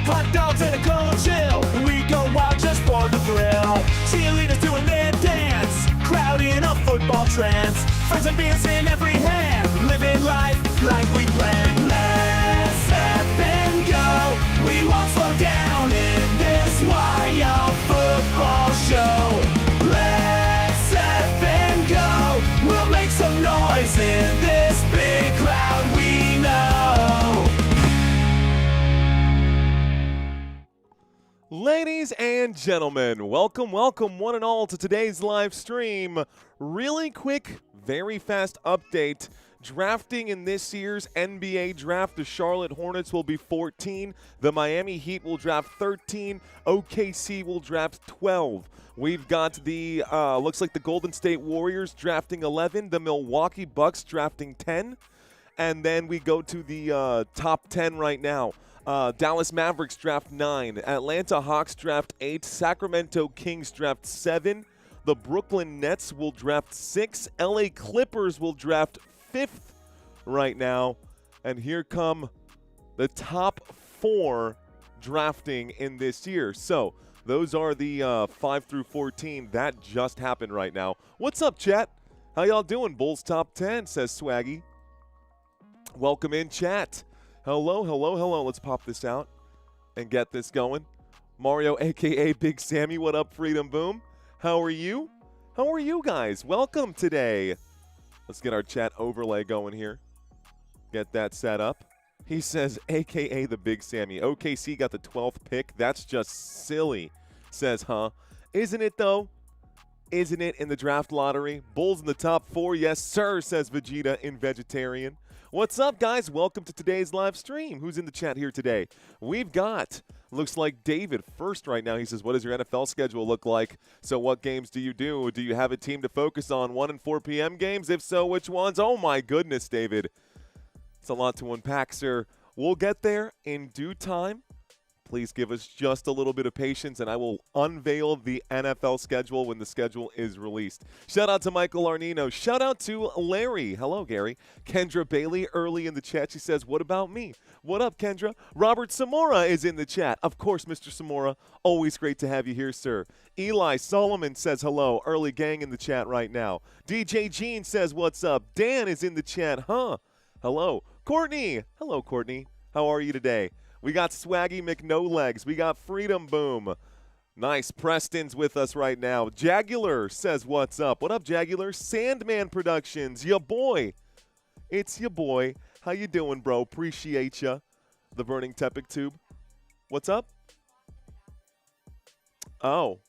Hot dogs and a cold chill. We go wild just for the thrill. Cheerleaders doing their dance. Crowd in a football trance. Friends and beers in every hand. Living life like we planned. Let's step and go. We won't slow down in this wild football show. Let's step and go. We'll make some noise in this big crowd we know. Ladies and gentlemen, welcome one and all to today's live stream. Really quick, very fast update. Drafting in this year's NBA draft, the Charlotte Hornets will be 14. The Miami Heat will draft 13. OKC will draft 12. We've got the, looks like the Golden State Warriors drafting 11. The Milwaukee Bucks drafting 10. And then we go to the top 10 right now. Dallas Mavericks draft 9. Atlanta Hawks draft 8. Sacramento Kings draft 7. The Brooklyn Nets will draft 6. LA Clippers will draft 5th right now. And here come the top 4 drafting in this year. So those are the 5 through 14. That just happened right now. What's up, chat? How y'all doing? Bulls top 10, says Swaggy. Welcome in, chat. Hello, hello, hello. Let's pop this out and get this going. Mario, a.k.a. Big Sammy. What up, Freedom Boom? How are you? How are you guys? Welcome today. Let's get our chat overlay going here. Get that set up. He says, a.k.a. the Big Sammy. OKC got the 12th pick. That's just silly, says, huh? Isn't it, though? Isn't it in the draft lottery? Bulls in the top 4. Yes, sir, says Vegeta in Vegetarian. What's up, guys? Welcome to today's live stream. Who's in the chat here today? We've got, looks like David first right now. He says, what does your NFL schedule look like? So what games do you do? Do you have a team to focus on? 1 and 4 p.m. games? If so, which ones? Oh, my goodness, David. It's a lot to unpack, sir. We'll get there in due time. Please give us just a little bit of patience, and I will unveil the NFL schedule when the schedule is released. Shout out to Michael Arnino. Shout out to Larry. Hello, Gary. Kendra Bailey early in the chat. She says, what about me? What up, Kendra? Robert Samora is in the chat. Of course, Mr. Samora. Always great to have you here, sir. Eli Solomon says hello. Early gang in the chat right now. DJ Jean says, what's up? Dan is in the chat. Huh? Hello. Courtney. Hello, Courtney. How are you today? We got Swaggy McNolegs. We got Freedom Boom. Nice. Preston's with us right now. Jagular says, what's up? What up, Jagular? Sandman Productions. Ya boy. It's ya boy. How you doing, bro? Appreciate ya. The Burning Tepic Tube. What's up? Oh.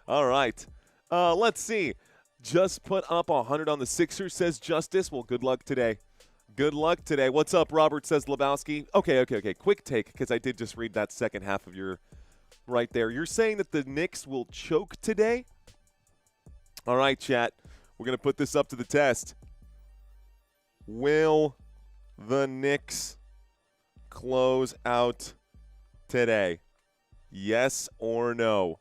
All right. Let's see. Just put up 100 on the Sixers, says Justice. Well, good luck today. Good luck today. What's up, Robert, says Lebowski. Okay. Quick take, because I did just read that second half of your right there. You're saying that the Knicks will choke today? All right, chat. We're going to put this up to the test. Will the Knicks close out today? Yes or no?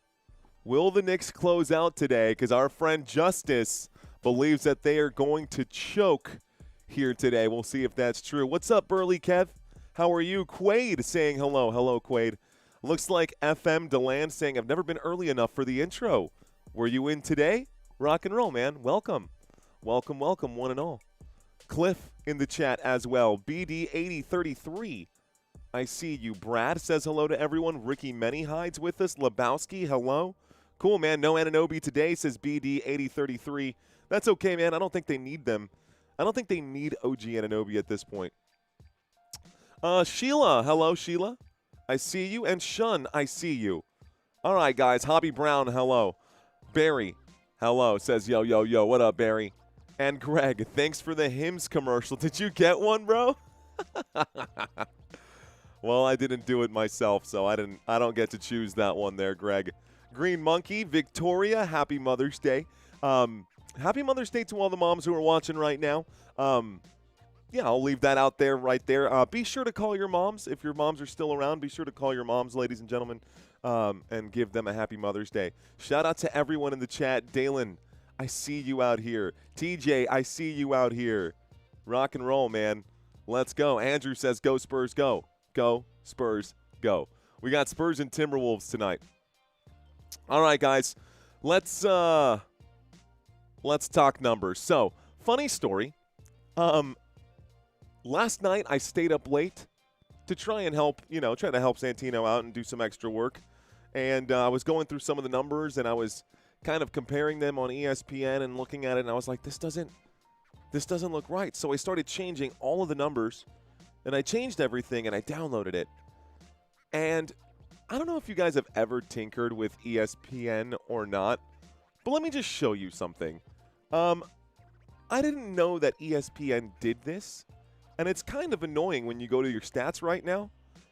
Will the Knicks close out today? Because our friend Justice believes that they are going to choke here today. We'll see if that's true. What's up, Burley Kev? How are you? Quaid saying hello. Hello, Quaid. Looks like FM Deland saying, I've never been early enough for the intro. Were you in today? Rock and roll, man. Welcome. Welcome, one and all. Cliff in the chat as well. BD8033. I see you. Brad says hello to everyone. Ricky Many hides with us. Lebowski, hello. Cool, man. No Ananobi today, says BD8033. That's okay, man. I don't think they need them. I don't think they need OG Ananobi at this point. Sheila. Hello, Sheila. I see you. And Shun, I see you. All right, guys. Hobby Brown, hello. Barry, hello, says yo. What up, Barry? And Greg, thanks for the Hims commercial. Did you get one, bro? Well, I didn't do it myself, so I don't get to choose that one there, Greg. Green Monkey, Victoria, happy Mother's Day. Happy Mother's Day to all the moms who are watching right now. Yeah, I'll leave that out there right there. Be sure to call your moms. If your moms are still around, be sure to call your moms, ladies and gentlemen, and give them a happy Mother's Day. Shout out to everyone in the chat. Dalen, I see you out here. TJ, I see you out here. Rock and roll, man. Let's go. Andrew says, go Spurs, go. Go Spurs, go. We got Spurs and Timberwolves tonight. All right, guys. Let's talk numbers. So, funny story. Last night I stayed up late to try and help, try to help Santino out and do some extra work. And I was going through some of the numbers, and I was kind of comparing them on ESPN and looking at it, and I was like, this doesn't look right. So I started changing all of the numbers, and I changed everything, and I downloaded it. And I don't know if you guys have ever tinkered with ESPN or not, but let me just show you something. I didn't know that ESPN did this, and it's kind of annoying when you go to your stats right now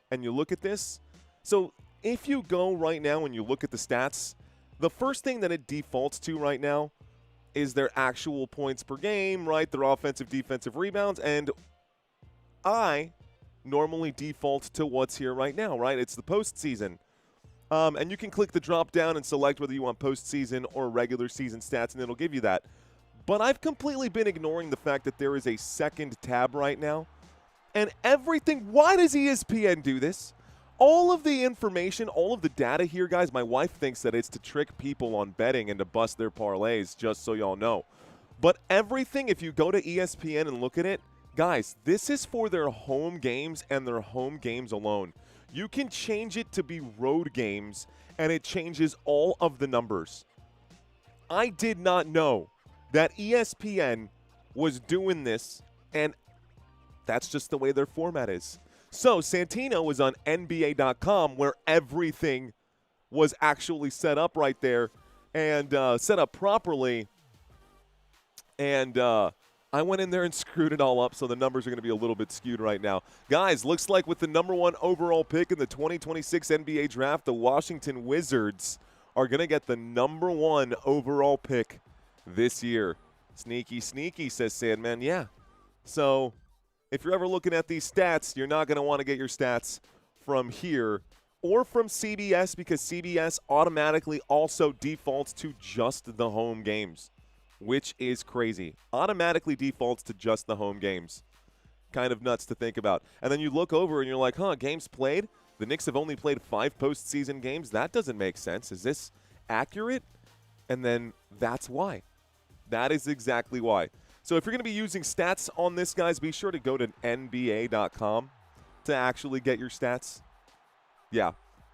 and you look at this. So if you go right now and you look at the stats, the first thing that it defaults to right now is their actual points per game, right? Their offensive, defensive rebounds, and I normally default to what's here right now, right? It's the postseason. And you can click the drop down and select whether you want postseason or regular season stats, and it'll give you that. But I've completely been ignoring the fact that there is a second tab right now. And everything, why does ESPN do this? All of the information, all of the data here, guys, my wife thinks that it's to trick people on betting and to bust their parlays, just so y'all know. But everything, if you go to ESPN and look at it, guys, this is for their home games and their home games alone. You can change it to be road games, and it changes all of the numbers. I did not know that ESPN was doing this, and that's just the way their format is. So Santino was on NBA.com, where everything was actually set up right there and set up properly. And I went in there and screwed it all up, so the numbers are going to be a little bit skewed right now. Guys, looks like with the number 1 overall pick in the 2026 NBA draft, the Washington Wizards are going to get the number 1 overall pick this year. Sneaky, sneaky, says Sandman. Yeah. So if you're ever looking at these stats, you're not going to want to get your stats from here or from CBS, because CBS automatically also defaults to just the home games, which is crazy. Automatically defaults to just the home games. Kind of nuts to think about. And then you look over and you're like, games played? The Knicks have only played 5 postseason games? That doesn't make sense. Is this accurate? And then that's why. That is exactly why. So if you're going to be using stats on this, guys, be sure to go to NBA.com to actually get your stats. Yeah.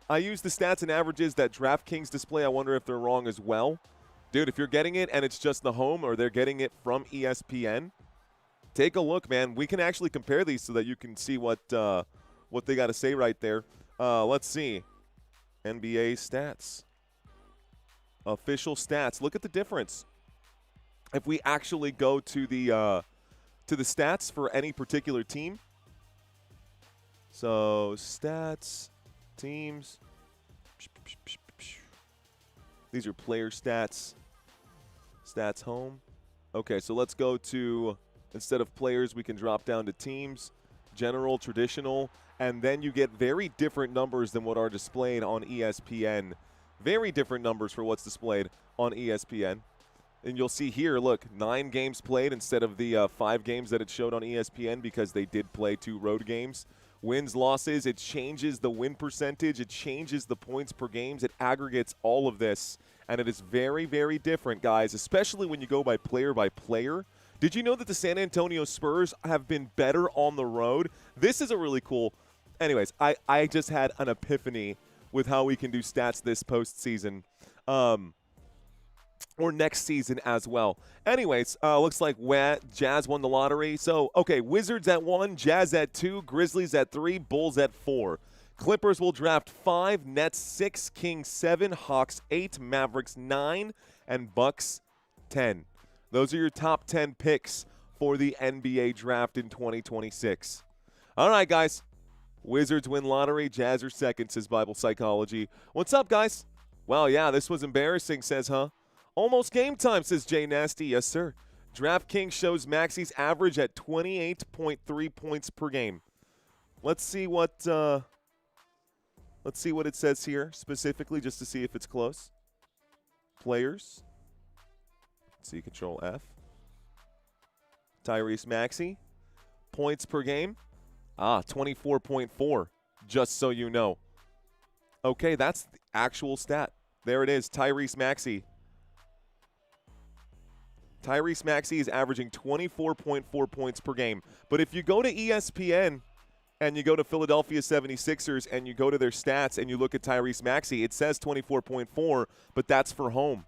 I use the stats and averages that DraftKings display. I wonder if they're wrong as well. Dude, if you're getting it and it's just the home, or they're getting it from ESPN, take a look, man. We can actually compare these so that you can see what they got to say right there. Let's see. NBA stats. Official stats. Look at the difference. If we actually go to the stats for any particular team. So stats, teams. These are player stats. Stats home. Okay, so let's go to, instead of players, we can drop down to teams, general, traditional, and then you get very different numbers than what are displayed on ESPN. Very different numbers for what's displayed on ESPN. And you'll see here, look, 9 games played instead of the 5 games that it showed on ESPN, because they did play 2 road games. Wins, losses, it changes the win percentage. It changes the points per games. It aggregates all of this. And it is very, very different, guys, especially when you go by player. Did you know that the San Antonio Spurs have been better on the road? This is a really cool – anyways, I just had an epiphany with how we can do stats this postseason. Or next season as well. Anyways, looks like Jazz won the lottery. So, okay, Wizards at 1, Jazz at 2, Grizzlies at 3, Bulls at 4. Clippers will draft 5, Nets 6, Kings 7, Hawks 8, Mavericks 9, and Bucks 10. Those are your top 10 picks for the NBA draft in 2026. All right, guys. Wizards win lottery. Jazz are second, says Bible Psychology. What's up, guys? Well, yeah, this was embarrassing, says, huh? Almost game time, says Jay Nasty. Yes, sir. DraftKings shows Maxey's average at 28.3 points per game. Let's see what it says here specifically, just to see if it's close. Players. Let's see, Control F. Tyrese Maxey. points per game? 24.4, just so you know. Okay, that's the actual stat. There it is, Tyrese Maxey. Tyrese Maxey is averaging 24.4 points per game. But if you go to ESPN and you go to Philadelphia 76ers and you go to their stats and you look at Tyrese Maxey, it says 24.4, but that's for home.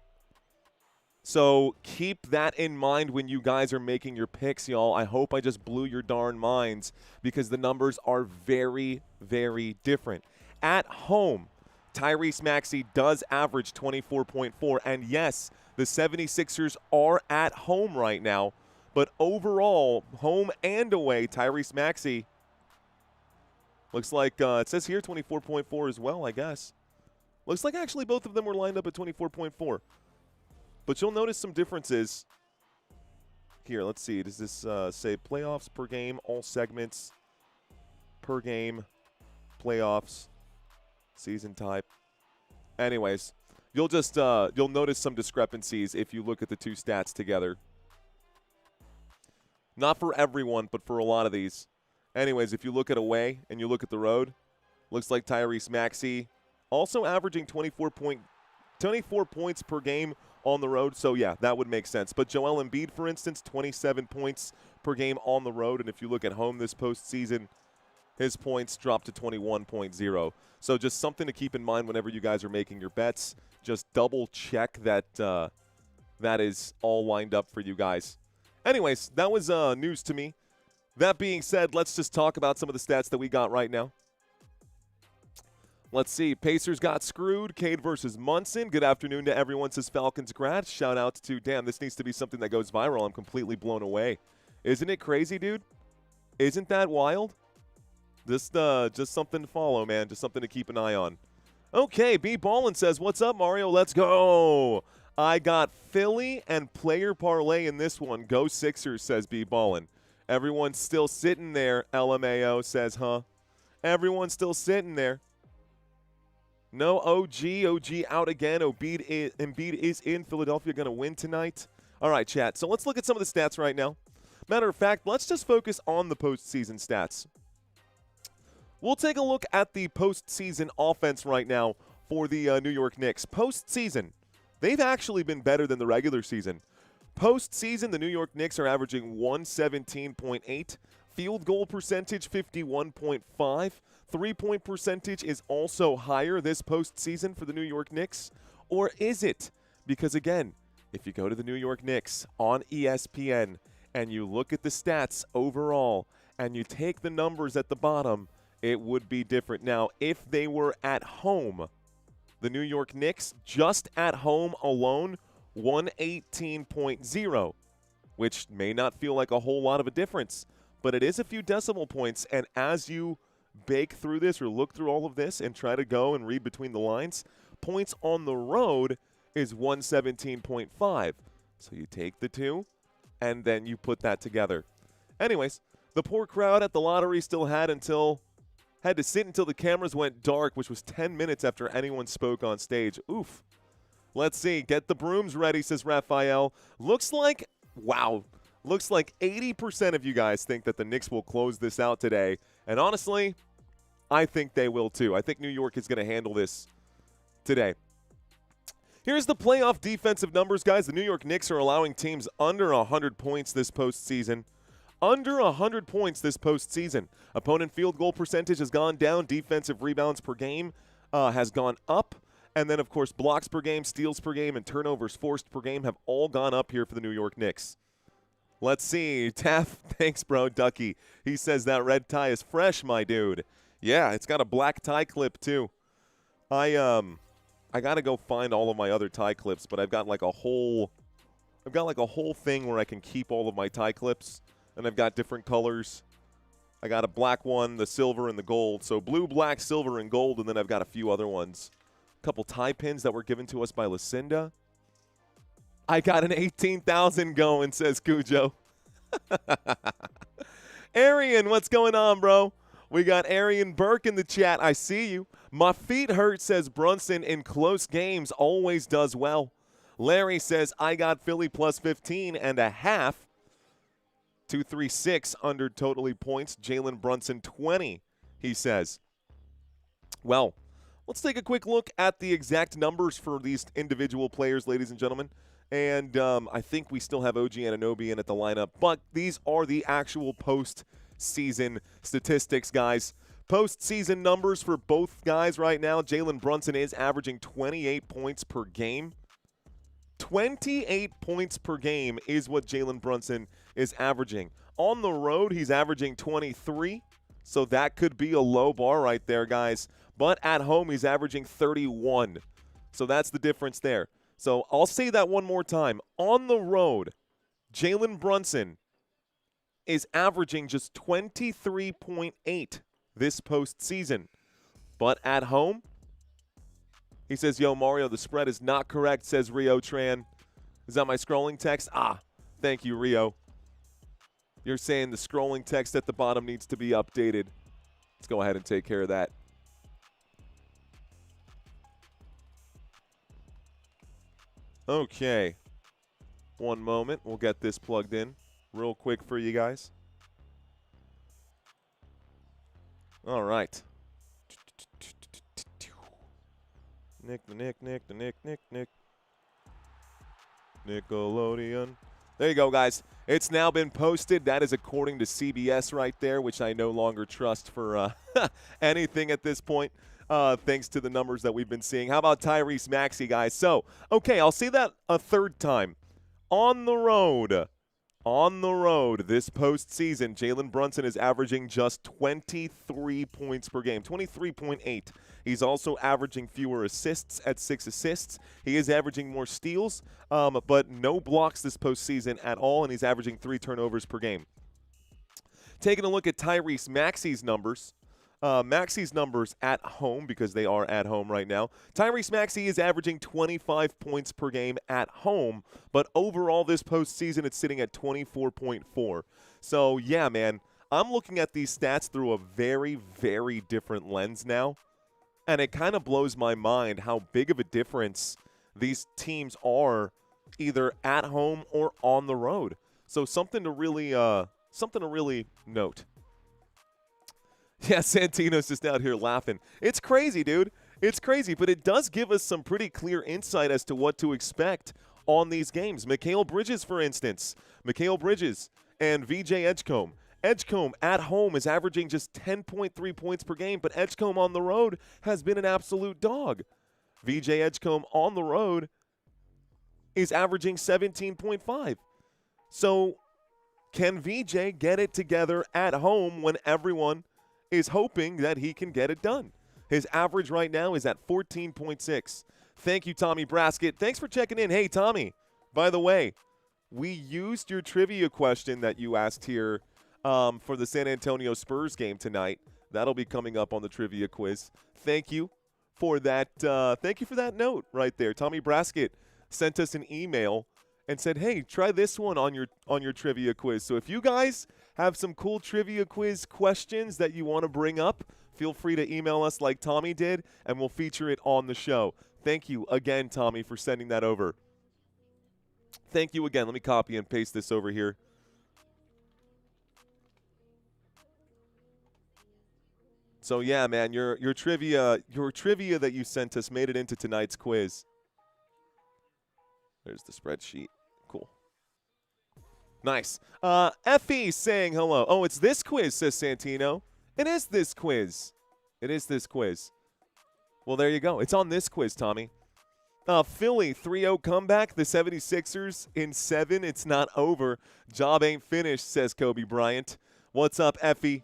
So keep that in mind when you guys are making your picks, y'all. I hope I just blew your darn minds because the numbers are very, very different. At home, Tyrese Maxey does average 24.4, and yes, the 76ers are at home right now, but overall, home and away, Tyrese Maxey looks like it says here 24.4 as well, I guess. Looks like actually both of them were lined up at 24.4. But you'll notice some differences. Here, let's see. Does this say playoffs per game, all segments per game, playoffs, season type? Anyways, you'll just you'll notice some discrepancies if you look at the two stats together. Not for everyone, but for a lot of these. Anyways, if you look at away and you look at the road, looks like Tyrese Maxey also averaging 24 points per game on the road. So, yeah, that would make sense. But Joel Embiid, for instance, 27 points per game on the road. And if you look at home this postseason, his points dropped to 21.0. So just something to keep in mind whenever you guys are making your bets. Just double check that that is all lined up for you guys. Anyways, that was news to me. That being said, let's just talk about some of the stats that we got right now. Let's see. Pacers got screwed. Cade versus Munson. Good afternoon to everyone, says Falcons grad. Shout out to, damn, this needs to be something that goes viral. I'm completely blown away. Isn't it crazy, dude? Isn't that wild? Just something to follow, man. Just something to keep an eye on. Okay, B Ballin says, what's up, Mario? Let's go. I got Philly and player parlay in this one. Go Sixers, says B Ballin. Everyone's still sitting there, LMAO says, huh? Everyone's still sitting there. No OG out again. Embiid is in Philadelphia, going to win tonight. All right, chat. So let's look at some of the stats right now. Matter of fact, let's just focus on the postseason stats. We'll take a look at the postseason offense right now for the New York Knicks. Postseason, they've actually been better than the regular season. Postseason, the New York Knicks are averaging 117.8. Field goal percentage, 51.5. Three-point percentage is also higher this postseason for the New York Knicks. Or is it? Because, again, if you go to the New York Knicks on ESPN and you look at the stats overall and you take the numbers at the bottom, it would be different. Now, if they were at home, the New York Knicks, just at home alone, 118.0, which may not feel like a whole lot of a difference, but it is a few decimal points. And as you bake through this or look through all of this and try to go and read between the lines, points on the road is 117.5. So you take the two and then you put that together. Anyways, the poor crowd at the lottery still had to sit until the cameras went dark, which was 10 minutes after anyone spoke on stage. Oof. Let's see. Get the brooms ready, says Raphael. Looks like 80% of you guys think that the Knicks will close this out today. And honestly, I think they will too. I think New York is going to handle this today. Here's the playoff defensive numbers, guys. The New York Knicks are allowing teams under 100 points this postseason. Under 100 points this postseason. Opponent field goal percentage has gone down. Defensive rebounds per game has gone up. And then, of course, blocks per game, steals per game, and turnovers forced per game have all gone up here for the New York Knicks. Let's see. Taff, thanks, bro. Ducky. He says that red tie is fresh, my dude. Yeah, it's got a black tie clip, too. I got to go find all of my other tie clips, but I've got like a whole thing where I can keep all of my tie clips, and I've got different colors. I got a black one, the silver, and the gold. So blue, black, silver, and gold, and then I've got a few other ones. A couple tie pins that were given to us by Lucinda. I got an 18,000 going, says Cujo. Arian, what's going on, bro? We got Arian Burke in the chat. I see you. My feet hurt, says Brunson. In close games, always does well. Larry says, I got Philly plus 15.5. 236 under totally points. Jalen Brunson 20, he says. Well, let's take a quick look at the exact numbers for these individual players, ladies and gentlemen. And I think we still have OG Anunoby in at the lineup, but these are the actual postseason statistics, guys. Postseason numbers for both guys right now. Jalen Brunson is averaging 28 points per game. 28 points per game is what Jalen Brunson is averaging. On the road, he's averaging 23, so that could be a low bar right there, guys. But at home, he's averaging 31, so that's the difference there. So I'll say that one more time. On the road, Jalen Brunson is averaging just 23.8 this postseason. But at home, he says, yo, Mario, the spread is not correct, says Rio Tran. Is that my scrolling text? Thank you, Rio. You're saying the scrolling text at the bottom needs to be updated. Let's go ahead and take care of that. Okay. One moment. We'll get this plugged in real quick for you guys. All right. Nick. Nickelodeon. There you go, guys. It's now been posted. That is according to CBS right there, which I no longer trust for anything at this point, thanks to the numbers that we've been seeing. How about Tyrese Maxey, guys? So, okay, I'll say that a third time. On the road, this postseason, Jalen Brunson is averaging just 23 points per game, 23.8. He's also averaging fewer assists at 6 assists. He is averaging more steals, but no blocks this postseason at all, and he's averaging 3 turnovers per game. Taking a look at Tyrese Maxey's numbers. Maxey's numbers at home, because they are at home right now. Tyrese Maxey is averaging 25 points per game at home, but overall this postseason it's sitting at 24.4. So, yeah, man, I'm looking at these stats through a very, very different lens now, and it kind of blows my mind how big of a difference these teams are either at home or on the road. So something to really note. Yeah, Santino's just out here laughing. It's crazy, dude. It's crazy, but it does give us some pretty clear insight as to what to expect on these games. Mikal Bridges, for instance. Mikal Bridges and VJ Edgecombe. Edgecombe at home is averaging just 10.3 points per game, but Edgecombe on the road has been an absolute dog. VJ Edgecombe on the road is averaging 17.5. So can VJ get it together at home when everyone is hoping that he can get it done? His average right now is at 14.6. Thank you, Tommy Braskett. Thanks for checking in. Hey, Tommy, by the way, we used your trivia question that you asked here for the San Antonio Spurs game tonight. That'll be coming up on the trivia quiz. Thank you for that. Thank you for that note right there. Tommy Braskett sent us an email and said, hey, try this one on your trivia quiz. So if you guys have some cool trivia quiz questions that you want to bring up, feel free to email us like Tommy did, and we'll feature it on the show. Thank you again, Tommy, for sending that over. Thank you again. Let me copy and paste this over here. So yeah, man, your trivia that you sent us made it into tonight's quiz. There's the spreadsheet. Cool. Nice. Effie saying hello. Oh, it's this quiz, says Santino. It is this quiz. It is this quiz. Well, there you go. It's on this quiz, Tommy. Philly 3-0 comeback. The 76ers in 7. It's not over. Job ain't finished, says Kobe Bryant. What's up, Effie?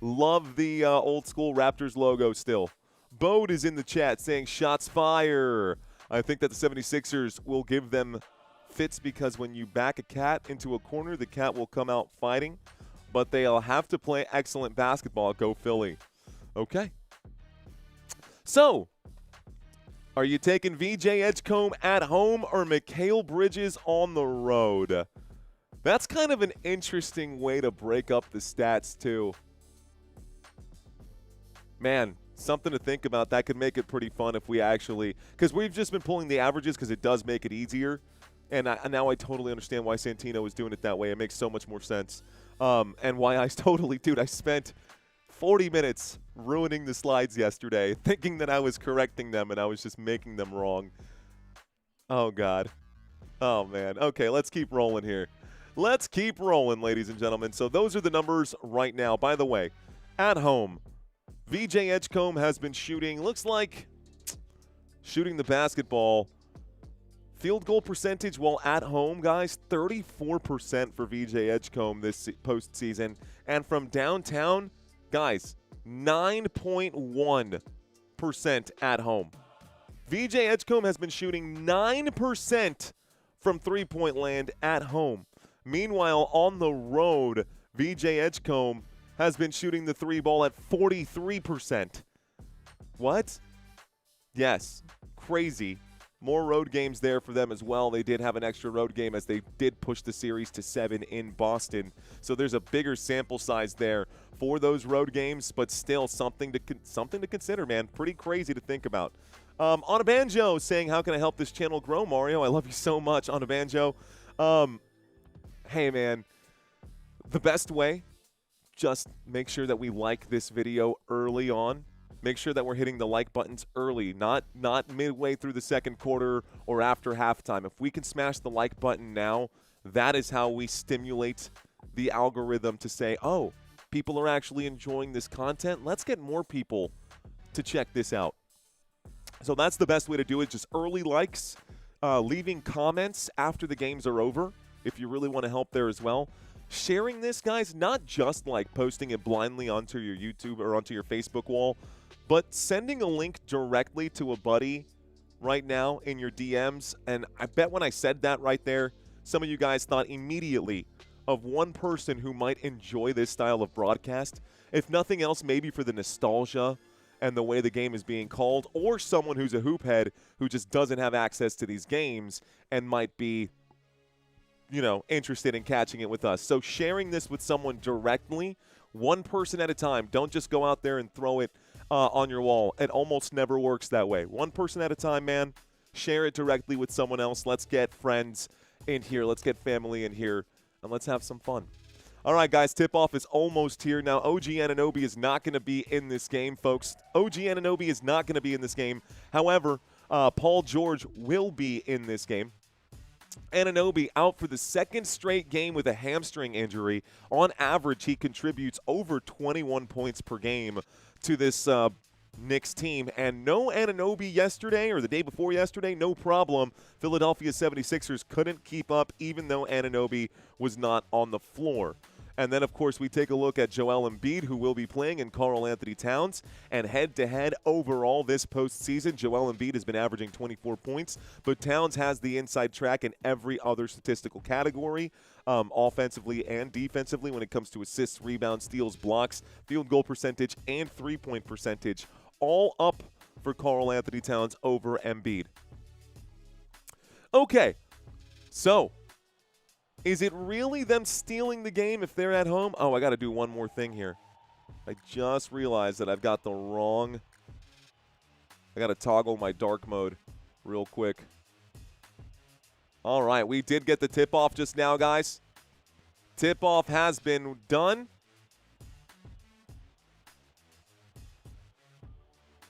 Love the old school Raptors logo still. Bode is in the chat saying shots fire. I think that the 76ers will give them fits because when you back a cat into a corner, the cat will come out fighting. But they'll have to play excellent basketball. Go Philly. Okay. So, are you taking VJ Edgecombe at home or Mikal Bridges on the road? That's kind of an interesting way to break up the stats, too. Man, something to think about. That could make it pretty fun if we actually – because we've just been pulling the averages because it does make it easier And now I totally understand why Santino is doing it that way. It makes so much more sense. And why I I spent 40 minutes ruining the slides yesterday, thinking that I was correcting them, and I was just making them wrong. Oh, God. Oh, man. Okay, let's keep rolling here. Let's keep rolling, ladies and gentlemen. So those are the numbers right now. By the way, at home, VJ Edgecombe has been shooting, looks like shooting the basketball. Field goal percentage while at home, guys, 34% for VJ Edgecombe this postseason. And from downtown, guys, 9.1% at home. VJ Edgecombe has been shooting 9% from three-point land at home. Meanwhile, on the road, VJ Edgecombe has been shooting the three ball at 43%. What? Yes, crazy. More road games there for them as well. They did have an extra road game as they did push the series to 7 in Boston. So there's a bigger sample size there for those road games, but still something to consider, man. Pretty crazy to think about. On a Banjo saying, how can I help this channel grow, Mario? I love you so much, On a Banjo. Hey, man, the best way, just make sure that we like this video early on. Make sure that we're hitting the like buttons early, not midway through the second quarter or after halftime. If we can smash the like button now, that is how we stimulate the algorithm to say, oh, people are actually enjoying this content. Let's get more people to check this out. So that's the best way to do it, just early likes, leaving comments after the games are over if you really want to help there as well. Sharing this, guys, not just like posting it blindly onto your YouTube or onto your Facebook wall, but sending a link directly to a buddy right now in your DMs. And I bet when I said that right there, some of you guys thought immediately of one person who might enjoy this style of broadcast. If nothing else, maybe for the nostalgia and the way the game is being called, or someone who's a hoop head who just doesn't have access to these games and might be, you know, interested in catching it with us. So sharing this with someone directly, one person at a time. Don't just go out there and throw it on your wall. It almost never works that way. One person at a time, man. Share it directly with someone else. Let's get friends in here. Let's get family in here, and let's have some fun. All right, guys, tip-off is almost here. Now, OG Anunoby is not going to be in this game, folks. OG Anunoby is not going to be in this game. However, Paul George will be in this game. Anunoby out for the second straight game with a hamstring injury. On average, he contributes over 21 points per game to this Knicks team. And no Anunoby yesterday or the day before yesterday, no problem. Philadelphia 76ers couldn't keep up even though Anunoby was not on the floor. And then, of course, we take a look at Joel Embiid, who will be playing, and Karl Anthony Towns. And head-to-head overall this postseason, Joel Embiid has been averaging 24 points, but Towns has the inside track in every other statistical category, offensively and defensively, when it comes to assists, rebounds, steals, blocks, field goal percentage, and three-point percentage, all up for Karl Anthony Towns over Embiid. Okay, so is it really them stealing the game if they're at home? Oh, I got to do one more thing here. I just realized that I've got the wrong. I got to toggle my dark mode real quick. All right, we did get the tip-off just now, guys. Tip-off has been done.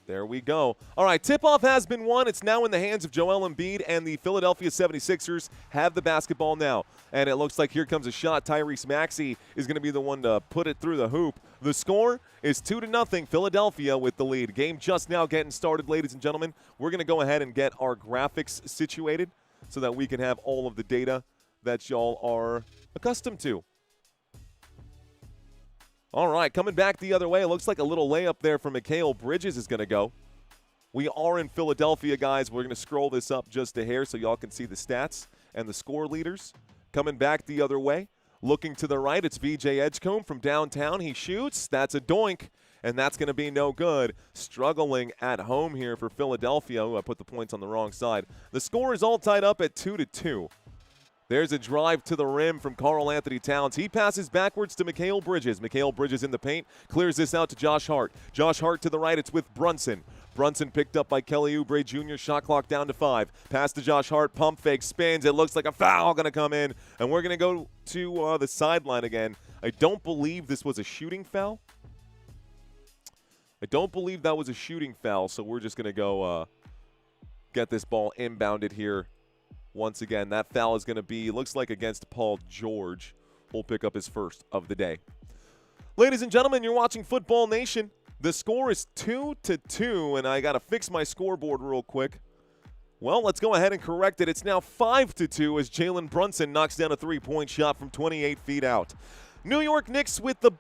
There we go. All right, tip-off has been won. It's now in the hands of Joel Embiid, and the Philadelphia 76ers have the basketball now. And it looks like here comes a shot. Tyrese Maxey is going to be the one to put it through the hoop. The score is 2-0, Philadelphia with the lead. Game just now getting started, ladies and gentlemen. We're going to go ahead and get our graphics situated so that we can have all of the data that y'all are accustomed to. All right, coming back the other way. It looks like a little layup there from Mikal Bridges is going to go. We are in Philadelphia, guys. We're going to scroll this up just a hair so y'all can see the stats and the score leaders. Coming back the other way. Looking to the right, it's VJ Edgecombe from downtown. He shoots. That's a doink, and that's going to be no good. Struggling at home here for Philadelphia. Ooh, I put the points on the wrong side. The score is all tied up at 2-2. There's a drive to the rim from Karl Anthony Towns. He passes backwards to Mikal Bridges. Mikal Bridges in the paint, clears this out to Josh Hart. Josh Hart to the right, it's with Brunson. Brunson picked up by Kelly Oubre Jr. Shot clock down to 5. Pass to Josh Hart. Pump fake. Spins. It looks like a foul going to come in. And we're going to go to the sideline again. I don't believe this was a shooting foul. I don't believe that was a shooting foul. So we're just going to go get this ball inbounded here. Once again, that foul is going to be, looks like against Paul George. Will pick up his first of the day. Ladies and gentlemen, you're watching Football Nation. The score is 2-2, and I got to fix my scoreboard real quick. Well, let's go ahead and correct it. It's now 5-2 as Jalen Brunson knocks down a three-point shot from 28 feet out. New York Knicks with the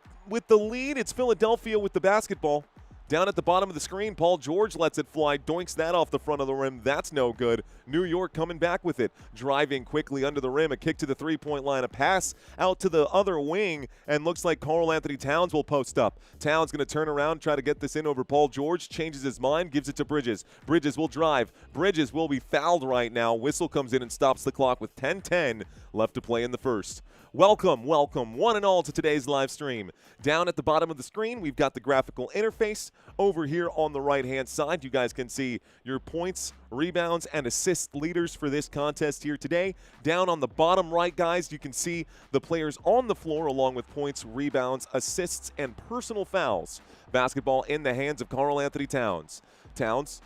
lead. It's Philadelphia with the basketball. Down at the bottom of the screen, Paul George lets it fly, doinks that off the front of the rim. That's no good. New York coming back with it. Driving quickly under the rim, a kick to the three-point line, a pass out to the other wing, and looks like Karl-Anthony Towns will post up. Towns going to turn around, try to get this in over Paul George, changes his mind, gives it to Bridges. Bridges will drive. Bridges will be fouled right now. Whistle comes in and stops the clock with 10:10 left to play in the first. Welcome, one and all to today's live stream. Down at the bottom of the screen, we've got the graphical interface. Over here on the right-hand side, you guys can see your points, rebounds, and assist leaders for this contest here today. Down on the bottom right, guys, you can see the players on the floor along with points, rebounds, assists, and personal fouls. Basketball in the hands of Karl-Anthony Towns. Towns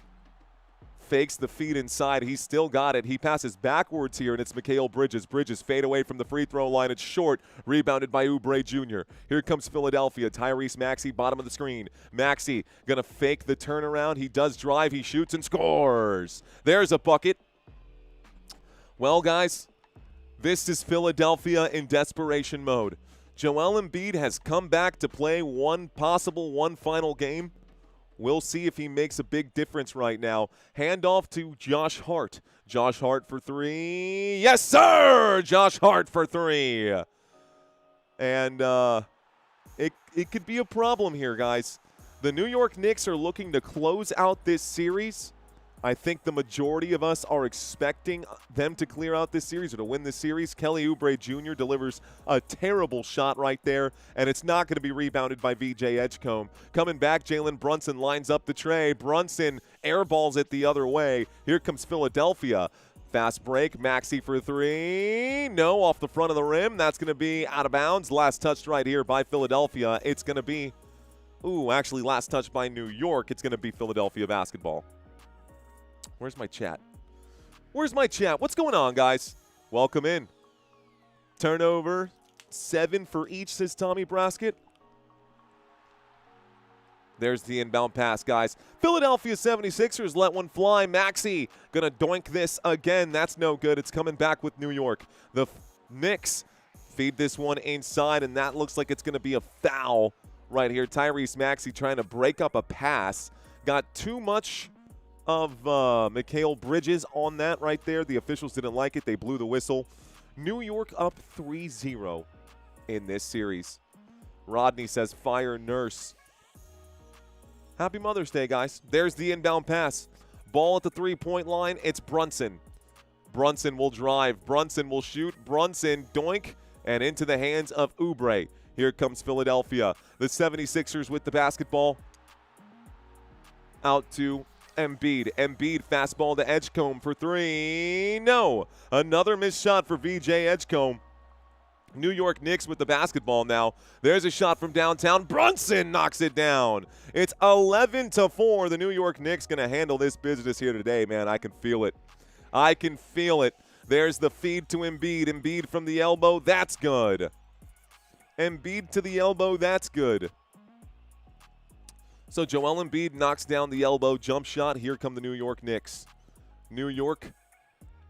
fakes the feed inside. He's still got it. He passes backwards here, and it's Mikal Bridges. Bridges fade away from the free throw line. It's short. Rebounded by Oubre Jr. Here comes Philadelphia. Tyrese Maxey, bottom of the screen. Maxey going to fake the turnaround. He does drive. He shoots and scores. There's a bucket. Well, guys, this is Philadelphia in desperation mode. Joel Embiid has come back to play one final game. We'll see if he makes a big difference right now. Handoff to Josh Hart. Josh Hart for three. Yes, sir! Josh Hart for three. And it could be a problem here, guys. The New York Knicks are looking to close out this series. I think the majority of us are expecting them to clear out this series or to win this series. Kelly Oubre Jr. delivers a terrible shot right there, and it's not going to be rebounded by VJ Edgecombe. Coming back, Jalen Brunson lines up the tray. Brunson airballs it the other way. Here comes Philadelphia. Fast break, Maxi for three. No, off the front of the rim. That's going to be out of bounds. Last touched right here by Philadelphia. It's going to be, actually last touch by New York. It's going to be Philadelphia basketball. Where's my chat? Where's my chat? What's going on, guys? Welcome in. Turnover, 7 for each, says Tommy Braskett. There's the inbound pass, guys. Philadelphia 76ers let one fly. Maxey going to doink this again. That's no good. It's coming back with New York. The Knicks feed this one inside, and that looks like it's going to be a foul right here. Tyrese Maxey trying to break up a pass. Got too much of Mikal Bridges on that right there. The officials didn't like it. They blew the whistle. New York up 3-0 in this series. Rodney says, fire Nurse. Happy Mother's Day, guys. There's the inbound pass. Ball at the three-point line. It's Brunson. Brunson will drive. Brunson will shoot. Brunson, doink, and into the hands of Oubre. Here comes Philadelphia. The 76ers with the basketball. Out to Embiid. Embiid fastball to Edgecombe for three. No. Another missed shot for VJ Edgecombe. New York Knicks with the basketball now. There's a shot from downtown. Brunson knocks it down. It's 11-4. The New York Knicks going to handle this business here today, man. I can feel it. I can feel it. There's the feed to Embiid. Embiid from the elbow. That's good. Embiid to the elbow. That's good. So Joel Embiid knocks down the elbow jump shot. Here come the New York Knicks. New York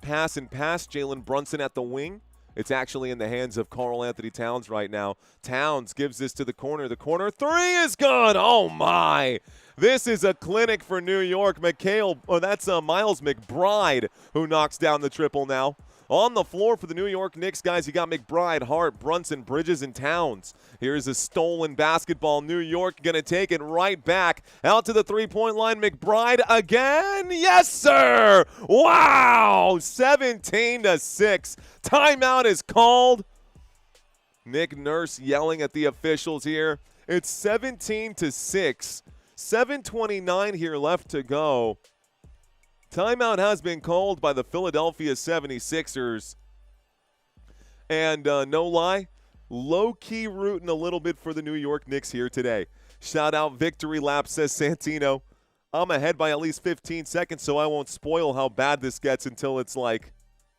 pass and pass. Jalen Brunson at the wing. It's actually in the hands of Karl-Anthony Towns right now. Towns gives this to the corner. The corner three is good. Oh, my. This is a clinic for New York. That's Miles McBride who knocks down the triple now. On the floor for the New York Knicks, guys, you got McBride, Hart, Brunson, Bridges, and Towns. Here's a stolen basketball. New York going to take it right back. Out to the three-point line. McBride again. Yes, sir. Wow. 17-6. Timeout is called. Nick Nurse yelling at the officials here. It's 17-6. 7:29 here left to go. Timeout has been called by the Philadelphia 76ers. And no lie, low-key rooting a little bit for the New York Knicks here today. Shout out victory lap, says Santino. I'm ahead by at least 15 seconds, so I won't spoil how bad this gets until it's like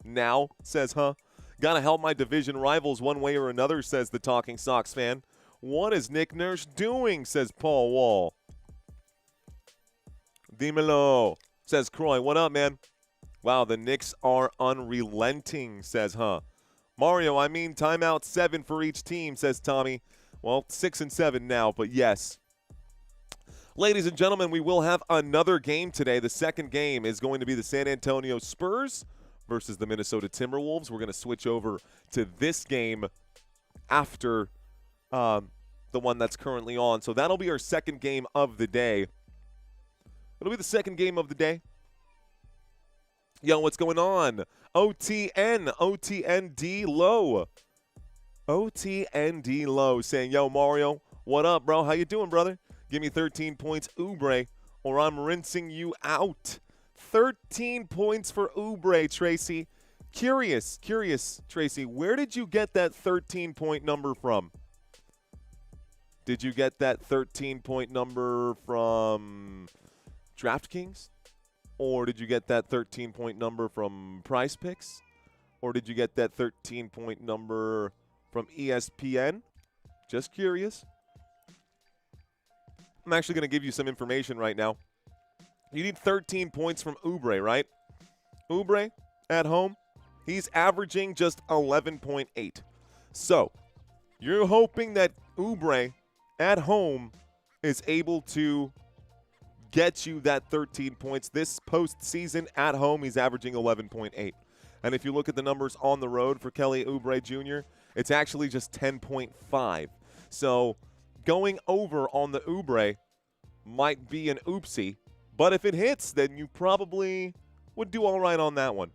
now, says Gotta help my division rivals one way or another, says the Talking Sox fan. What is Nick Nurse doing, says Paul Wall. Dímelo, says Croy. What up, man? Wow, the Knicks are unrelenting, says Mario, I mean timeout 7 for each team, says Tommy. Well, 6 and 7 now, but yes. Ladies and gentlemen, we will have another game today. The second game is going to be the San Antonio Spurs versus the Minnesota Timberwolves. We're going to switch over to this game after the one that's currently on. So that'll be our second game of the day. It'll be the second game of the day. Yo, what's going on? OTND low. OTND low saying, yo, Mario, what up, bro? How you doing, brother? Give me 13 points, Oubre, or I'm rinsing you out. 13 points for Oubre, Tracy. Curious, Tracy, where did you get that 13-point number from? Did you get that 13-point number from DraftKings? Or did you get that 13-point number from Prize Picks? Or did you get that 13-point number from ESPN? Just curious. I'm actually going to give you some information right now. You need 13 points from Oubre, right? Oubre at home, he's averaging just 11.8. So, you're hoping that Oubre at home is able to get you that 13 points. This postseason at home, he's averaging 11.8. And if you look at the numbers on the road for Kelly Oubre Jr., it's actually just 10.5. So going over on the Oubre might be an oopsie, but if it hits, then you probably would do all right on that one.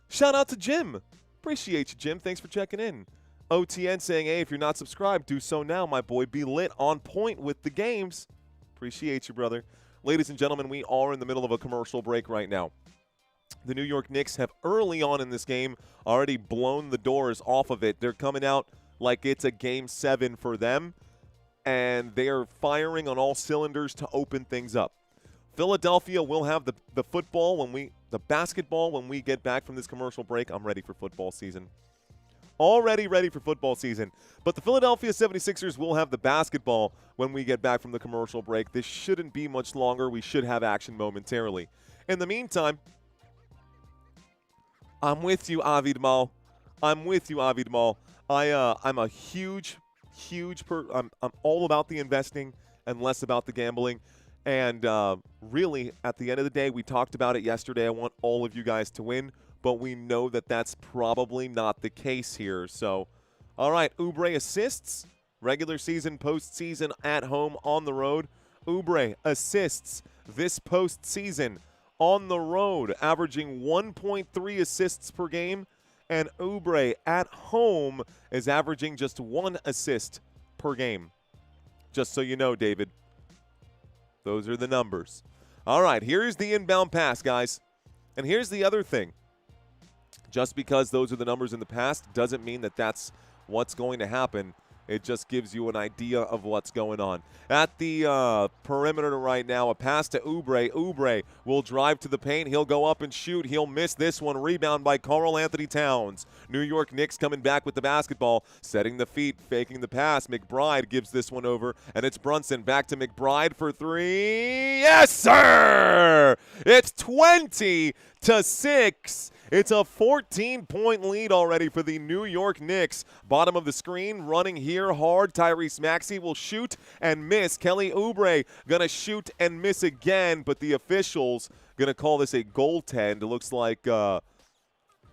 Shout out to Jim. Appreciate you, Jim. Thanks for checking in. OTN saying, hey, if you're not subscribed, do so now, my boy. Be lit, on point with the games. Appreciate you, brother. Ladies and gentlemen, we are in the middle of a commercial break right now. The New York Knicks have early on in this game already blown the doors off of it. They're coming out like it's a Game 7 for them, and they are firing on all cylinders to open things up. Philadelphia will have the basketball when we get back from this commercial break. I'm ready for football season. Already ready for football season. But the Philadelphia 76ers will have the basketball when we get back from the commercial break. This shouldn't be much longer. We should have action momentarily. In the meantime, I'm with you, Avid Mal. I'm a huge I'm all about the investing and less about the gambling. And really, at the end of the day, we talked about it yesterday. I want all of you guys to win, but we know that that's probably not the case here. So, all right, Oubre assists, regular season, postseason, at home, on the road. Oubre assists this postseason on the road, averaging 1.3 assists per game. And Oubre at home is averaging just 1 assist per game. Just so you know, David. Those are the numbers. All right, here's the inbound pass, guys. And here's the other thing. Just because those are the numbers in the past doesn't mean that that's what's going to happen. It just gives you an idea of what's going on. At the perimeter right now, a pass to Oubre. Oubre will drive to the paint. He'll go up and shoot. He'll miss this one. Rebound by Karl Anthony Towns. New York Knicks coming back with the basketball, setting the feet, faking the pass. McBride gives this one over, and it's Brunson. Back to McBride for 3. Yes, sir! It's 20-6. It's a 14-point lead already for the New York Knicks. Bottom of the screen, running here hard. Tyrese Maxey will shoot and miss. Kelly Oubre going to shoot and miss again, but the officials going to call this a goaltend. It looks like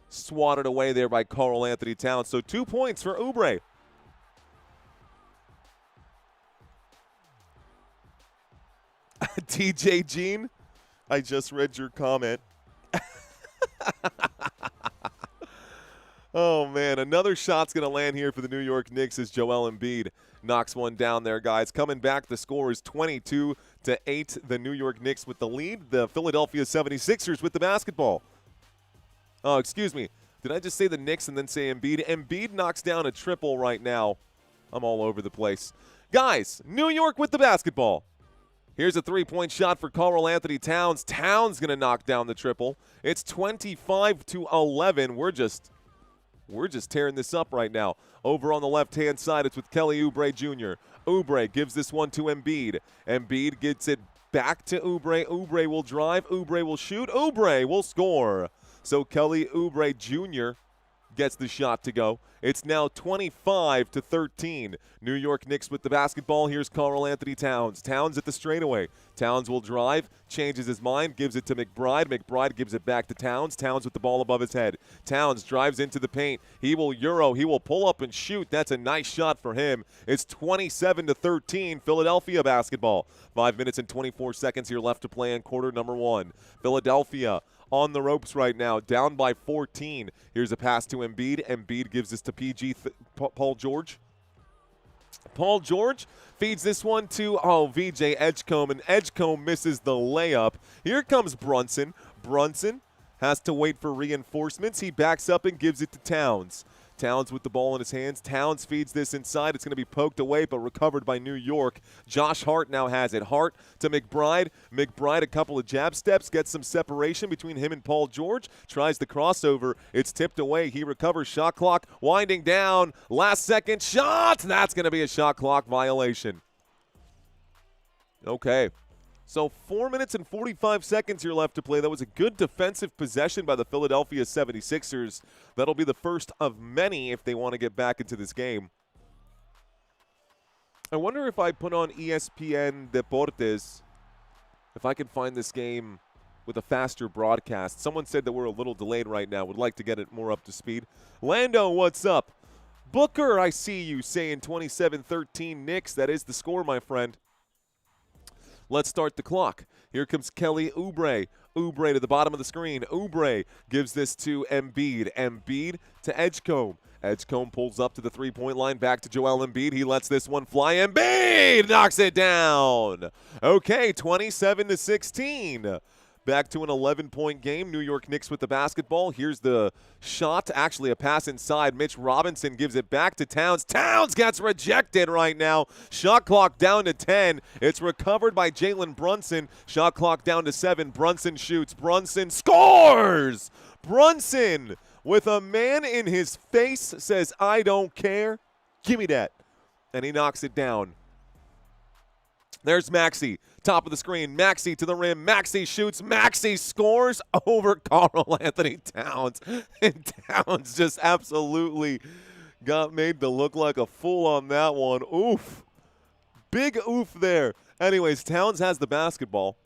swatted away there by Karl Anthony Towns. So 2 points for Oubre. DJ Jean, I just read your comment. Oh, man. Another shot's going to land here for the New York Knicks as Joel Embiid knocks one down there, guys. Coming back, the score is 22-8. The New York Knicks with the lead. The Philadelphia 76ers with the basketball. Oh, excuse me. Did I just say the Knicks and then say Embiid? Embiid knocks down a triple right now. I'm all over the place. Guys, New York with the basketball. Here's a three-point shot for Karl-Anthony Towns. Towns going to knock down the triple. It's 25-11. We're just tearing this up right now. Over on the left-hand side, it's with Kelly Oubre Jr. Oubre gives this one to Embiid. Embiid gets it back to Oubre. Oubre will drive. Oubre will shoot. Oubre will score. So Kelly Oubre Jr. gets the shot to go. It's now 25-13. New York Knicks with the basketball. Here's Karl-Anthony Towns. Towns at the straightaway. Towns will drive, changes his mind, gives it to McBride. McBride gives it back to Towns. Towns with the ball above his head. Towns drives into the paint. He will Euro. He will pull up and shoot. That's a nice shot for him. It's 27-13. Philadelphia basketball. 5 minutes and 24 seconds here left to play in quarter number one. Philadelphia on the ropes right now, down by 14. Here's a pass to Embiid. Embiid gives this to Paul George. Paul George feeds this one to, VJ Edgecombe, and Edgecombe misses the layup. Here comes Brunson. Brunson has to wait for reinforcements. He backs up and gives it to Towns. Towns with the ball in his hands. Towns feeds this inside. It's going to be poked away, but recovered by New York. Josh Hart now has it. Hart to McBride. McBride, a couple of jab steps, gets some separation between him and Paul George. Tries the crossover. It's tipped away. He recovers. Shot clock winding down. Last second shot. That's going to be a shot clock violation. Okay. So 4 minutes and 45 seconds here left to play. That was a good defensive possession by the Philadelphia 76ers. That'll be the first of many if they want to get back into this game. I wonder if I put on ESPN Deportes, if I can find this game with a faster broadcast. Someone said that we're a little delayed right now. Would like to get it more up to speed. Lando, what's up? Booker, I see you saying 27-13 Knicks. That is the score, my friend. Let's start the clock. Here comes Kelly Oubre. Oubre to the bottom of the screen. Oubre gives this to Embiid. Embiid to Edgecombe. Edgecombe pulls up to the three-point line. Back to Joel Embiid. He lets this one fly. Embiid knocks it down. Okay, 27-16. Back to an 11-point game. New York Knicks with the basketball. Here's the shot. Actually, a pass inside. Mitch Robinson gives it back to Towns. Towns gets rejected right now. Shot clock down to 10. It's recovered by Jalen Brunson. Shot clock down to 7. Brunson shoots. Brunson scores! Brunson, with a man in his face, says, I don't care. Give me that. And he knocks it down. There's Maxey, top of the screen. Maxey to the rim. Maxey shoots. Maxey scores over Karl-Anthony Towns. And Towns just absolutely got made to look like a fool on that one. Oof. Big oof there. Anyways, Towns has the basketball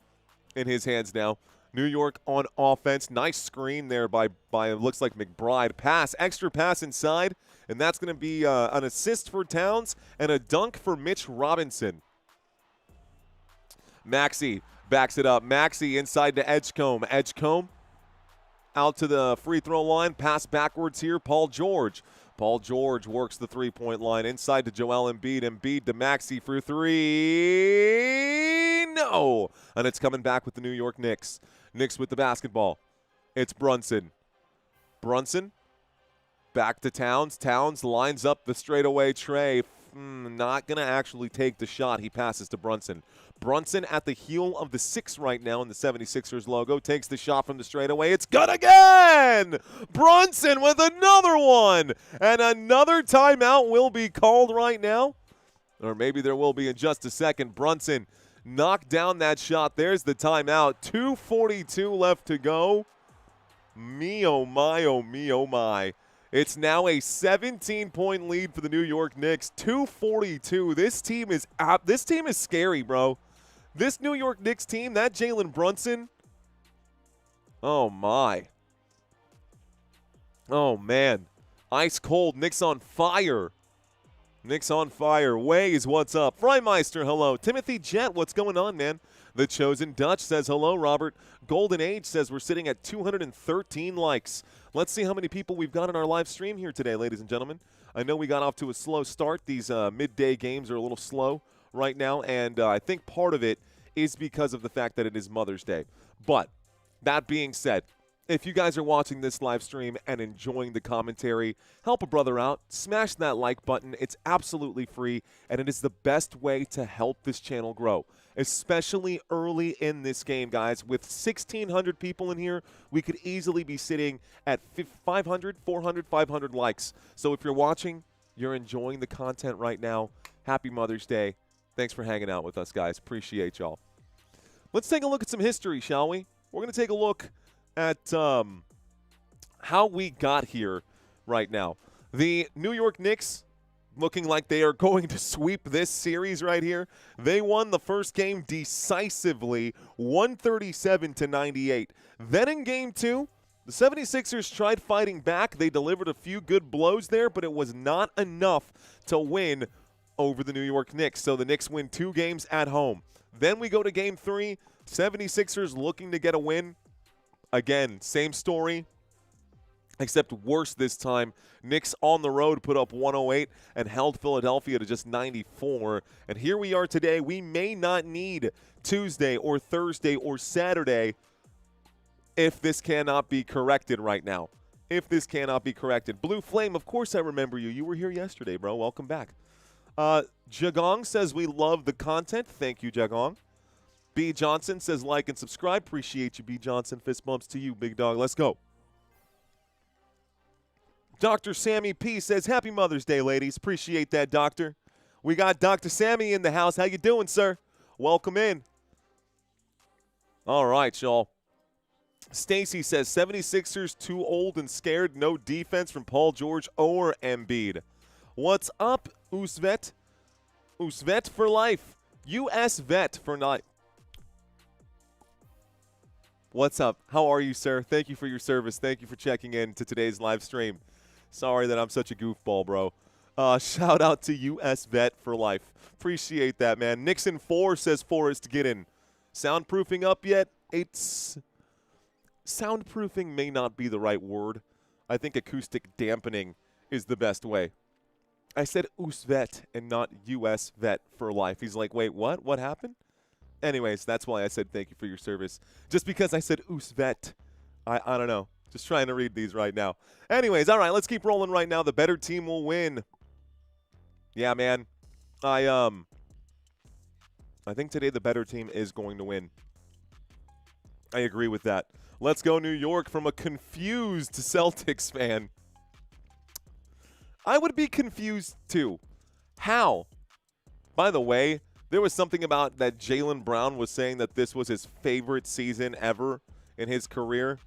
in his hands now. New York on offense. Nice screen there by it looks like McBride. Pass, extra pass inside. And that's going to be an assist for Towns and a dunk for Mitch Robinson. Maxey backs it up. Maxey inside to Edgecombe. Edgecombe out to the free throw line. Pass backwards here. Paul George. Paul George works the three-point line. Inside to Joel Embiid. Embiid to Maxey for three. No. And it's coming back with the New York Knicks. Knicks with the basketball. It's Brunson. Brunson back to Towns. Towns lines up the straightaway tray. Not going to actually take the shot. He passes to Brunson. Brunson at the heel of the 6 right now in the 76ers logo. Takes the shot from the straightaway. It's good again! Brunson with another one! And another timeout will be called right now. Or maybe there will be in just a second. Brunson knocked down that shot. There's the timeout. 2:42 left to go. Me, oh my, oh me, oh my. It's now a 17-point lead for the New York Knicks. 2:42. This team is scary, bro. This New York Knicks team, that Jalen Brunson. Oh my. Oh man. Ice cold. Knicks on fire. Knicks on fire. Waze, what's up? Freimeister, hello. Timothy Jet, what's going on, man? The Chosen Dutch says hello, Robert. Golden Age says we're sitting at 213 likes. Let's see how many people we've got in our live stream here today, ladies and gentlemen. I know we got off to a slow start. These midday games are a little slow right now, and I think part of it is because of the fact that it is Mother's Day. But that being said, if you guys are watching this live stream and enjoying the commentary, help a brother out. Smash that like button. It's absolutely free, and it is the best way to help this channel grow, especially early in this game, guys. With 1,600 people in here, we could easily be sitting at 500, 400, 500 likes. So if you're watching, you're enjoying the content right now, happy Mother's Day. Thanks for hanging out with us, guys. Appreciate y'all. Let's take a look at some history, shall we? We're going to take a look at how we got here right now. The New York Knicks looking like they are going to sweep this series right here. They won the first game decisively, 137-98. Then in game two, the 76ers tried fighting back. They delivered a few good blows there, but it was not enough to win over the New York Knicks. So the Knicks win 2 games at home. Then we go to game 3, 76ers looking to get a win. Again, same story, except worse this time. Knicks on the road put up 108 and held Philadelphia to just 94. And here we are today. We may not need Tuesday or Thursday or Saturday if this cannot be corrected right now. If this cannot be corrected. Blue Flame, of course I remember you. You were here yesterday, bro. Welcome back. Jagong says we love the content. Thank you, Jagong. B. Johnson says like and subscribe. Appreciate you, B. Johnson. Fist bumps to you, big dog. Let's go. Dr. Sammy P. says happy Mother's Day, ladies. Appreciate that, doctor. We got Dr. Sammy in the house. How you doing, sir? Welcome in. All right, y'all. Stacy says 76ers too old and scared. No defense from Paul George or Embiid. What's up, Usvet? Usvet for life. U.S. vet for life. What's up? How are you, sir? Thank you for your service. Thank you for checking in to today's live stream. Sorry that I'm such a goofball, bro. Shout out to U.S. Vet for life. Appreciate that, man. Nixon 4 says Forrest, get in. Soundproofing up yet? Soundproofing may not be the right word. I think acoustic dampening is the best way. I said USVET and not U.S. Vet for life. He's like, wait, what? What happened? Anyways, that's why I said thank you for your service. Just because I said USVET. I don't know. Just trying to read these right now. Anyways, all right, let's keep rolling right now. The better team will win. Yeah, man. I think today the better team is going to win. I agree with that. Let's go New York from a confused Celtics fan. I would be confused too. How? By the way, there was something about that Jaylen Brown was saying that this was his favorite season ever in his career.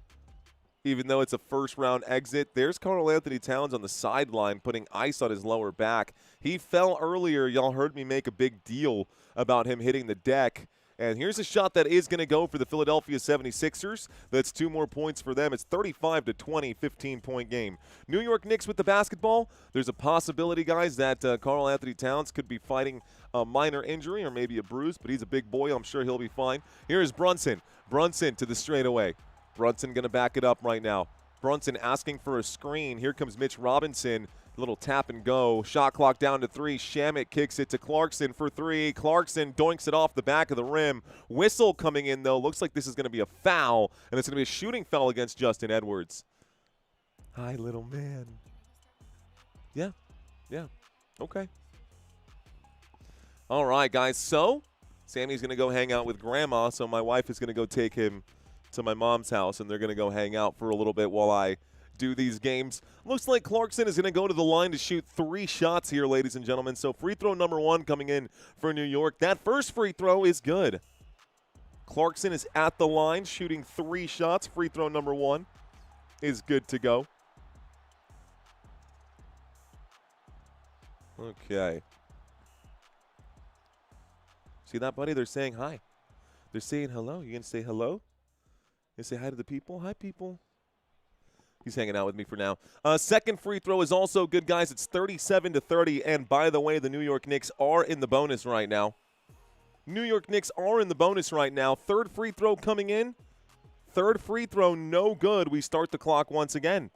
Even though it's a first-round exit, there's Karl-Anthony Towns on the sideline putting ice on his lower back. He fell earlier. Y'all heard me make a big deal about him hitting the deck. And here's a shot that is going to go for the Philadelphia 76ers. That's 2 more points for them. It's 35-20, 15-point game. New York Knicks with the basketball. There's a possibility, guys, that Karl-Anthony Towns could be fighting a minor injury or maybe a bruise, but he's a big boy. I'm sure he'll be fine. Here's Brunson. Brunson to the straightaway. Brunson going to back it up right now. Brunson asking for a screen. Here comes Mitch Robinson. Little tap and go. Shot clock down to 3. Shamet kicks it to Clarkson for 3. Clarkson doinks it off the back of the rim. Whistle coming in, though. Looks like this is going to be a foul, and it's going to be a shooting foul against Justin Edwards. Hi, little man. Yeah. Okay. All right, guys. So Sammy's going to go hang out with Grandma, so my wife is going to go take him to my mom's house, and they're going to go hang out for a little bit while I do these games. Looks like Clarkson is going to go to the line to shoot 3 shots here, ladies and gentlemen. So free throw number 1 coming in for New York. That first free throw is good. Clarkson is at the line shooting 3 shots. Free throw number 1 is good to go. Okay. See that, buddy? They're saying hi. They're saying hello. You going to say hello? You say hi to the people? Hi, people. He's hanging out with me for now. Second free throw is also good, guys. It's 37-30. And by the way, the New York Knicks are in the bonus right now. New York Knicks are in the bonus right now. Third free throw coming in. Third free throw, no good. We start the clock once again.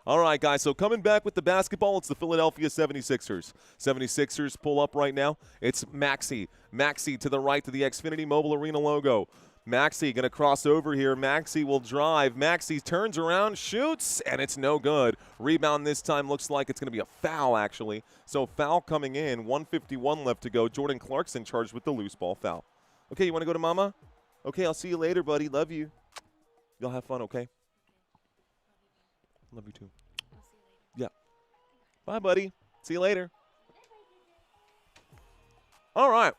All right, guys, so coming back with the basketball, it's the Philadelphia 76ers. 76ers pull up right now. It's Maxey. Maxey to the right to the Xfinity Mobile Arena logo. Maxey going to cross over here. Maxey will drive. Maxey turns around, shoots, and it's no good. Rebound this time looks like it's going to be a foul, actually. So foul coming in, 1:51 left to go. Jordan Clarkson charged with the loose ball foul. Okay, you want to go to mama? Okay, I'll see you later, buddy. Love you. Y'all have fun, okay? Love you too. I'll see you later. Yeah. Bye, buddy. See you later. All right.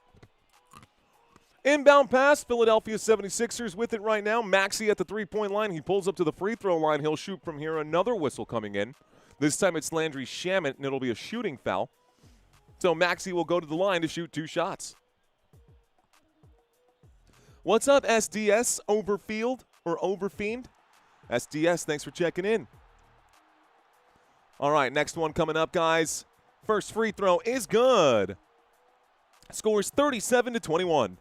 Inbound pass, Philadelphia 76ers with it right now. Maxey at the three-point line. He pulls up to the free throw line. He'll shoot from here. Another whistle coming in. This time it's Landry Shamet, and it'll be a shooting foul. So Maxey will go to the line to shoot 2 shots. What's up, SDS Overfield or Overfiend? SDS, thanks for checking in. All right, next one coming up, guys. First free throw is good. Scores 37-21.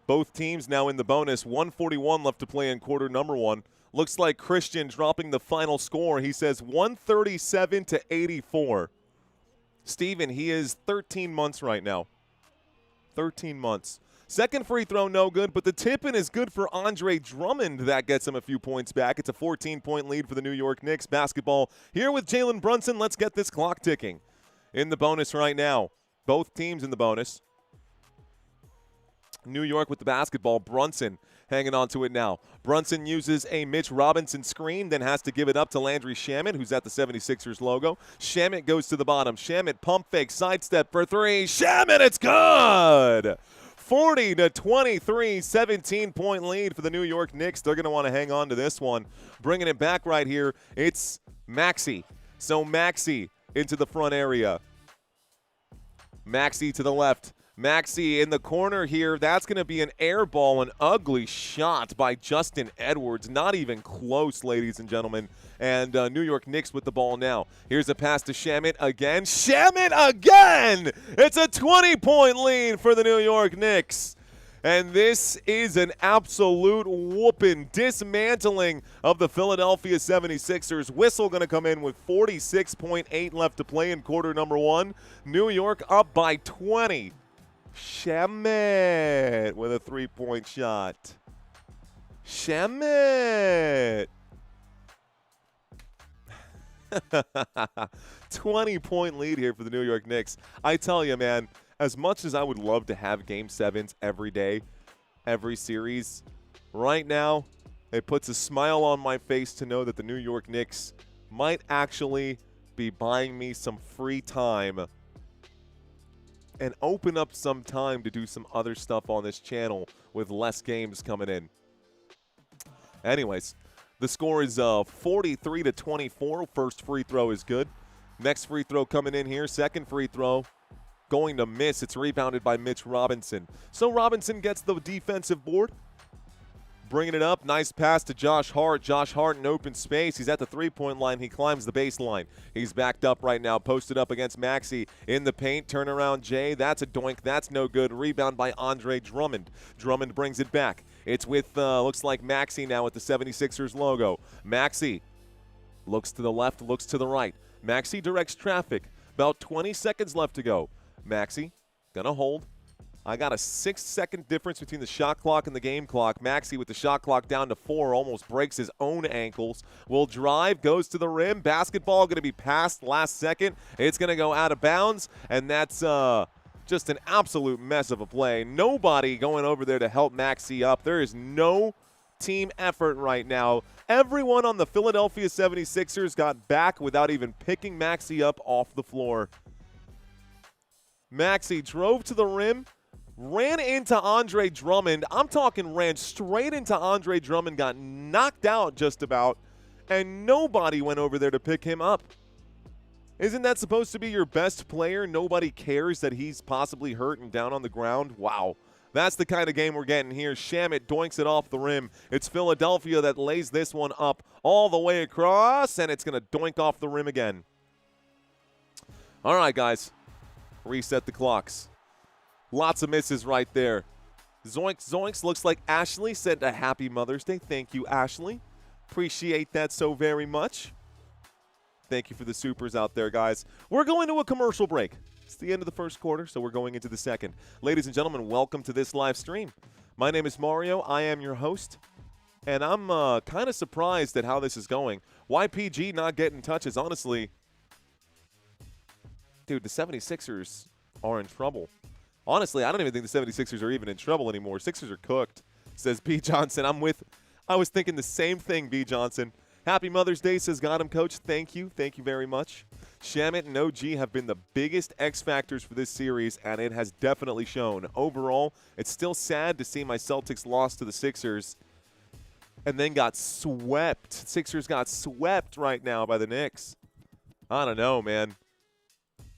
Both teams now in the bonus. 1:41 left to play in quarter number 1. Looks like Christian dropping the final score. He says 137-84. Steven, he is 13 months right now. 13 months. Second free throw, no good, but the tip-in is good for Andre Drummond. That gets him a few points back. It's a 14-point lead for the New York Knicks. Basketball here with Jalen Brunson. Let's get this clock ticking. In the bonus right now. Both teams in the bonus. New York with the basketball. Brunson hanging on to it now. Brunson uses a Mitch Robinson screen, then has to give it up to Landry Shamet, who's at the 76ers logo. Shamet goes to the bottom. Shamet pump fake, sidestep for 3. Shamet, it's good! 40-23, 17-point lead for the New York Knicks. They're going to want to hang on to this one. Bringing it back right here, it's Maxey. So Maxey into the front area. Maxey to the left. Maxey in the corner here. That's going to be an air ball, an ugly shot by Justin Edwards. Not even close, ladies and gentlemen. And New York Knicks with the ball now. Here's a pass to Shamet again. Shamet again! It's a 20-point lead for the New York Knicks. And this is an absolute whooping, dismantling of the Philadelphia 76ers. Whistle going to come in with 46.8 left to play in quarter number 1. New York up by 20. Shamet with a 3-point shot. Shamet. 20-point lead here for the New York Knicks. I tell you, man, as much as I would love to have Game 7s every day, every series, right now it puts a smile on my face to know that the New York Knicks might actually be buying me some free time and open up some time to do some other stuff on this channel with less games coming in. Anyways, the score is 43-24. First free throw is good. Next free throw coming in here. Second free throw going to miss. It's rebounded by Mitch Robinson. So Robinson gets the defensive board. Bringing it up. Nice pass to Josh Hart. Josh Hart in open space. He's at the three-point line. He climbs the baseline. He's backed up right now. Posted up against Maxey in the paint. Turnaround Jay. That's a doink. That's no good. Rebound by Andre Drummond. Drummond brings it back. It's with, looks like Maxey now with the 76ers logo. Maxey looks to the left, looks to the right. Maxey directs traffic. About 20 seconds left to go. Maxey gonna hold. I got a 6-second difference between the shot clock and the game clock. Maxey with the shot clock down to 4 almost breaks his own ankles. Will drive, goes to the rim. Basketball going to be passed last second. It's going to go out of bounds, and that's just an absolute mess of a play. Nobody going over there to help Maxey up. There is no team effort right now. Everyone on the Philadelphia 76ers got back without even picking Maxey up off the floor. Maxey drove to the rim. Ran into Andre Drummond. I'm talking ran straight into Andre Drummond, got knocked out just about, and nobody went over there to pick him up. Isn't that supposed to be your best player? Nobody cares that he's possibly hurt and down on the ground? Wow. That's the kind of game we're getting here. Shamet doinks it off the rim. It's Philadelphia that lays this one up all the way across, and it's going to doink off the rim again. All right, guys. Reset the clocks. Lots of misses right there. Zoinks, zoinks. Looks like Ashley sent a happy Mother's Day. Thank you, Ashley. Appreciate that so very much. Thank you for the supers out there, guys. We're going to a commercial break. It's the end of the first quarter, so we're going into the second. Ladies and gentlemen, welcome to this live stream. My name is Mario. I am your host, and I'm kind of surprised at how this is going. YPG not getting touches, honestly. Dude, the 76ers are in trouble. Honestly, I don't even think the 76ers are even in trouble anymore. Sixers are cooked, says B. Johnson. I was thinking the same thing, B. Johnson. Happy Mother's Day, says Got him, Coach. Thank you. Thank you very much. Shamet and OG have been the biggest X factors for this series, and it has definitely shown. Overall, it's still sad to see my Celtics lost to the Sixers and then got swept. Sixers got swept right now by the Knicks. I don't know, man.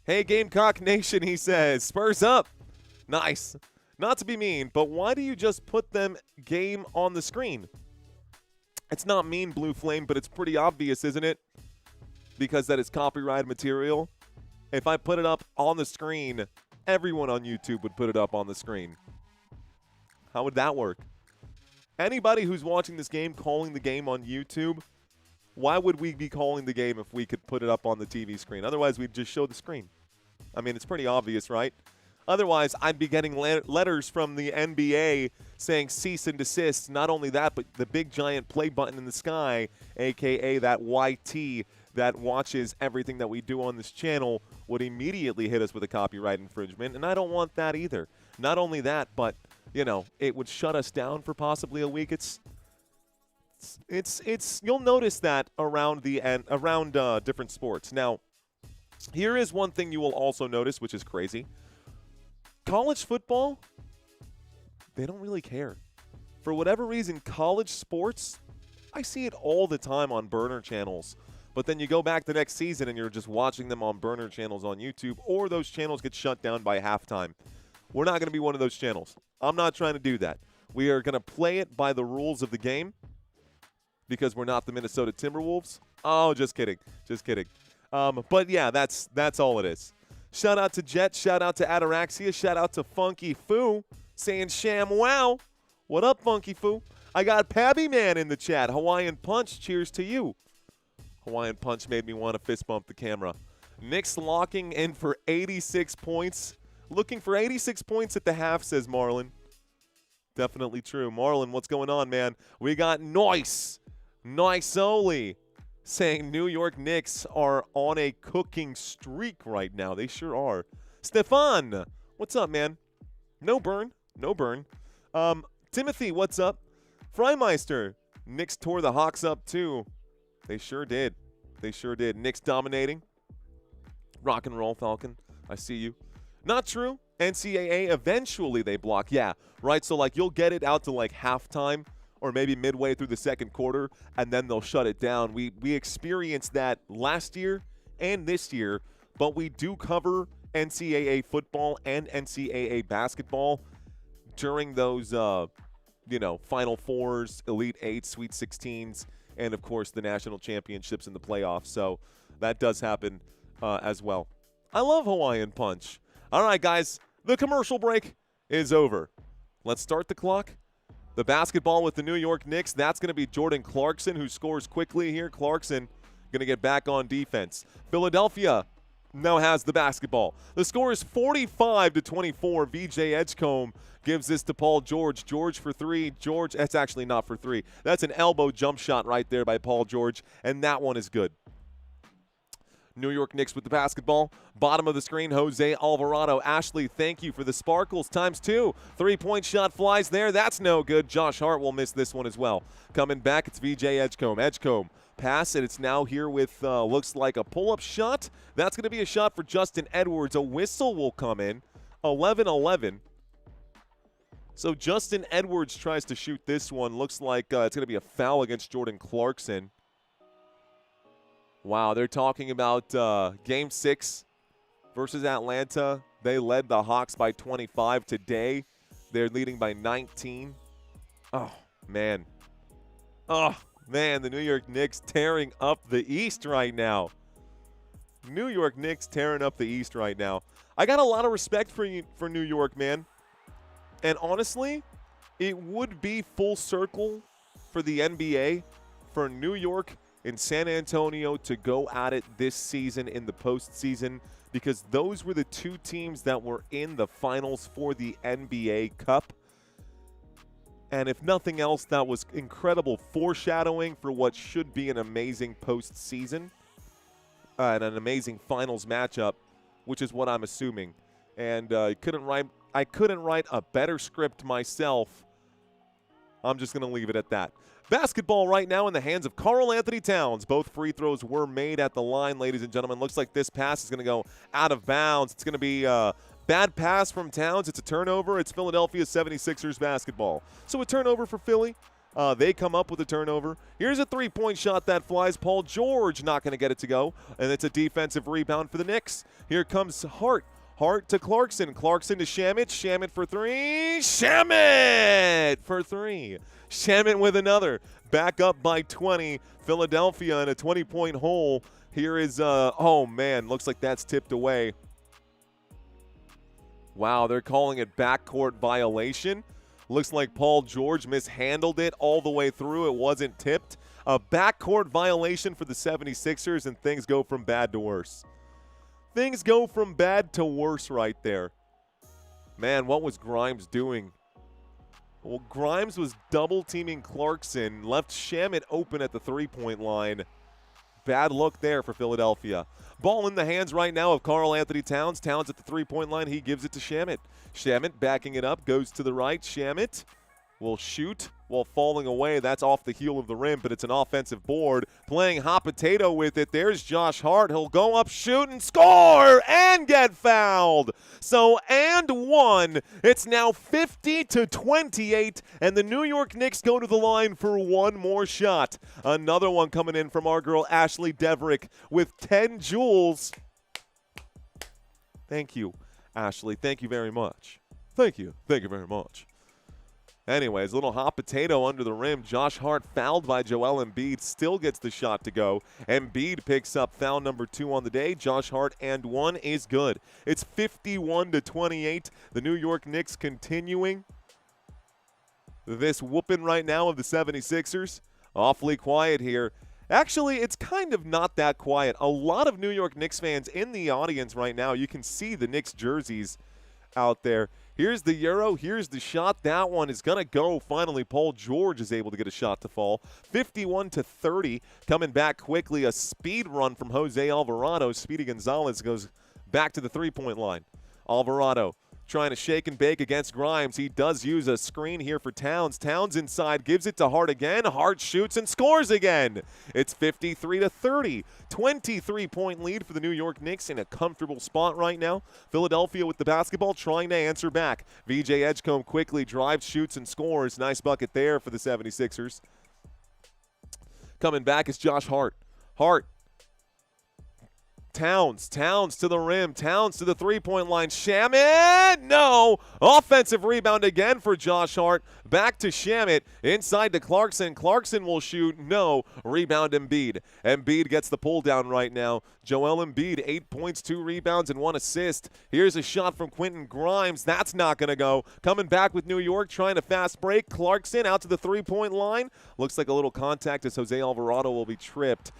Hey, Gamecock Nation, he says. Spurs up. Nice. Not to be mean, but why do you just put them game on the screen? It's not mean, Blue Flame, but it's pretty obvious, isn't it? Because that is copyrighted material. If I put it up on the screen, everyone on YouTube would put it up on the screen. How would that work? Anybody who's watching this game calling the game on YouTube, why would we be calling the game if we could put it up on the TV screen? Otherwise, we'd just show the screen. I mean, it's pretty obvious, right? Otherwise, I'd be getting letters from the NBA saying cease and desist. Not only that, but the big giant play button in the sky, a.k.a. that YT that watches everything that we do on this channel, would immediately hit us with a copyright infringement, and I don't want that either. Not only that, but, you know, it would shut us down for possibly a week. It's you'll notice that around different sports. Now, here is one thing you will also notice, which is crazy. College football, they don't really care. For whatever reason, college sports, I see it all the time on burner channels. But then you go back the next season and you're just watching them on burner channels on YouTube, or those channels get shut down by halftime. We're not going to be one of those channels. I'm not trying to do that. We are going to play it by the rules of the game because we're not the Minnesota Timberwolves. Oh, just kidding. Just kidding. But, yeah, that's all it is. Shout out to Jet. Shout out to Ataraxia. Shout out to Funky Foo saying sham wow. What up, Funky Foo? I got Pabby Man in the chat. Hawaiian Punch. Cheers to you. Hawaiian Punch made me want to fist bump the camera. Knicks locking in for 86 points. Looking for 86 points at the half, says Marlon. Definitely true. Marlon, what's going on, man? We got Noise. Noisoli saying New York Knicks are on a cooking streak right now. They sure are. Stefan, what's up, man? No burn. No burn. Timothy, what's up? Freimeister, Knicks tore the Hawks up too. They sure did. They sure did. Knicks dominating. Rock and roll, Falcon. I see you. Not true. NCAA, eventually they block. Yeah, right? So, like, you'll get it out to, like, halftime or maybe midway through the second quarter, and then they'll shut it down. We experienced that last year and this year, but we do cover NCAA football and NCAA basketball during those, Final Fours, Elite Eights, Sweet 16s, and, of course, the national championships and the playoffs. So that does happen as well. I love Hawaiian Punch. All right, guys, the commercial break is over. Let's start the clock. The basketball with the New York Knicks, that's going to be Jordan Clarkson, who scores quickly here. Clarkson going to get back on defense. Philadelphia now has the basketball. The score is 45-24. VJ Edgecombe gives this to Paul George. George for three. George, that's actually not for three. That's an elbow jump shot right there by Paul George, and that one is good. New York Knicks with the basketball. Bottom of the screen, Jose Alvarado. Ashley, thank you for the sparkles ×2. Three-point shot flies there. That's no good. Josh Hart will miss this one as well. Coming back, it's VJ Edgecombe. Edgecombe pass, and it's now here with looks like a pull-up shot. That's going to be a shot for Justin Edwards. A whistle will come in. 11-11. So Justin Edwards tries to shoot this one. Looks like it's going to be a foul against Jordan Clarkson. Wow, they're talking about Game 6 versus Atlanta. They led the Hawks by 25 today. They're leading by 19. Oh, man. Oh, man, the New York Knicks tearing up the East right now. New York Knicks tearing up the East right now. I got a lot of respect for New York, man. And honestly, it would be full circle for the NBA for New York and San Antonio to go at it this season in the postseason, because those were the two teams that were in the finals for the NBA Cup. And if nothing else, that was incredible foreshadowing for what should be an amazing postseason and an amazing finals matchup, which is what I'm assuming. And I couldn't write a better script myself. I'm just going to leave it at that. Basketball right now in the hands of Karl-Anthony Towns. Both free throws were made at the line, ladies and gentlemen. Looks like this pass is going to go out of bounds. It's going to be a bad pass from Towns. It's a turnover. It's Philadelphia 76ers basketball. So a turnover for Philly. They come up with a turnover. Here's a three-point shot that flies. Paul George not going to get it to go. And it's a defensive rebound for the Knicks. Here comes Hart. Hart to Clarkson. Clarkson to Shamet. Shamet for three. Shamet for three. Shamet with another. Back up by 20. Philadelphia in a 20-point hole. Here is, oh, man, looks like that's tipped away. Wow, they're calling it backcourt violation. Looks like Paul George mishandled it all the way through. It wasn't tipped. A backcourt violation for the 76ers, and things go from bad to worse. Things go from bad to worse right there. Man, what was Grimes doing? Well, Grimes was double-teaming Clarkson, left Shamet open at the three-point line. Bad look there for Philadelphia. Ball in the hands right now of Karl-Anthony Towns. Towns at the three-point line. He gives it to Shamet. Shamet backing it up, goes to the right. Shamet will shoot while falling away. That's off the heel of the rim, but it's an offensive board. Playing hot potato with it. There's Josh Hart. He'll go up, shoot, and score, and get fouled. So, and one. It's now 50-28, and the New York Knicks go to the line for one more shot. Another one coming in from our girl Ashley Deverick with 10 jewels. Thank you, Ashley. Thank you very much. Thank you. Thank you very much. Anyways, a little hot potato under the rim. Josh Hart fouled by Joel Embiid. Still gets the shot to go. Embiid picks up foul number 2 on the day. Josh Hart and 1 is good. It's 51-28. The New York Knicks continuing this whooping right now of the 76ers. Awfully quiet here. Actually, it's kind of not that quiet. A lot of New York Knicks fans in the audience right now. You can see the Knicks jerseys out there. Here's the Euro. Here's the shot. That one is going to go. Finally, Paul George is able to get a shot to fall. 51-30. Coming back quickly. A speed run from Jose Alvarado. Speedy Gonzalez goes back to the three-point line. Alvarado trying to shake and bake against Grimes. He does use a screen here for Towns. Towns inside, gives it to Hart again. Hart shoots and scores again. It's 53-30. 23-point lead for the New York Knicks in a comfortable spot right now. Philadelphia with the basketball trying to answer back. VJ Edgecombe quickly drives, shoots, and scores. Nice bucket there for the 76ers. Coming back is Josh Hart. Hart. Towns to the rim. Towns to the three-point line. Shamet, no. Offensive rebound again for Josh Hart. Back to Shamet. Inside to Clarkson. Clarkson will shoot. No. Rebound Embiid. Embiid gets the pull down right now. Joel Embiid, 8 points, 2 rebounds, and 1 assist. Here's a shot from Quentin Grimes. That's not going to go. Coming back with New York, trying to fast break. Clarkson out to the three-point line. Looks like a little contact as Jose Alvarado will be tripped.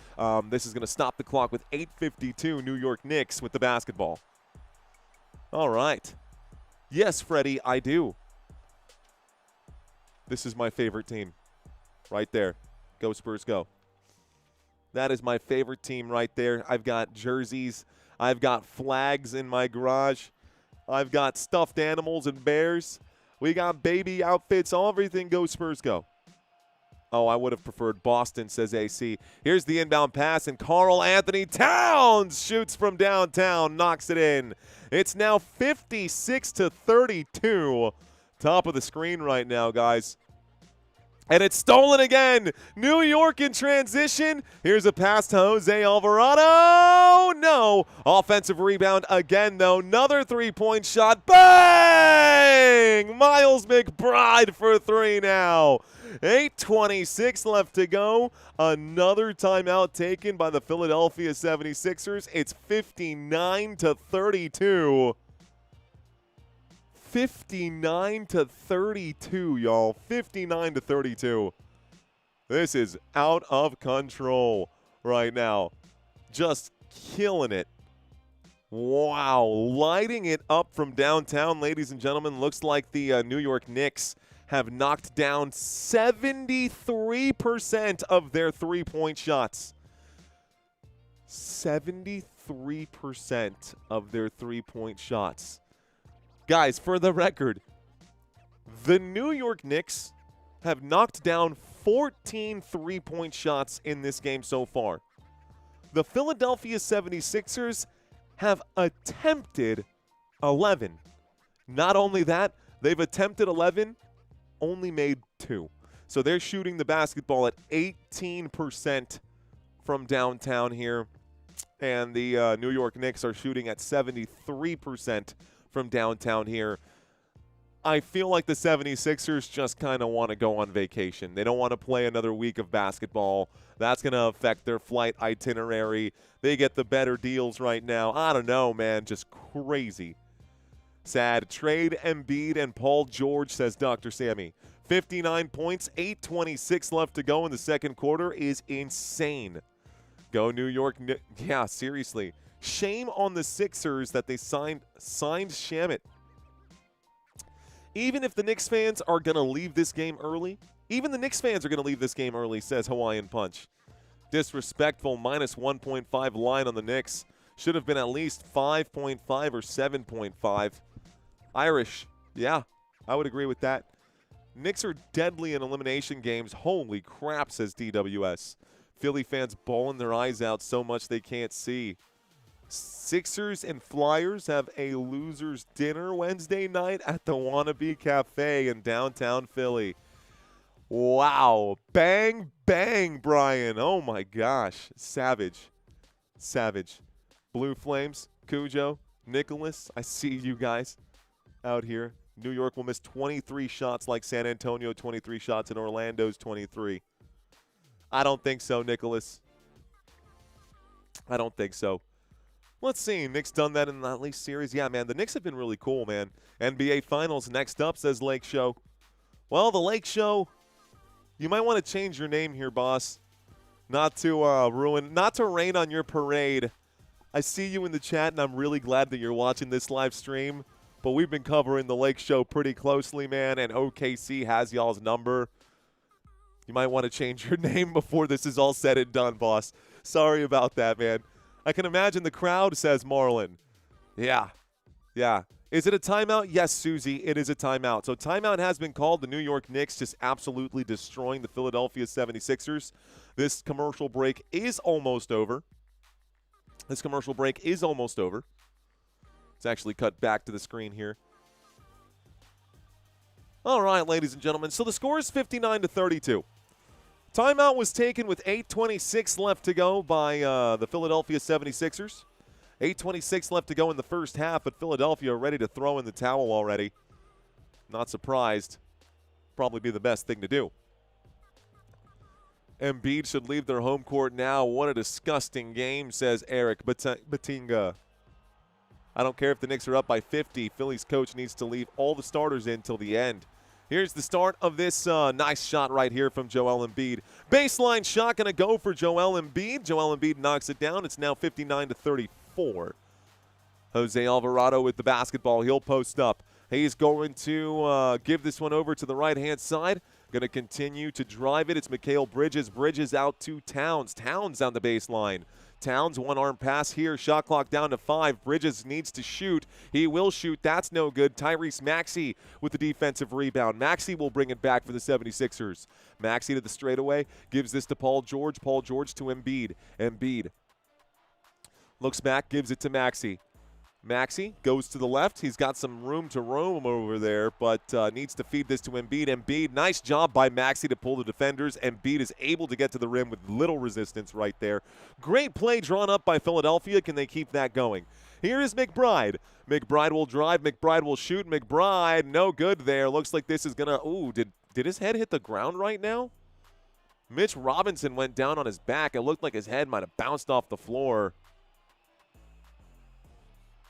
This is going to stop the clock with 8:52. New York Knicks with the basketball. All right. Yes, Freddie, I do. This is my favorite team. Right there. Go Spurs, go. That is my favorite team right there. I've got jerseys. I've got flags in my garage. I've got stuffed animals and bears. We got baby outfits. Everything Go Spurs, go. Oh, I would have preferred Boston, says AC. Here's the inbound pass, and Karl-Anthony Towns shoots from downtown, knocks it in. It's now 56-32. Top of the screen right now, guys. And it's stolen again. New York in transition. Here's a pass to Jose Alvarado. No. Offensive rebound again, though. Another three-point shot. Bang! Miles McBride for three now. 8:26 left to go. Another timeout taken by the Philadelphia 76ers. It's 59-32. 59-32, y'all. 59-32. This is out of control right now. Just killing it. Wow. Lighting it up from downtown, ladies and gentlemen. Looks like the New York Knicks have knocked down 73% of their three-point shots. 73% of their three-point shots. Guys, for the record, the New York Knicks have knocked down 14 three-point shots in this game so far. The Philadelphia 76ers have attempted 11. Not only that, they've attempted 11, only made 2. So they're shooting the basketball at 18% from downtown here. And the New York Knicks are shooting at 73% from downtown here. I feel like the 76ers just kind of want to go on vacation. They don't want to play another week of basketball. That's going to affect their flight itinerary. They get the better deals right now. I don't know, man. Just crazy. Sad. Trade Embiid and Paul George, says Dr. Sammy. 59 points, 8:26 left to go in the second quarter is insane. Go New York. Yeah, seriously. Shame on the Sixers that they signed Shamet. Even if the Knicks fans are going to leave this game early, says Hawaiian Punch. Disrespectful, minus 1.5 line on the Knicks. Should have been at least 5.5 or 7.5. Irish, yeah, I would agree with that. Knicks are deadly in elimination games. Holy crap, says DWS. Philly fans bawling their eyes out so much they can't see. Sixers and Flyers have a loser's dinner Wednesday night at the Wannabe Cafe in downtown Philly. Wow. Bang, bang, Brian. Oh, my gosh. Savage. Savage. Blue Flames, Cujo, Nicholas. I see you guys out here. New York will miss 23 shots like San Antonio, 23 shots, and Orlando's 23. I don't think so, Nicholas. I don't think so. Let's see. Knicks done that in the least series. Yeah, man, the Knicks have been really cool, man. NBA Finals next up, says Lake Show. Well, the Lake Show, you might want to change your name here, boss. Not to rain on your parade. I see you in the chat, and I'm really glad that you're watching this live stream. But we've been covering the Lake Show pretty closely, man, and OKC has y'all's number. You might want to change your name before this is all said and done, boss. Sorry about that, man. I can imagine the crowd, says Marlon. Yeah. Is it a timeout? Yes, Susie, it is a timeout. So timeout has been called. The New York Knicks just absolutely destroying the Philadelphia 76ers. This commercial break is almost over. It's actually cut back to the screen here. All right, ladies and gentlemen. So the score is 59-32. Timeout was taken with 8:26 left to go by the Philadelphia 76ers. 8:26 left to go in the first half, but Philadelphia ready to throw in the towel already. Not surprised. Probably be the best thing to do. Embiid should leave their home court now. What a disgusting game, says Eric Batinga. I don't care if the Knicks are up by 50. Philly's coach needs to leave all the starters in till the end. Here's the start of this nice shot right here from Joel Embiid. Baseline shot going to go for Joel Embiid. Joel Embiid knocks it down. It's now 59-34. Jose Alvarado with the basketball. He'll post up. He's going to give this one over to the right-hand side. Going to continue to drive it. It's Mikal Bridges. Bridges out to Towns. Towns on the baseline. Towns, one-arm pass here. Shot clock down to 5. Bridges needs to shoot. He will shoot. That's no good. Tyrese Maxey with the defensive rebound. Maxey will bring it back for the 76ers. Maxey to the straightaway. Gives this to Paul George. Paul George to Embiid. Embiid looks back, gives it to Maxey. Maxey goes to the left. He's got some room to roam over there, but needs to feed this to Embiid. Embiid, nice job by Maxey to pull the defenders. Embiid is able to get to the rim with little resistance right there. Great play drawn up by Philadelphia. Can they keep that going? Here is McBride. McBride will drive. McBride will shoot. McBride, no good there. Looks like this is going to – ooh, did his head hit the ground right now? Mitch Robinson went down on his back. It looked like his head might have bounced off the floor.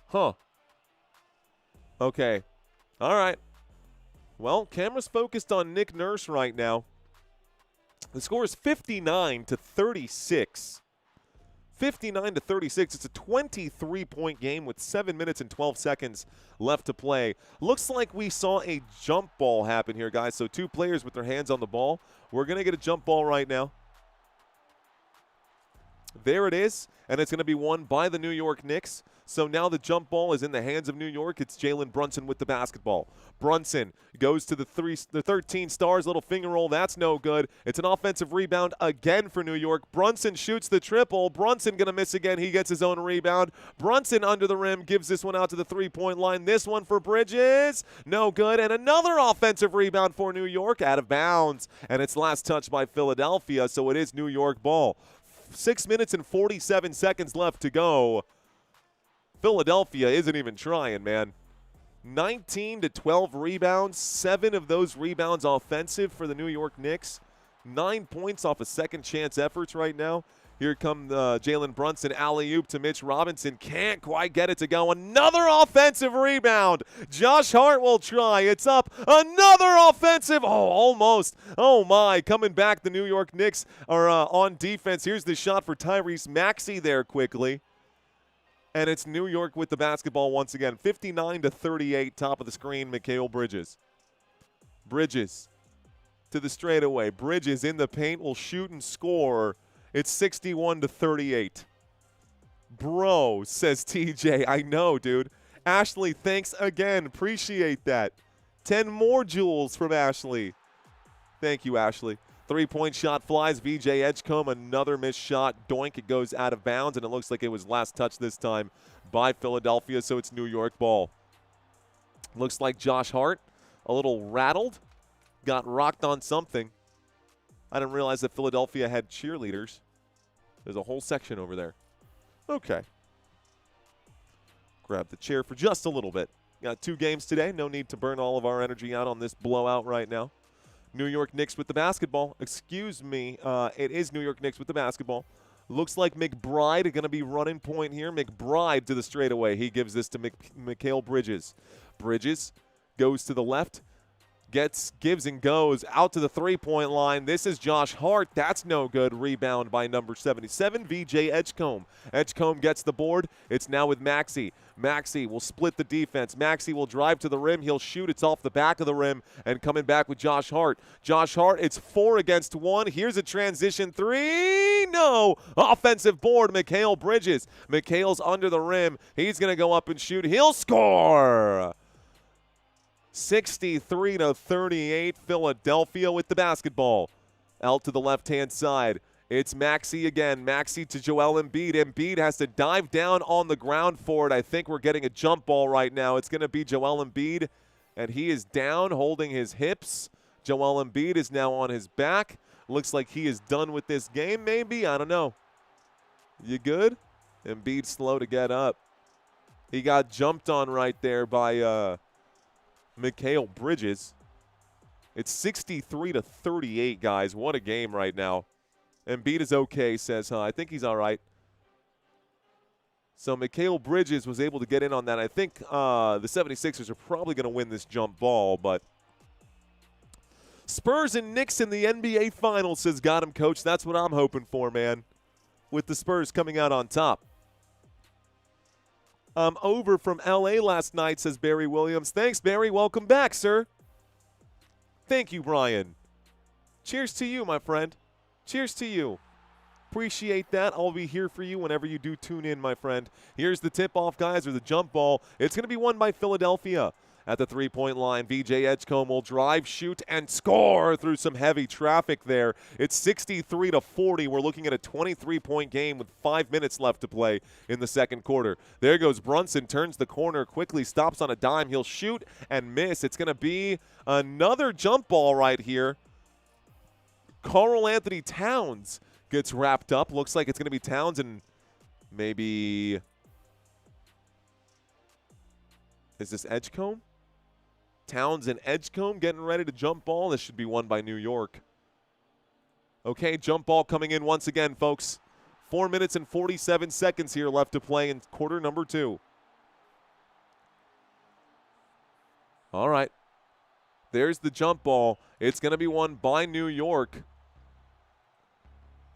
Huh. Okay. All right. Well, camera's focused on Nick Nurse right now. The score is 59-36. 59-36. It's a 23-point game with 7 minutes and 12 seconds left to play. Looks like we saw a jump ball happen here, guys. So 2 players with their hands on the ball. We're going to get a jump ball right now. There it is, and it's going to be won by the New York Knicks. So now the jump ball is in the hands of New York. It's Jalen Brunson with the basketball. Brunson goes to the 13 stars, little finger roll. That's no good. It's an offensive rebound again for New York. Brunson shoots the triple. Brunson going to miss again. He gets his own rebound. Brunson under the rim gives this one out to the three-point line. This one for Bridges. No good. And another offensive rebound for New York out of bounds. And it's last touched by Philadelphia, so it is New York ball. 6 minutes and 47 seconds left to go. Philadelphia isn't even trying, man. 19 to 12 rebounds, 7 of those rebounds offensive for the New York Knicks. 9 points off of second chance efforts right now. Here come Jalen Brunson, alley-oop to Mitch Robinson. Can't quite get it to go. Another offensive rebound. Josh Hart will try. It's up. Another offensive. Oh, almost. Oh, my. Coming back, the New York Knicks are on defense. Here's the shot for Tyrese Maxey there quickly. And it's New York with the basketball once again. 59-38, top of the screen, Mikal Bridges. Bridges to the straightaway. Bridges in the paint will shoot and score. It's 61-38. Bro, says TJ. I know, dude. Ashley, thanks again. Appreciate that. 10 more jewels from Ashley. Thank you, Ashley. Three-point shot flies. VJ Edgecombe, another missed shot. Doink, it goes out of bounds, and it looks like it was last touched this time by Philadelphia, so it's New York ball. Looks like Josh Hart, a little rattled, got rocked on something. I didn't realize that Philadelphia had cheerleaders. There's a whole section over there. Okay. Grab the chair for just a little bit. Got 2 games today. No need to burn all of our energy out on this blowout right now. New York Knicks with the basketball. Excuse me. It is New York Knicks with the basketball. Looks like McBride going to be running point here. McBride to the straightaway. He gives this to Mikal Bridges. Bridges goes to the left. Gives and goes out to the three-point line. This is Josh Hart. That's no good. Rebound by number 77, VJ Edgecombe. Edgecombe gets the board. It's now with Maxey. Maxey will split the defense. Maxey will drive to the rim. He'll shoot. It's off the back of the rim. And coming back with Josh Hart. Josh Hart, it's 4 against 1. Here's a transition 3. No. Offensive board, Mikal Bridges. Mikal's under the rim. He's going to go up and shoot. He'll score. 63-38, Philadelphia with the basketball. Out to the left-hand side. It's Maxey again. Maxey to Joel Embiid. Embiid has to dive down on the ground for it. I think we're getting a jump ball right now. It's going to be Joel Embiid, and he is down holding his hips. Joel Embiid is now on his back. Looks like he is done with this game maybe. I don't know. You good? Embiid slow to get up. He got jumped on right there by Mikal Bridges. It's 63-38, guys. What a game right now. Embiid is okay, says, I think he's all right. So Mikal Bridges was able to get in on that. I think the 76ers are probably going to win this jump ball, but Spurs and Knicks in the NBA Finals, says got him, coach. That's what I'm hoping for, man, with the Spurs coming out on top. Over from L.A. last night, says Barry Williams. Thanks, Barry. Welcome back, sir. Thank you, Brian. Cheers to you, my friend. Cheers to you. Appreciate that. I'll be here for you whenever you do tune in, my friend. Here's the tip-off, guys, or the jump ball. It's going to be won by Philadelphia. at the three-point line. VJ Edgecombe will drive, shoot, and score through some heavy traffic there. It's 63-40. We're looking at a 23-point game with 5 minutes left to play in the second quarter. There goes Brunson, turns the corner, quickly stops on a dime. He'll shoot and miss. It's going to be another jump ball right here. Karl Anthony Towns gets wrapped up. Looks like it's going to be Towns and maybe, is this Edgecombe? Towns and Edgecombe getting ready to jump ball. This should be won by New York. Okay, jump ball coming in once again, folks. 4 minutes and 47 seconds here left to play in quarter number 2. All right. There's the jump ball. It's going to be won by New York.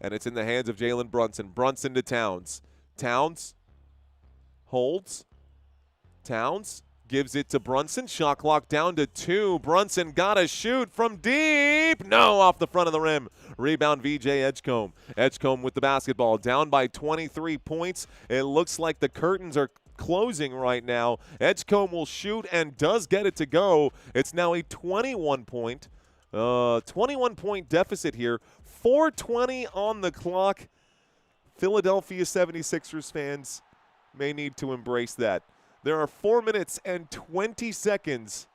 And it's in the hands of Jalen Brunson. Brunson to Towns. Towns holds. Towns gives it to Brunson. Shot clock down to 2. Brunson got a shoot from deep. No, off the front of the rim. Rebound VJ Edgecombe. Edgecombe with the basketball. Down by 23 points. It looks like the curtains are closing right now. Edgecombe will shoot and does get it to go. It's now a 21-point deficit here. 4:20 on the clock. Philadelphia 76ers fans may need to embrace that. There are 4 minutes and 20 seconds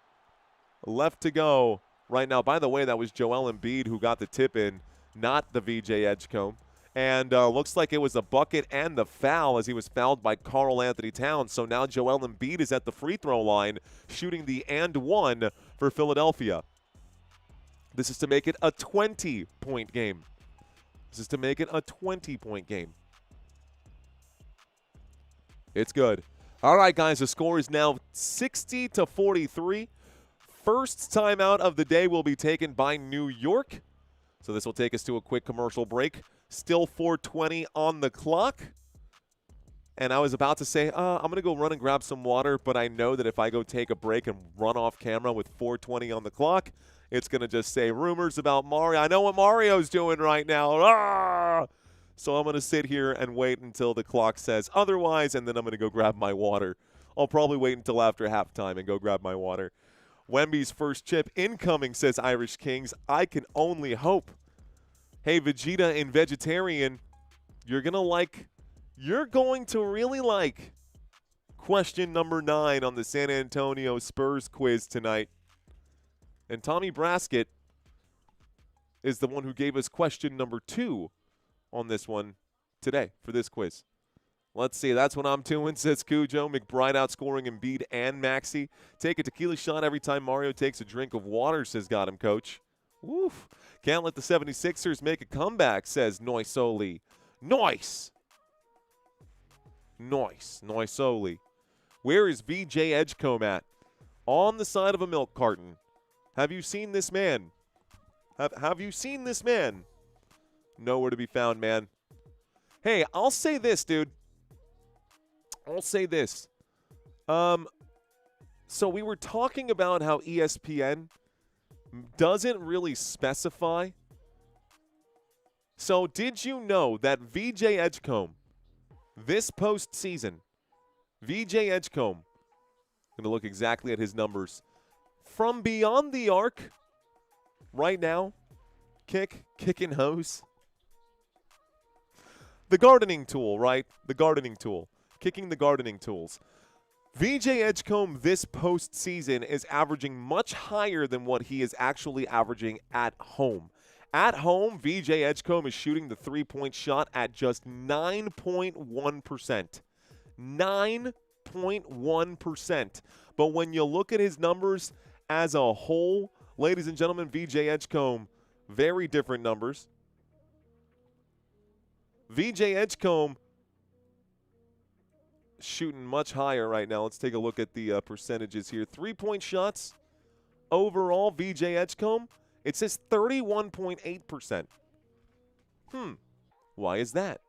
left to go right now. By the way, that was Joel Embiid who got the tip in, not the VJ Edgecombe. And looks like it was a bucket and the foul as he was fouled by Karl Anthony Towns. So now Joel Embiid is at the free throw line shooting the and one for Philadelphia. This is to make it a 20-point game. This is to make it a 20-point game. It's good. All right, guys, the score is now 60-43. First timeout of the day will be taken by New York. So this will take us to a quick commercial break. Still 4:20 on the clock. And I was about to say, I'm going to go run and grab some water, but I know that if I go take a break and run off camera with 4:20 on the clock, it's going to just say rumors about Mario. I know what Mario's doing right now. Ah! So I'm going to sit here and wait until the clock says otherwise, and then I'm going to go grab my water. I'll probably wait until after halftime and go grab my water. Wemby's first chip incoming, says Irish Kings. I can only hope. Hey, Vegeta and Vegetarian, you're going to really like question number 9 on the San Antonio Spurs quiz tonight. And Tommy Braskett is the one who gave us question number 2 on this one today for this quiz. Let's see. That's what I'm doing, says Cujo. McBride outscoring Embiid and Maxey. Take a tequila shot every time Mario takes a drink of water, says Got Him, Coach. Woof. Can't let the 76ers make a comeback, says Noisoli. Noise. Noisoli. Where is VJ Edgecombe at? On the side of a milk carton. Have you seen this man? Have you seen this man? Nowhere to be found, man. Hey, I'll say this, dude. I'll say this. So we were talking about how ESPN doesn't really specify. So did you know that VJ Edgecombe, this postseason, VJ Edgecombe, I'm going to look exactly at his numbers. From beyond the arc, right now, kick and hose. The gardening tool, right? The gardening tool. Kicking the gardening tools. VJ Edgecombe this postseason is averaging much higher than what he is actually averaging at home. At home, VJ Edgecombe is shooting the three-point shot at just 9.1%. 9.1%. But when you look at his numbers as a whole, ladies and gentlemen, VJ Edgecombe, very different numbers. VJ Edgecombe shooting much higher right now. Let's take a look at the percentages here. Three-point shots overall, VJ Edgecombe, it says 31.8%. Why is that?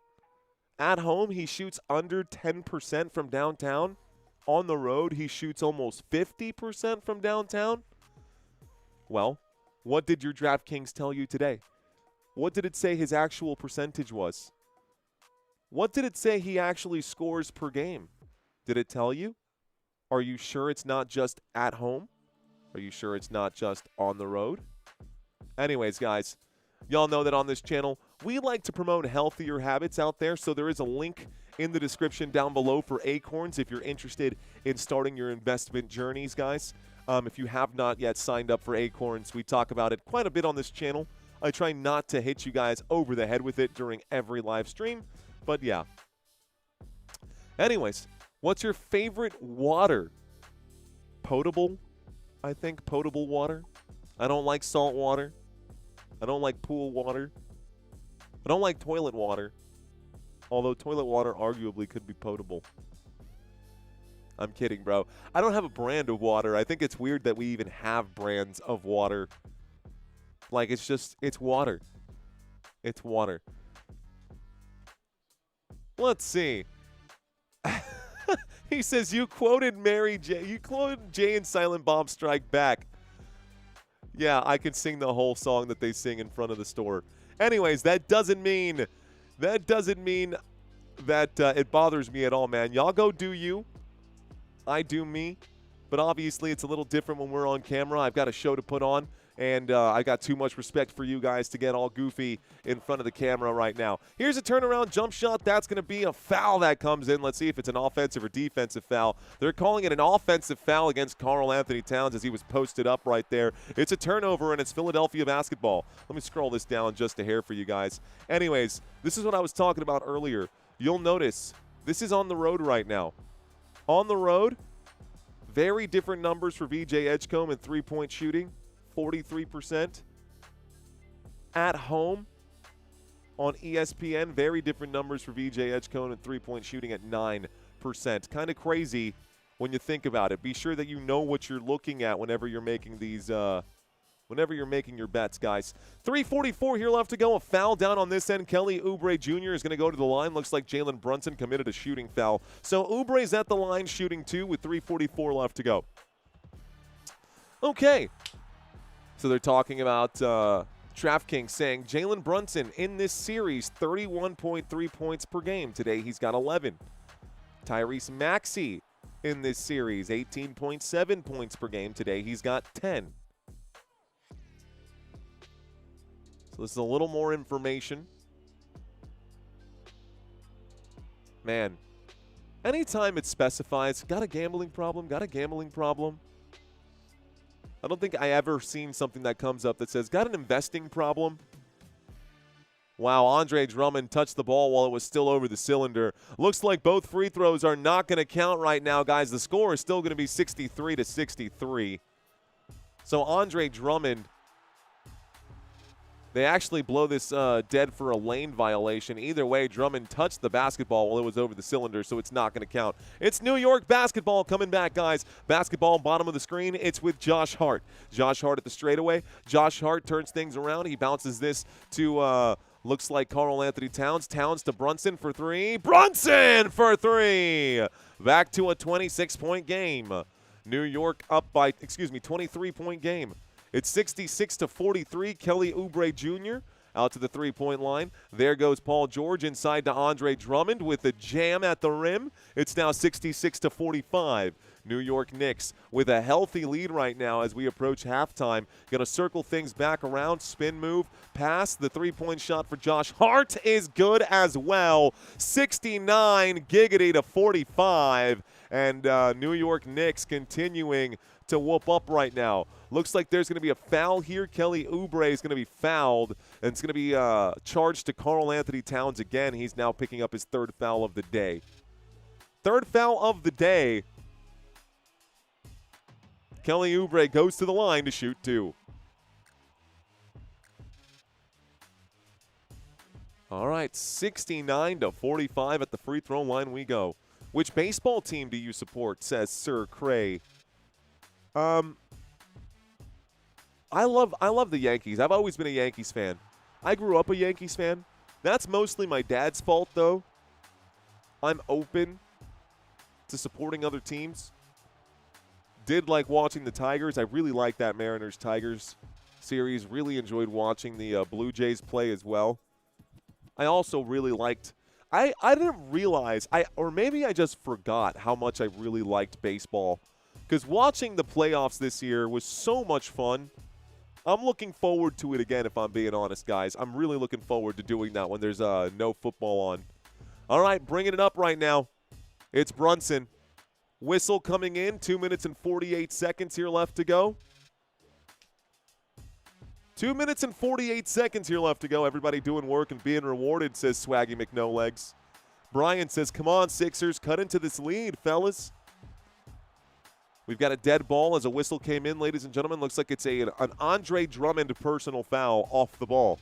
At home, he shoots under 10% from downtown. On the road, he shoots almost 50% from downtown. Well, what did your DraftKings tell you today? What did it say his actual percentage was? What did it say he actually scores per game? Did it tell you? Are you sure it's not just at home? Are you sure it's not just on the road? Anyways, guys, y'all know that on this channel, we like to promote healthier habits out there, so there is a link in the description down below for Acorns if you're interested in starting your investment journeys, guys. If you have not yet signed up for Acorns, we talk about it quite a bit on this channel. I try not to hit you guys over the head with it during every live stream, but yeah. Anyways, what's your favorite water? Potable, I think, potable water. I don't like salt water. I don't like pool water. I don't like toilet water, although toilet water arguably could be potable. I'm kidding, bro. I don't have a brand of water. I think it's weird that we even have brands of water. Like, it's water. It's water. Let's see. He says, you quoted Mary J. You quoted Jay and Silent Bob Strike Back. Yeah, I can sing the whole song that they sing in front of the store. Anyways, that doesn't mean that it bothers me at all, man. Y'all go do you. I do me. But obviously, it's a little different when we're on camera. I've got a show to put on, and I got too much respect for you guys to get all goofy in front of the camera right now. Here's a turnaround jump shot. That's going to be a foul that comes in. Let's see if it's an offensive or defensive foul. They're calling it an offensive foul against Karl Anthony Towns as he was posted up right there. It's a turnover, and it's Philadelphia basketball. Let me scroll this down just a hair for you guys. Anyways, this is what I was talking about earlier. You'll notice this is on the road right now. On the road, very different numbers for VJ Edgecombe and three-point shooting, 43%. At home on ESPN, very different numbers for VJ Edgecombe and three-point shooting at 9%. Kind of crazy when you think about it. Be sure that you know what you're looking at whenever you're making these whenever you're making your bets, guys. 3:44 here left to go. A foul down on this end. Kelly Oubre Jr. is going to go to the line. Looks like Jalen Brunson committed a shooting foul. So Oubre's at the line shooting 2 with 3:44 left to go. Okay. So they're talking about DraftKings saying Jalen Brunson in this series, 31.3 points per game. Today he's got 11. Tyrese Maxey in this series, 18.7 points per game. Today he's got 10. So this is a little more information. Man, anytime it specifies, got a gambling problem, I don't think I ever seen something that comes up that says, got an investing problem. Wow, Andre Drummond touched the ball while it was still over the cylinder. Looks like both free throws are not going to count right now, guys. The score is still going to be 63-63. So Andre Drummond, they actually blow this dead for a lane violation. Either way, Drummond touched the basketball while it was over the cylinder, so it's not going to count. It's New York basketball coming back, guys. Basketball, bottom of the screen. It's with Josh Hart. Josh Hart at the straightaway. Josh Hart turns things around. He bounces this to, looks like Karl Anthony Towns. Towns to Brunson for 3. Brunson for 3! Back to a 26-point game. New York up by, 23-point game. It's 66-43. Kelly Oubre Jr. out to the three-point line. There goes Paul George inside to Andre Drummond with a jam at the rim. It's now 66-45. New York Knicks with a healthy lead right now as we approach halftime. Going to circle things back around. Spin move. Pass. The three-point shot for Josh Hart is good as well. 69 giggity to 45. And New York Knicks continuing to whoop up right now. Looks like there's going to be a foul here. Kelly Oubre is going to be fouled, and it's going to be charged to Karl Anthony Towns again. He's now picking up his third foul of the day. Third foul of the day. Kelly Oubre goes to the line to shoot 2. All right, 69-45 at the free throw line we go. Which baseball team do you support, says Sir Cray. I love the Yankees. I've always been a Yankees fan. I grew up a Yankees fan. That's mostly my dad's fault, though. I'm open to supporting other teams. Did like watching the Tigers. I really like that Mariners-Tigers series. Really enjoyed watching the Blue Jays play as well. I also really liked I didn't realize, or maybe I just forgot how much I really liked baseball. Because watching the playoffs this year was so much fun. I'm looking forward to it again, if I'm being honest, guys. I'm really looking forward to doing that when there's no football on. All right, bringing it up right now. It's Brunson. Whistle coming in. 2 minutes and 48 seconds here left to go. 2 minutes and 48 seconds here left to go. Everybody doing work and being rewarded, says Swaggy McNolegs. Brian says, come on, Sixers, cut into this lead, fellas. We've got a dead ball as a whistle came in, ladies and gentlemen. Looks like it's an Andre Drummond personal foul off the ball.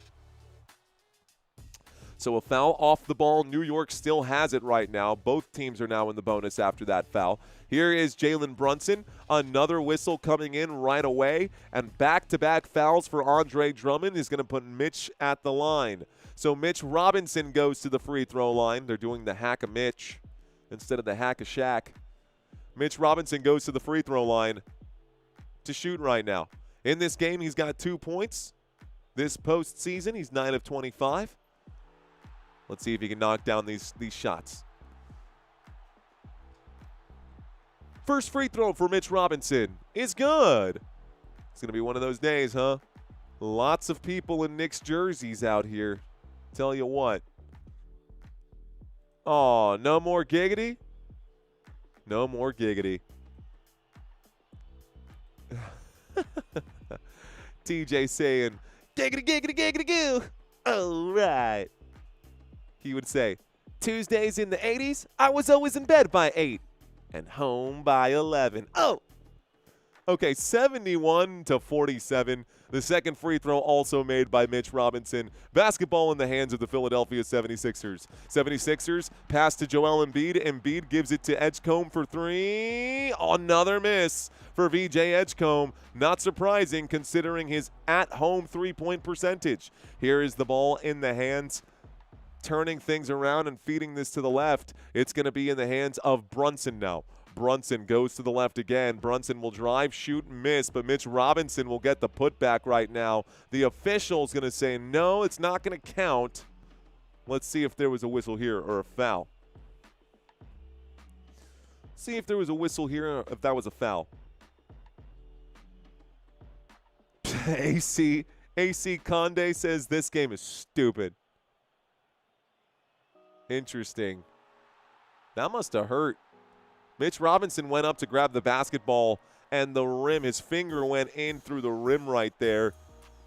So a foul off the ball. New York still has it right now. Both teams are now in the bonus after that foul. Here is Jalen Brunson. Another whistle coming in right away. And back-to-back fouls for Andre Drummond is going to put Mitch at the line. So Mitch Robinson goes to the free throw line. They're doing the hack of Mitch instead of the hack of Shaq. Mitch Robinson goes to the free throw line to shoot right now. In this game, he's got 2 points. This postseason, he's 9 of 25. Let's see if he can knock down these shots. First free throw for Mitch Robinson is good. It's going to be one of those days, huh? Lots of people in Knicks jerseys out here. Tell you what. Oh, no more giggity? No more giggity. TJ saying, giggity, giggity, giggity, goo. All right. He would say, Tuesdays in the 80s, I was always in bed by 8 and home by 11. Oh! Okay, 71-47. The second free throw also made by Mitch Robinson. Basketball in the hands of the Philadelphia 76ers. 76ers pass to Joel Embiid. Embiid gives it to Edgecombe for 3. Another miss for VJ Edgecombe. Not surprising considering his at-home three-point percentage. Here is the ball in the hands. Turning things around and feeding this to the left. It's going to be in the hands of Brunson now. Brunson goes to the left again. Brunson will drive, shoot, miss, but Mitch Robinson will get the putback right now. The official's going to say, no, it's not going to count. Let's see if there was a whistle here or a foul. See if there was a whistle here or if that was a foul. AC Conde says this game is stupid. Interesting. That must have hurt. Mitch Robinson went up to grab the basketball, and the rim, his finger went in through the rim right there,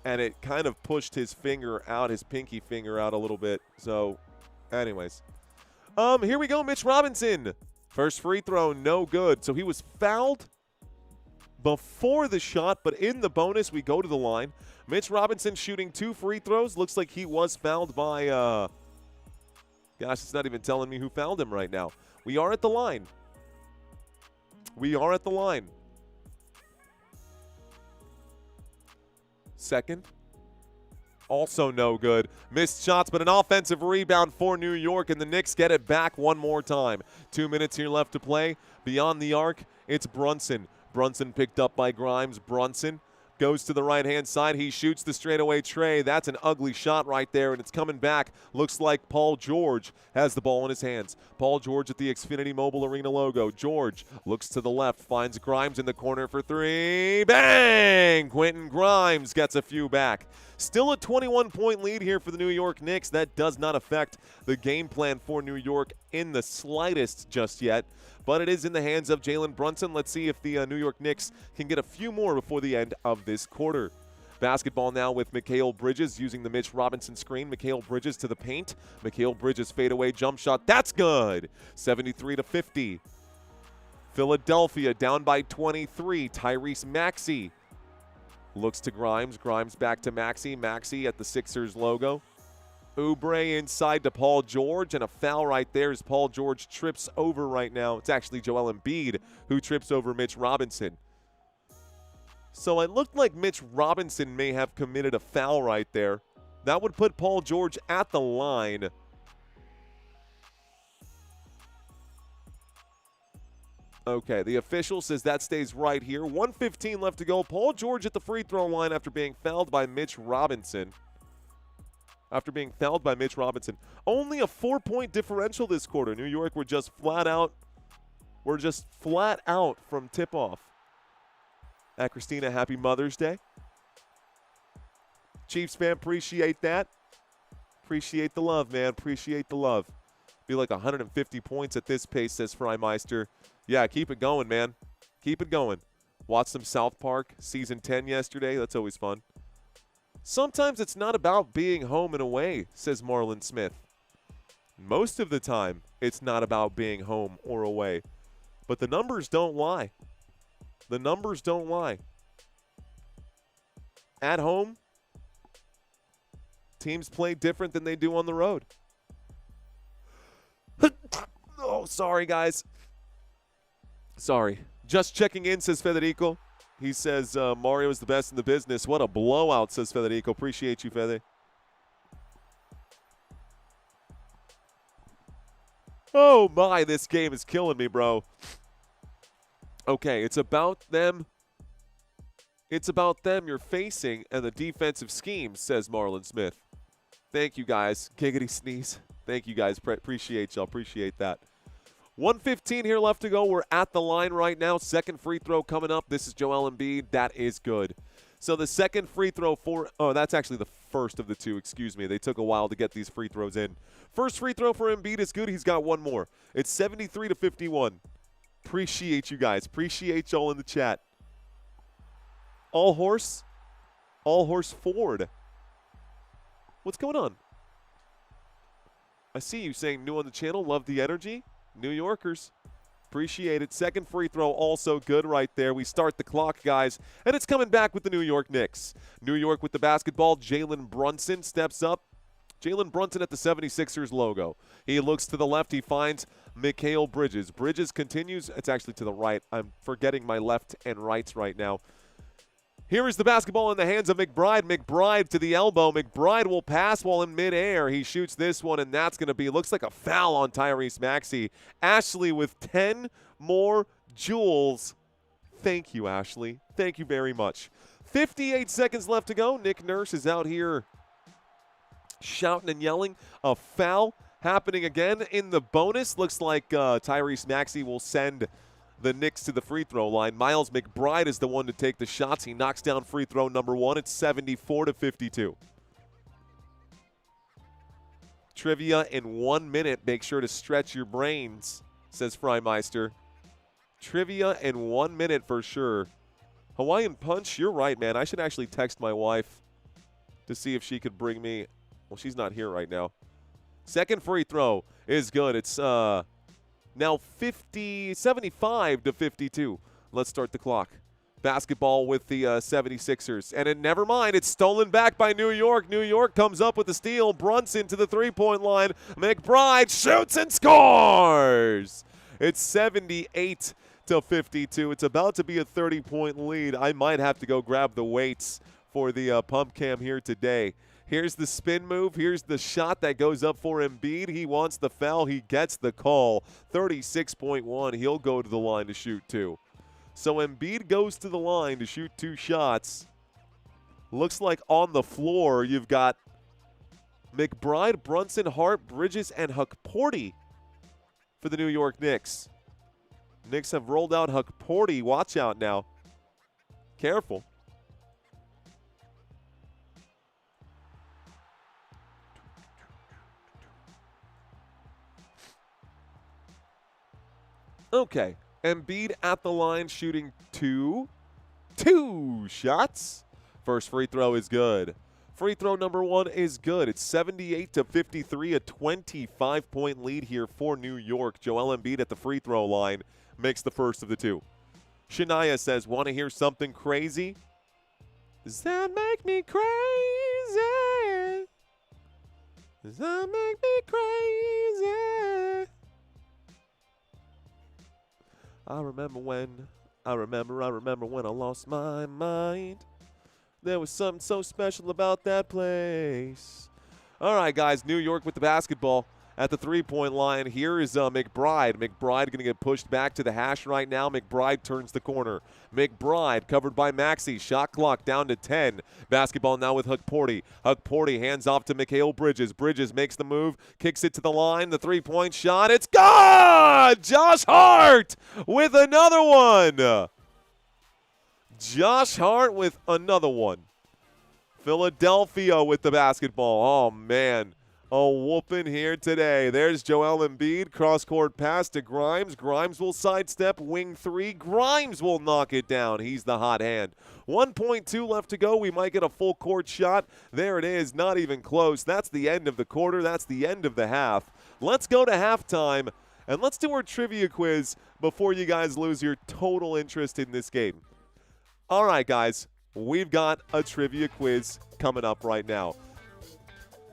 and it kind of pushed his finger out, his pinky finger out a little bit. So, anyways. Here we go, Mitch Robinson. First free throw, no good. So he was fouled before the shot, but in the bonus, we go to the line. Mitch Robinson shooting 2 free throws. Looks like he was fouled by, gosh, it's not even telling me who fouled him right now. We are at the line. We are at the line. Second. Also no good. Missed shots, but an offensive rebound for New York, and the Knicks get it back one more time. 2 minutes here left to play. Beyond the arc, it's Brunson. Brunson picked up by Grimes. Brunson goes to the right-hand side. He shoots the straightaway tray. That's an ugly shot right there, and it's coming back. Looks like Paul George has the ball in his hands. Paul George at the Xfinity Mobile Arena logo. George looks to the left, finds Grimes in the corner for 3. Bang! Quentin Grimes gets a few back. Still a 21-point lead here for the New York Knicks. That does not affect the game plan for New York in the slightest just yet. But it is in the hands of Jalen Brunson. Let's see if the New York Knicks can get a few more before the end of this quarter. Basketball now with Mikal Bridges using the Mitch Robinson screen. Mikal Bridges to the paint. Mikal Bridges fadeaway jump shot. That's good. 73-50. Philadelphia down by 23. Tyrese Maxey looks to Grimes. Grimes back to Maxey. Maxey at the Sixers logo. Oubre inside to Paul George, and a foul right there as Paul George trips over right now. It's actually Joel Embiid who trips over Mitch Robinson. So it looked like Mitch Robinson may have committed a foul right there. That would put Paul George at the line. Okay, the official says that stays right here. 1:15 left to go. Paul George at the free throw line after being fouled by Mitch Robinson. after being fouled by Mitch Robinson. Only a 4-point differential this quarter. New York were just flat out. We're just flat out from tip-off. At Christina, happy Mother's Day. Chiefs fan, appreciate that. Appreciate the love, man. Appreciate the love. Be like 150 points at this pace, says Freimeister. Yeah, keep it going, man. Keep it going. Watched some South Park season 10 yesterday. That's always fun. Sometimes it's not about being home and away, says Marlon Smith. Most of the time, it's not about being home or away. But the numbers don't lie. The numbers don't lie. At home, teams play different than they do on the road. Oh, sorry, guys. Sorry. Just checking in, says Federico. He says Mario is the best in the business. What a blowout, says Federico. Appreciate you, Fede. Oh, my, this game is killing me, bro. Okay, it's about them. It's about them you're facing and the defensive schemes, says Marlon Smith. Thank you, guys. Giggity sneeze. Thank you, guys. Appreciate y'all. Appreciate that. 1:15 here left to go. We're at the line right now. Second free throw coming up. This is Joel Embiid. That is good. So the second free throw that's actually the first of the two. Excuse me. They took a while to get these free throws in. First free throw for Embiid is good. He's got one more. It's 73-51. Appreciate you guys. Appreciate y'all in the chat. All horse Ford. What's going on? I see you saying new on the channel. Love the energy. New Yorkers. Appreciate it. Second free throw also good right there. We start the clock, guys, and it's coming back with the New York Knicks. New York with the basketball. Jalen Brunson steps up. Jalen Brunson at the 76ers logo. He looks to the left. He finds Mikal Bridges. Bridges continues. It's actually to the right. I'm forgetting my left and rights right now. Here is the basketball in the hands of McBride. McBride to the elbow. McBride will pass while in midair. He shoots this one, and that's going to be, looks like a foul on Tyrese Maxey. Ashley with 10 more jewels. Thank you, Ashley. Thank you very much. 58 seconds left to go. Nick Nurse is out here shouting and yelling. A foul happening again in the bonus. Looks like Tyrese Maxey will send the Knicks to the free throw line. Miles McBride is the one to take the shots. He knocks down free throw number one. It's 74-52. Trivia in 1 minute. Make sure to stretch your brains, says Freimeister. Trivia in 1 minute for sure. Hawaiian Punch, you're right, man. I should actually text my wife to see if she could bring me. Well, she's not here right now. Second free throw is good. It's now 75-52. Let's start the clock. Basketball with the 76ers. And then never mind, it's stolen back by New York. New York comes up with the steal. Brunson to the three-point line. McBride shoots and scores. It's 78-52. It's about to be a 30-point lead. I might have to go grab the weights for the pump cam here today. Here's the spin move. Here's the shot that goes up for Embiid. He wants the foul. He gets the call. 36.1. He'll go to the line to shoot two. So Embiid goes to the line to shoot two shots. Looks like on the floor you've got McBride, Brunson, Hart, Bridges, and Hukporti for the New York Knicks. Knicks have rolled out Hukporti. Watch out now. Careful. Okay, Embiid at the line shooting two shots. First free throw is good. Free throw number one is good. It's 78-53, a 25-point lead here for New York. Joel Embiid at the free throw line makes the first of the two. Shania says, want to hear something crazy? Does that make me crazy? Does that make me crazy? I remember when I lost my mind. There was something so special about that place. All right, guys, New York with the basketball at the three-point line. Here is McBride. McBride going to get pushed back to the hash right now. McBride turns the corner. McBride covered by Maxey. Shot clock down to 10. Basketball now with Hukporti. Hukporti hands off to Mikal Bridges. Bridges makes the move, kicks it to the line. The three-point shot. It's gone! Josh Hart with another one. Josh Hart with another one. Philadelphia with the basketball. Oh, man. A whooping here today. There's Joel Embiid. Cross-court pass to Grimes. Grimes will sidestep. Wing three. Grimes will knock it down. He's the hot hand. 1.2 left to go. We might get a full court shot. There it is. Not even close. That's the end of the quarter. That's the end of the half. Let's go to halftime, and let's do our trivia quiz before you guys lose your total interest in this game. All right, guys. We've got a trivia quiz coming up right now.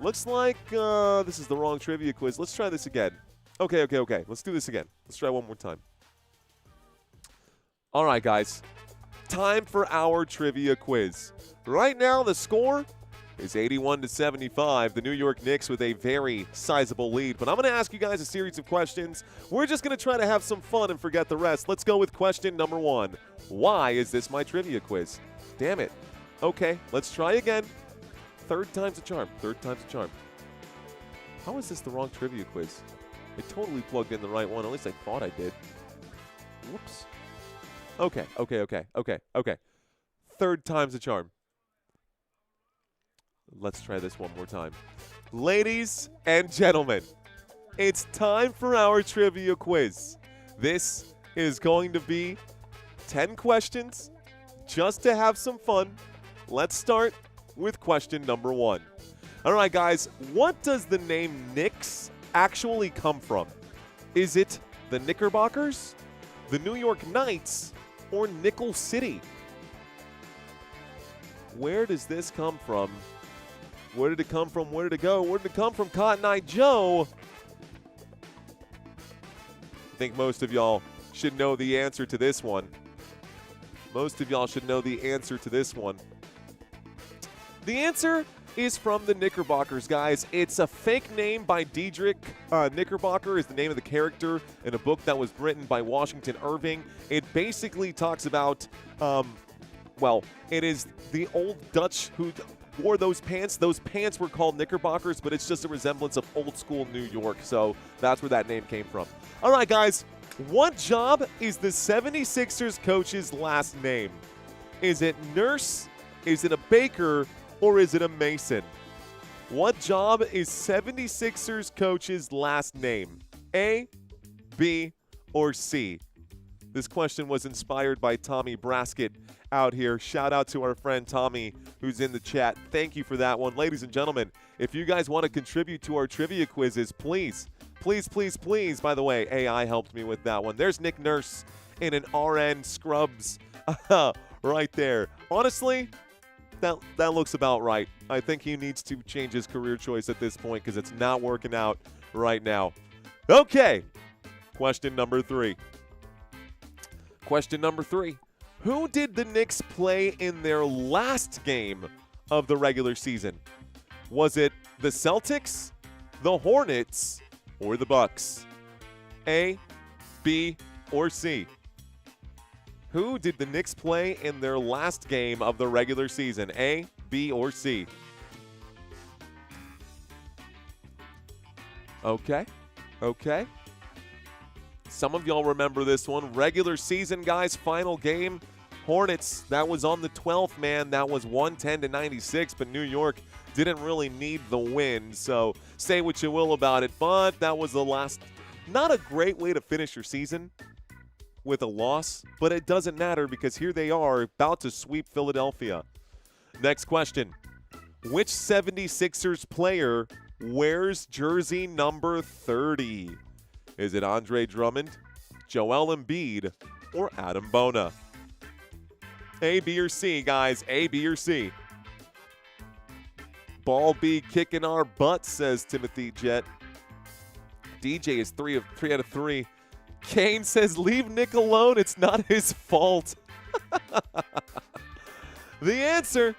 Looks like this is the wrong trivia quiz. Let's try this again. Okay. Let's do this again. Let's try one more time. All right, guys. Time for our trivia quiz. Right now, the score is 81-75. The New York Knicks with a very sizable lead. But I'm going to ask you guys a series of questions. We're just going to try to have some fun and forget the rest. Let's go with question number 1. Why is this my trivia quiz? Damn it. Okay, let's try again. Third time's a charm. Third time's a charm. How is this the wrong trivia quiz? I totally plugged in the right one. At least I thought I did. Whoops. Okay. Third time's a charm. Let's try this one more time. Ladies and gentlemen, it's time for our trivia quiz. This is going to be 10 questions just to have some fun. Let's start with question number 1. All right, guys, what does the name Knicks actually come from? Is it the Knickerbockers, the New York Knights, or Nickel City? Where does this come from? Where did it come from? Where did it go? Where did it come from, Cotton Eye Joe? I think most of y'all should know the answer to this one. Most of y'all should know the answer to this one. The answer is from the Knickerbockers, guys. It's a fake name by Diedrich. Knickerbocker is the name of the character in a book that was written by Washington Irving. It basically talks about, it is the old Dutch who wore those pants. Those pants were called Knickerbockers, but it's just a resemblance of old school New York. So that's where that name came from. All right, guys. What job is the 76ers coach's last name? Is it nurse? Is it a baker? Or is it a mason? What job is 76ers coach's last name? A, B, or C? This question was inspired by Tommy Braskett out here. Shout out to our friend Tommy who's in the chat. Thank you for that one. Ladies and gentlemen, if you guys want to contribute to our trivia quizzes, please. By the way, AI helped me with that one. There's Nick Nurse in an RN scrubs right there. Honestly, that looks about right. I think he needs to change his career choice at this point because it's not working out right now. Okay, question number 3. Question number 3. Who did the Knicks play in their last game of the regular season? Was it the Celtics, the Hornets, or the Bucks? A, B, or C? Who did the Knicks play in their last game of the regular season? A, B, or C? Okay. Some of y'all remember this one. Regular season, guys, final game. Hornets, that was on the 12th, man. That was 110-96, but New York didn't really need the win. So say what you will about it, but that was the last. Not a great way to finish your season with a loss, but it doesn't matter because here they are about to sweep Philadelphia. Next question. Which 76ers player wears jersey number 30? Is it Andre Drummond, Joel Embiid, or Adam Bona? A, B, or C, guys. A, B, or C. Ball be kicking our butts, says Timothy Jett. DJ is 3 out of 3. Kane says, leave Nick alone. It's not his fault. The answer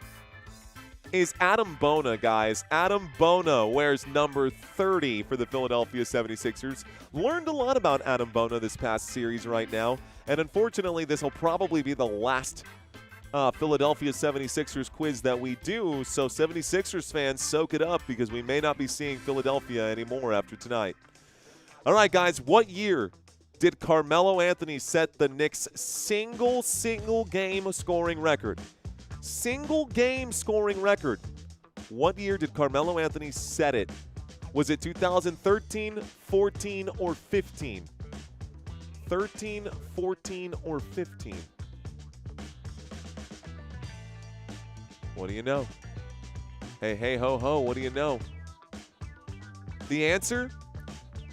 is Adam Bona, guys. Adam Bona wears number 30 for the Philadelphia 76ers. Learned a lot about Adam Bona this past series right now, and unfortunately this will probably be the last Philadelphia 76ers quiz that we do, so 76ers fans, soak it up because we may not be seeing Philadelphia anymore after tonight. All right, guys, what year did Carmelo Anthony set the Knicks' single game scoring record? Single game scoring record. What year did Carmelo Anthony set it? Was it 2013, 14, or 15? 13, 14, or 15? What do you know? Hey, hey, ho, ho, what do you know? The answer?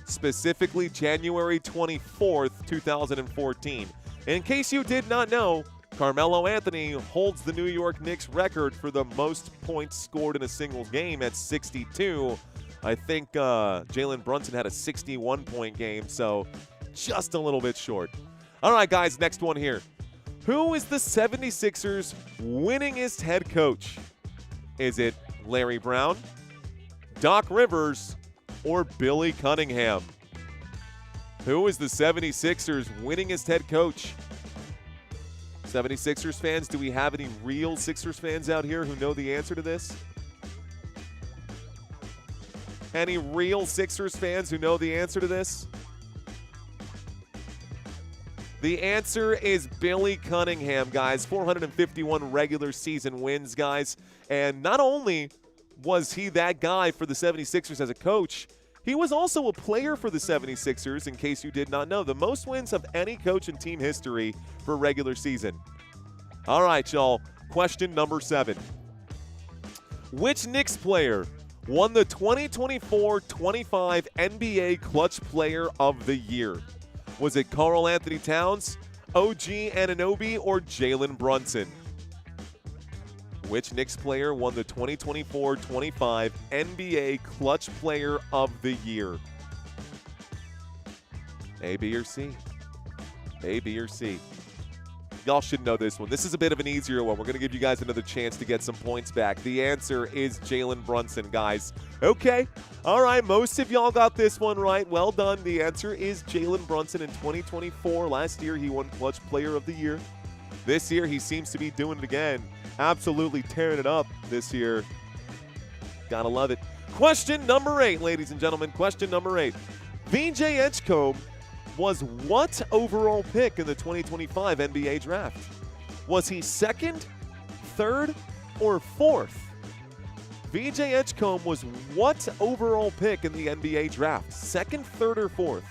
Specifically January 24th, 2014. In case you did not know, Carmelo Anthony holds the New York Knicks record for the most points scored in a single game at 62. I think Jalen Brunson had a 61-point game, so just a little bit short. All right, guys, next one here. Who is the 76ers' winningest head coach? Is it Larry Brown, Doc Rivers, or Billy Cunningham? Who is the 76ers' winningest head coach? 76ers fans, do we have any real Sixers fans out here who know the answer to this? Any real Sixers fans who know the answer to this? The answer is Billy Cunningham, guys. 451 regular season wins, guys. And not only was he that guy for the 76ers as a coach, he was also a player for the 76ers, in case you did not know. The most wins of any coach in team history for regular season. All right, y'all. Question number 7. Which Knicks player won the 2024-25 NBA Clutch Player of the Year? Was it Karl Anthony Towns, OG Anunoby, or Jalen Brunson? Which Knicks player won the 2024-25 NBA Clutch Player of the Year? A, B, or C? A, B, or C? Y'all should know this one. This is a bit of an easier one. We're going to give you guys another chance to get some points back. The answer is Jalen Brunson, guys. Okay. All right. Most of y'all got this one right. Well done. The answer is Jalen Brunson in 2024. Last year, he won Clutch Player of the Year. This year, he seems to be doing it again. Absolutely tearing it up this year. Gotta love it. Question number 8, ladies and gentlemen. Question number 8. VJ Edgecombe was what overall pick in the 2025 NBA draft? Was he 2nd, 3rd, or 4th? VJ Edgecombe was what overall pick in the NBA draft? 2nd, 3rd, or 4th?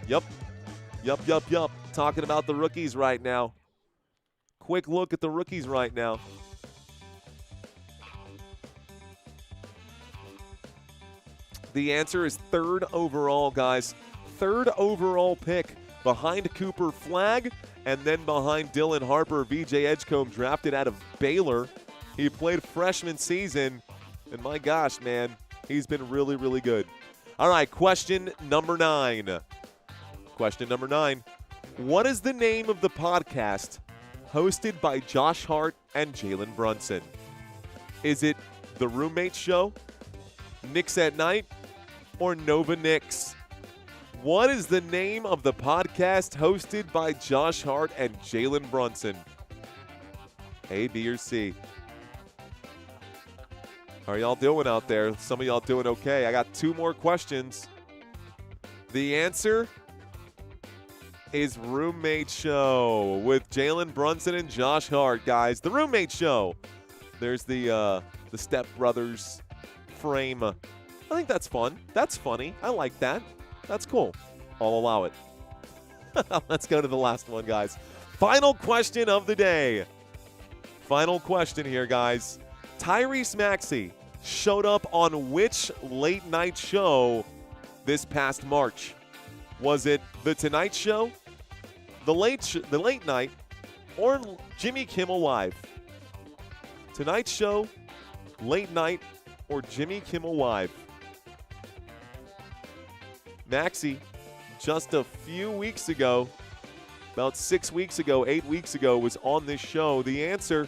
Yup. Talking about the rookies right now. Quick look at the rookies right now. The answer is 3rd overall, guys. 3rd overall pick behind Cooper Flagg and then behind Dylan Harper. VJ Edgecombe drafted out of Baylor. He played freshman season, and my gosh, man, he's been really, really good. All right, question number 9. Question number 9. What is the name of the podcast hosted by Josh Hart and Jalen Brunson? Is it The Roommate Show, Knicks at Night, or Nova Knicks? What is the name of the podcast hosted by Josh Hart and Jalen Brunson? A, B, or C? How are y'all doing out there? Some of y'all doing okay. I got 2 more questions. The answer is Roommate Show with Jalen Brunson and Josh Hart, guys. The Roommate Show. There's the Step Brothers frame. I think that's fun. That's funny. I like that. That's cool. I'll allow it. Let's go to the last one, guys. Final question of the day. Final question here, guys. Tyrese Maxey showed up on which late night show this past March? Was it The Tonight Show, The Late Night, or Jimmy Kimmel Live? Tonight Show, Late Night, or Jimmy Kimmel Live? Maxey, just a few weeks ago, about 6 weeks ago, 8 weeks ago, was on this show. The answer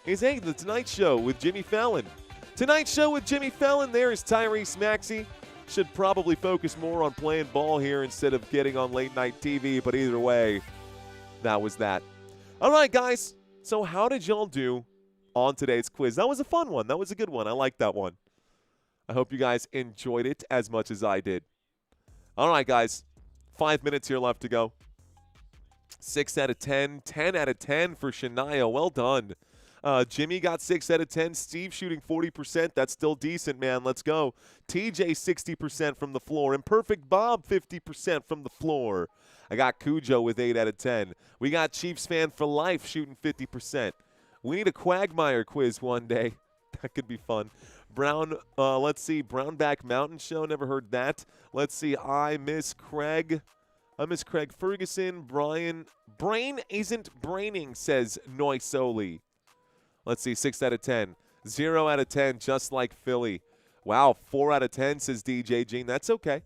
is, hey, the Tonight Show with Jimmy Fallon. Tonight Show with Jimmy Fallon. There is Tyrese Maxey. Should probably focus more on playing ball here instead of getting on late night TV, but either way, that was that. All right, guys. So how did y'all do on today's quiz? That was a fun one. That was a good one. I liked that one. I hope you guys enjoyed it as much as I did. All right, guys. 5 minutes here left to go. 6 out of 10. 10 out of 10 for Shania. Well done. Jimmy got 6 out of 10. Steve shooting 40%. That's still decent, man. Let's go. TJ 60% from the floor. Imperfect Bob 50% from the floor. I got Cujo with 8 out of 10. We got Chiefs fan for life shooting 50%. We need a Quagmire quiz one day. That could be fun. Let's see. Brownback Mountain Show. Never heard that. Let's see. I miss Craig Ferguson. Brain isn't braining, says Noisoli. Let's see, 6 out of 10. 0 out of 10, just like Philly. Wow, 4 out of 10, says DJ Gene. That's okay.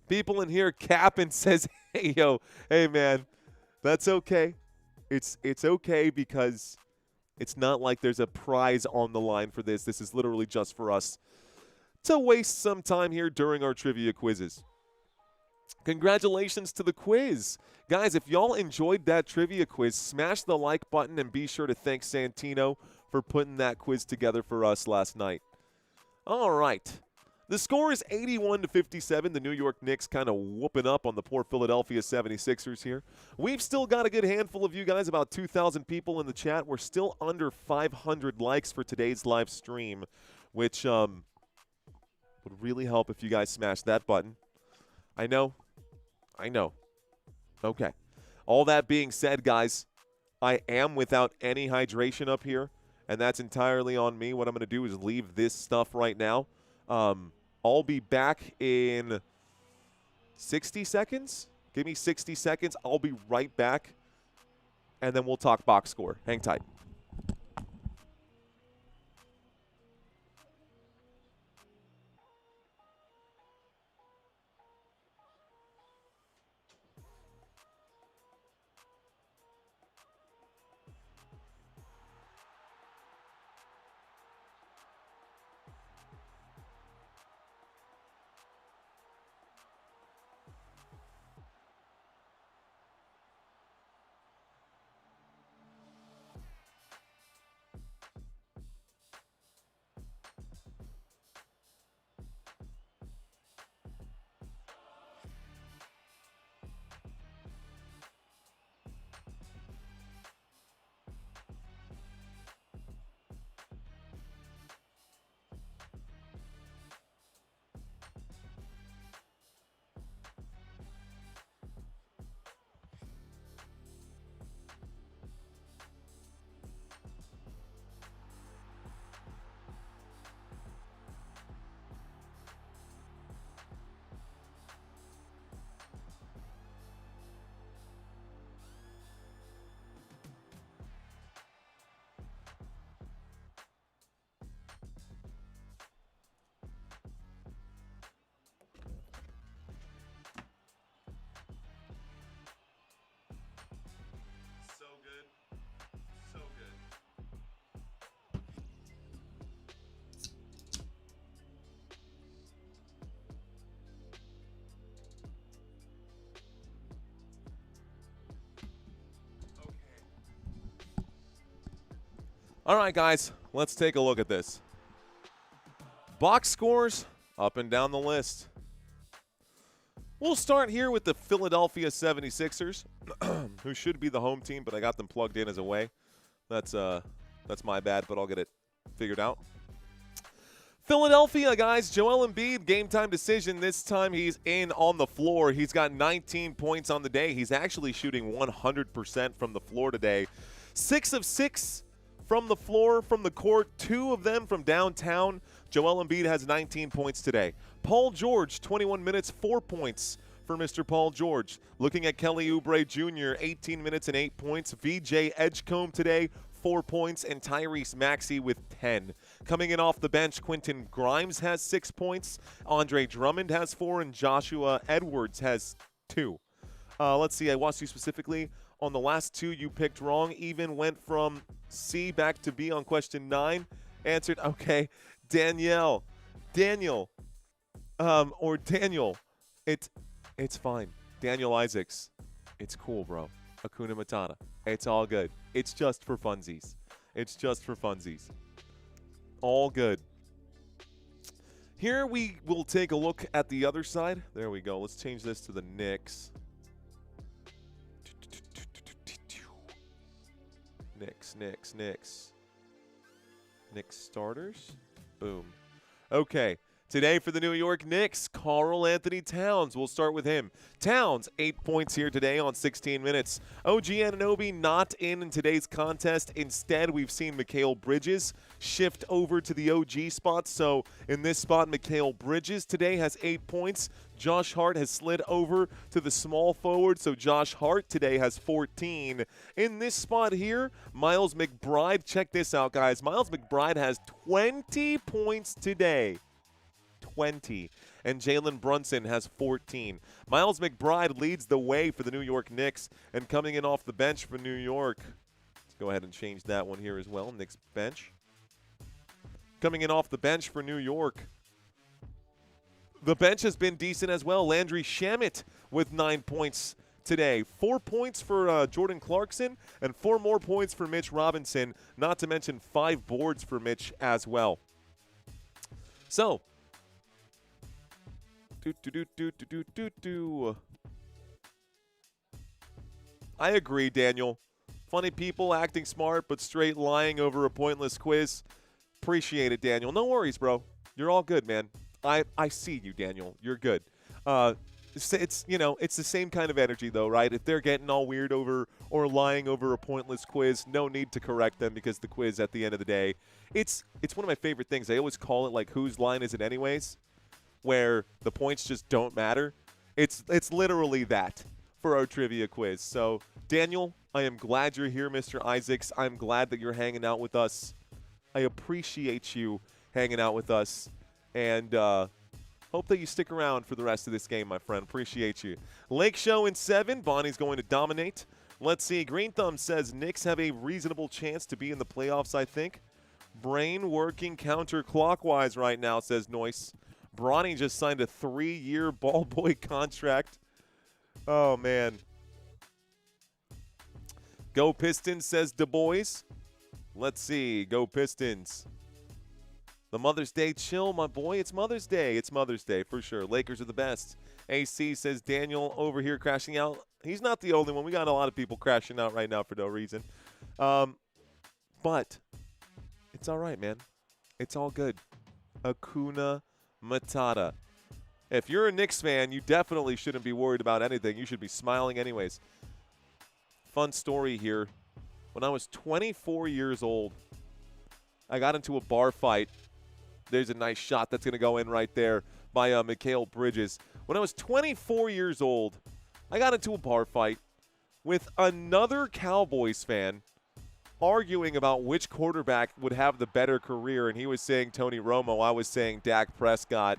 People in here capping says, hey, yo, hey, man, that's okay. It's okay because it's not like there's a prize on the line for this. This is literally just for us to waste some time here during our trivia quizzes. Congratulations to the quiz. Guys, if y'all enjoyed that trivia quiz, smash the like button and be sure to thank Santino for putting that quiz together for us last night. All right. The score is 81-57. The New York Knicks kind of whooping up on the poor Philadelphia 76ers here. We've still got a good handful of you guys, about 2,000 people in the chat. We're still under 500 likes for today's live stream, which would really help if you guys smash that button. I know. Okay. All that being said, guys, I am without any hydration up here, and that's entirely on me. What I'm going to do is leave this stuff right now. I'll be back in 60 seconds. Give me 60 seconds. I'll be right back, and then we'll talk box score. Hang tight. All right, guys, let's take a look at this. Box scores up and down the list. We'll start here with the Philadelphia 76ers, who should be the home team, but I got them plugged in as away. That's my bad, but I'll get it figured out. Philadelphia, guys, Joel Embiid, game time decision. This time he's in on the floor. He's got 19 points on the day. He's actually shooting 100% from the floor today. 6 of 6 from the floor, from the court, 2 of them from downtown. Joel Embiid has 19 points today. Paul George, 21 minutes, 4 points for Mr. Paul George. Looking at Kelly Oubre Jr., 18 minutes and 8 points. VJ Edgecombe today, 4 points, and Tyrese Maxey with 10. Coming in off the bench, Quentin Grimes has 6 points. Andre Drummond has 4, and Joshua Edwards has 2. Let's see, I watched you specifically. On the last 2 you picked wrong. Even went from C back to B on question 9. Answered, okay. Danielle. Daniel. Or Daniel. It's fine. Daniel Isaacs. It's cool, bro. Hakuna Matata. It's all good. It's just for funsies. It's just for funsies. All good. Here we will take a look at the other side. There we go. Let's change this to the Knicks. Knicks starters. Boom. Okay. Today for the New York Knicks, Karl Anthony Towns. We'll start with him. Towns, 8 points here today on 16 minutes. OG Anunoby not in today's contest. Instead, we've seen Mikal Bridges shift over to the OG spot. So in this spot, Mikal Bridges today has 8 points. Josh Hart has slid over to the small forward, so Josh Hart today has 14. In this spot here, Miles McBride, check this out, guys. Miles McBride has 20 points today. 20. And Jalen Brunson has 14. Miles McBride leads the way for the New York Knicks, and coming in off the bench for New York. Let's go ahead and change that one here as well. Knicks bench. Coming in off the bench for New York. The bench has been decent as well. Landry Shamet with 9 points today. 4 points for Jordan Clarkson and 4 more points for Mitch Robinson, not to mention 5 boards for Mitch as well. So, I agree, Daniel. Funny people acting smart but straight lying over a pointless quiz. Appreciate it, Daniel. No worries, bro. You're all good, man. I see you, Daniel. You're good. It's the same kind of energy though, right? If they're getting all weird over or lying over a pointless quiz, no need to correct them because the quiz at the end of the day, it's one of my favorite things. I always call it like whose line is it anyways, where the points just don't matter. It's literally that for our trivia quiz. So, Daniel, I am glad you're here, Mr. Isaacs. I'm glad that you're hanging out with us. I appreciate you hanging out with us. And hope that you stick around for the rest of this game, my friend. Appreciate you. Lake Show in 7. Bonnie's going to dominate. Let's see. Green Thumb says Knicks have a reasonable chance to be in the playoffs, I think. Brain working counterclockwise right now, says Noyce. Bronny just signed a 3-year ball boy contract. Oh, man. Go Pistons, says Du Bois. Let's see. Go Pistons. The Mother's Day chill, my boy. It's Mother's Day. It's Mother's Day for sure. Lakers are the best. AC says Daniel over here crashing out. He's not the only one. We got a lot of people crashing out right now for no reason. But it's all right, man. It's all good. Hakuna Matata. If you're a Knicks fan, you definitely shouldn't be worried about anything. You should be smiling anyways. Fun story here. When I was 24 years old, I got into a bar fight. There's a nice shot that's going to go in right there by Mikal Bridges. When I was 24 years old, I got into a bar fight with another Cowboys fan arguing about which quarterback would have the better career, and he was saying Tony Romo. I was saying Dak Prescott.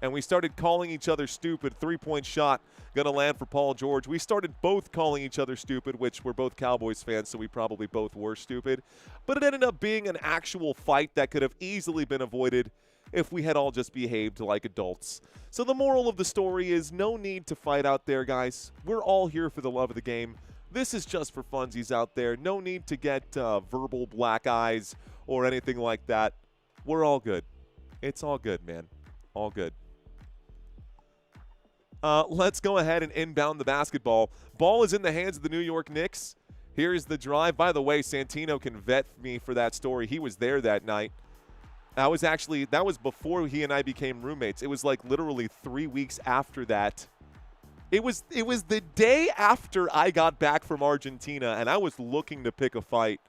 And we started calling each other stupid. 3-point shot going to land for Paul George. We started both calling each other stupid, which we're both Cowboys fans, so we probably both were stupid. But it ended up being an actual fight that could have easily been avoided if we had all just behaved like adults. So the moral of the story is no need to fight out there, guys. We're all here for the love of the game. This is just for funsies out there. No need to get verbal black eyes or anything like that. We're all good. It's all good, man. All good. Let's go ahead and inbound the basketball. Ball is in the hands of the New York Knicks. Here's the drive. By the way, Santino can vet me for that story. He was there that night. That was before he and I became roommates. It was like literally 3 weeks after that. It was the day after I got back from Argentina, and I was looking to pick a fight.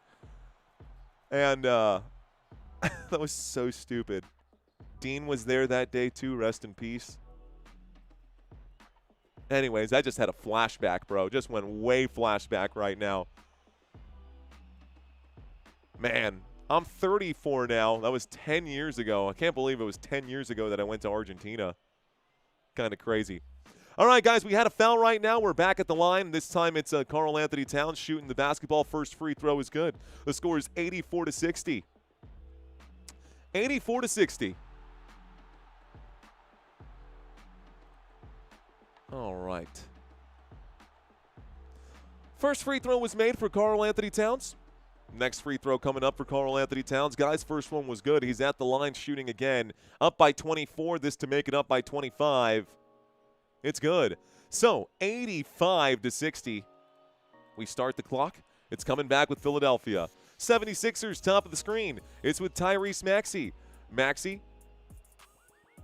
And that was so stupid. Dean was there that day too. Rest in peace. Anyways, I just had a flashback, bro. Just went way flashback right now. Man, I'm 34 now. That was 10 years ago. I can't believe it was 10 years ago that I went to Argentina. Kind of crazy. All right, guys, we had a foul right now. We're back at the line. This time it's Karl Anthony Towns shooting the basketball. First free throw is good. The score is 84-60. 84-60. All right. First free throw was made for Karl Anthony Towns. Next free throw coming up for Karl Anthony Towns. Guys, first one was good. He's at the line shooting again. Up by 24. This to make it up by 25. It's good. So, 85-60. We start the clock. It's coming back with Philadelphia. 76ers top of the screen. It's with Tyrese Maxey. Maxey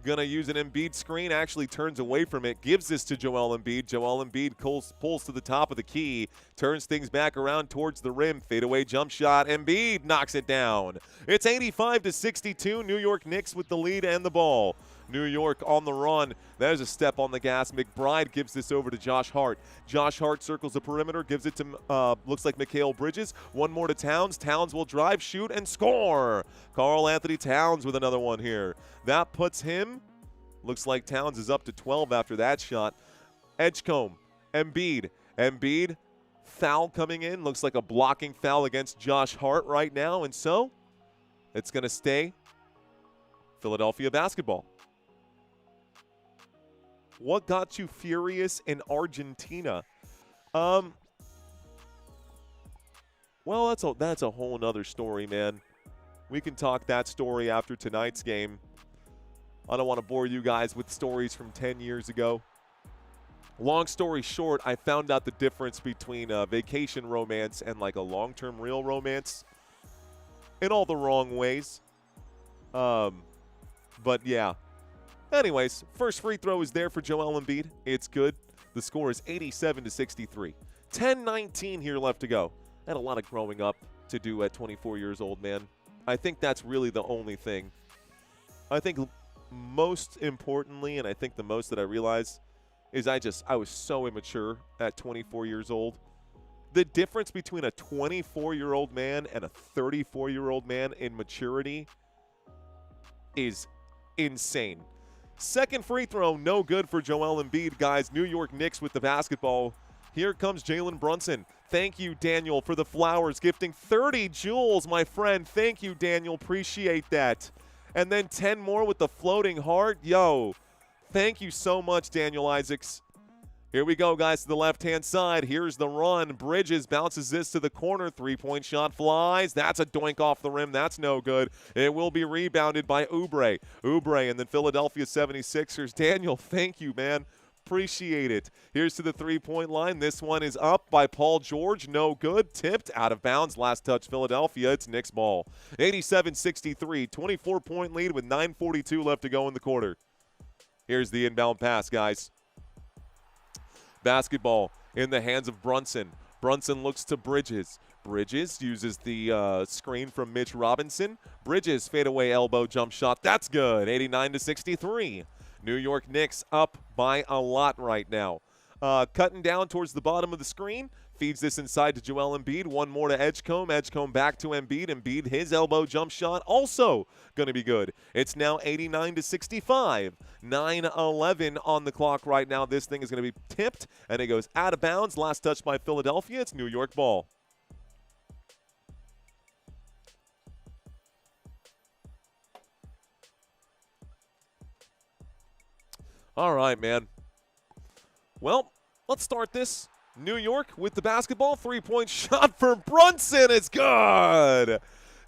going to use an Embiid screen, actually turns away from it, gives this to Joel Embiid. Joel Embiid pulls to the top of the key, turns things back around towards the rim. Fadeaway jump shot. Embiid knocks it down. It's 85-62. New York Knicks with the lead and the ball. New York on the run. There's a step on the gas. McBride gives this over to Josh Hart. Josh Hart circles the perimeter, gives it to, looks like Mikal Bridges. One more to Towns. Towns will drive, shoot, and score. Karl Anthony Towns with another one here. That puts him, looks like Towns is up to 12 after that shot. Edgecombe, Embiid. Embiid, foul coming in. Looks like a blocking foul against Josh Hart right now. And so, it's going to stay Philadelphia basketball. What got you furious in Argentina? Well, that's a whole nother story, man. We can talk that story after tonight's game. I don't want to bore you guys with stories from 10 years ago. Long story short, I found out the difference between a vacation romance and like a long-term real romance in all the wrong ways. But yeah. Anyways, first free throw is there for Joel Embiid. It's good. The score is 87-63. 10-19 here left to go. I had a lot of growing up to do at 24 years old, man. I think that's really the only thing. I think most importantly, and I think the most that I realized, is I was so immature at 24 years old. The difference between a 24-year-old man and a 34-year-old man in maturity is insane. Second free throw, no good for Joel Embiid, guys. New York Knicks with the basketball. Here comes Jalen Brunson. Thank you, Daniel, for the flowers, gifting 30 jewels, my friend. Thank you, Daniel. Appreciate that. And then 10 more with the floating heart. Yo, thank you so much, Daniel Isaacs. Here we go, guys, to the left-hand side. Here's the run. Bridges bounces this to the corner. Three-point shot flies. That's a doink off the rim. That's no good. It will be rebounded by Oubre. Oubre and then Philadelphia 76ers. Daniel, thank you, man. Appreciate it. Here's to the three-point line. This one is up by Paul George. No good. Tipped out of bounds. Last touch, Philadelphia. It's Knicks ball. 87-63. 24-point lead with 9:42 left to go in the quarter. Here's the inbound pass, guys. Basketball in the hands of Brunson. Brunson looks to Bridges. Bridges uses the screen from Mitch Robinson. Bridges fadeaway elbow jump shot. That's good. 89-63. New York Knicks up by a lot right now. Cutting down towards the bottom of the screen. Feeds this inside to Joel Embiid. One more to Edgecombe. Edgecombe back to Embiid. Embiid, his elbow jump shot also going to be good. It's now 89-65. 9:11 on the clock right now. This thing is going to be tipped, and it goes out of bounds. Last touch by Philadelphia. It's New York ball. All right, man. Well, let's start this. New York with the basketball. Three-point shot for Brunson. It's good.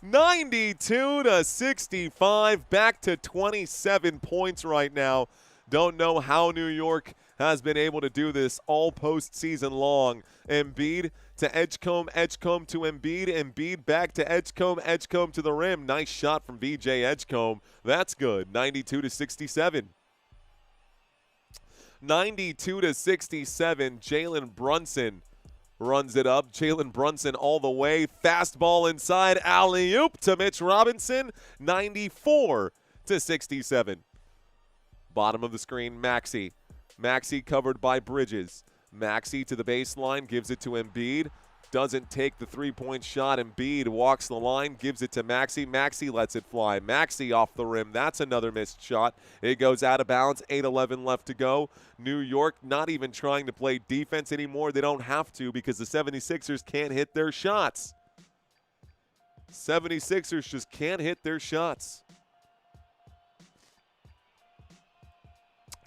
92-65. Back to 27 points right now. Don't know how New York has been able to do this all postseason long. Embiid to Edgecombe, Edgecombe to Embiid, Embiid back to Edgecombe, Edgecombe to the rim. Nice shot from BJ Edgecombe. That's good. 92-67. 92-67. Jalen Brunson runs it up. Jalen Brunson all the way. Fastball inside. Alley-oop to Mitch Robinson. 94-67. Bottom of the screen, Maxey. Maxey covered by Bridges. Maxey to the baseline. Gives it to Embiid. doesn't take the three-point shot. Embiid walks the line, gives it to Maxey. Maxey lets it fly. Maxey off the rim. That's another missed shot. It goes out of bounds. 8:11 left to go. New York not even trying to play defense anymore. They don't have to because the 76ers can't hit their shots. 76ers just can't hit their shots.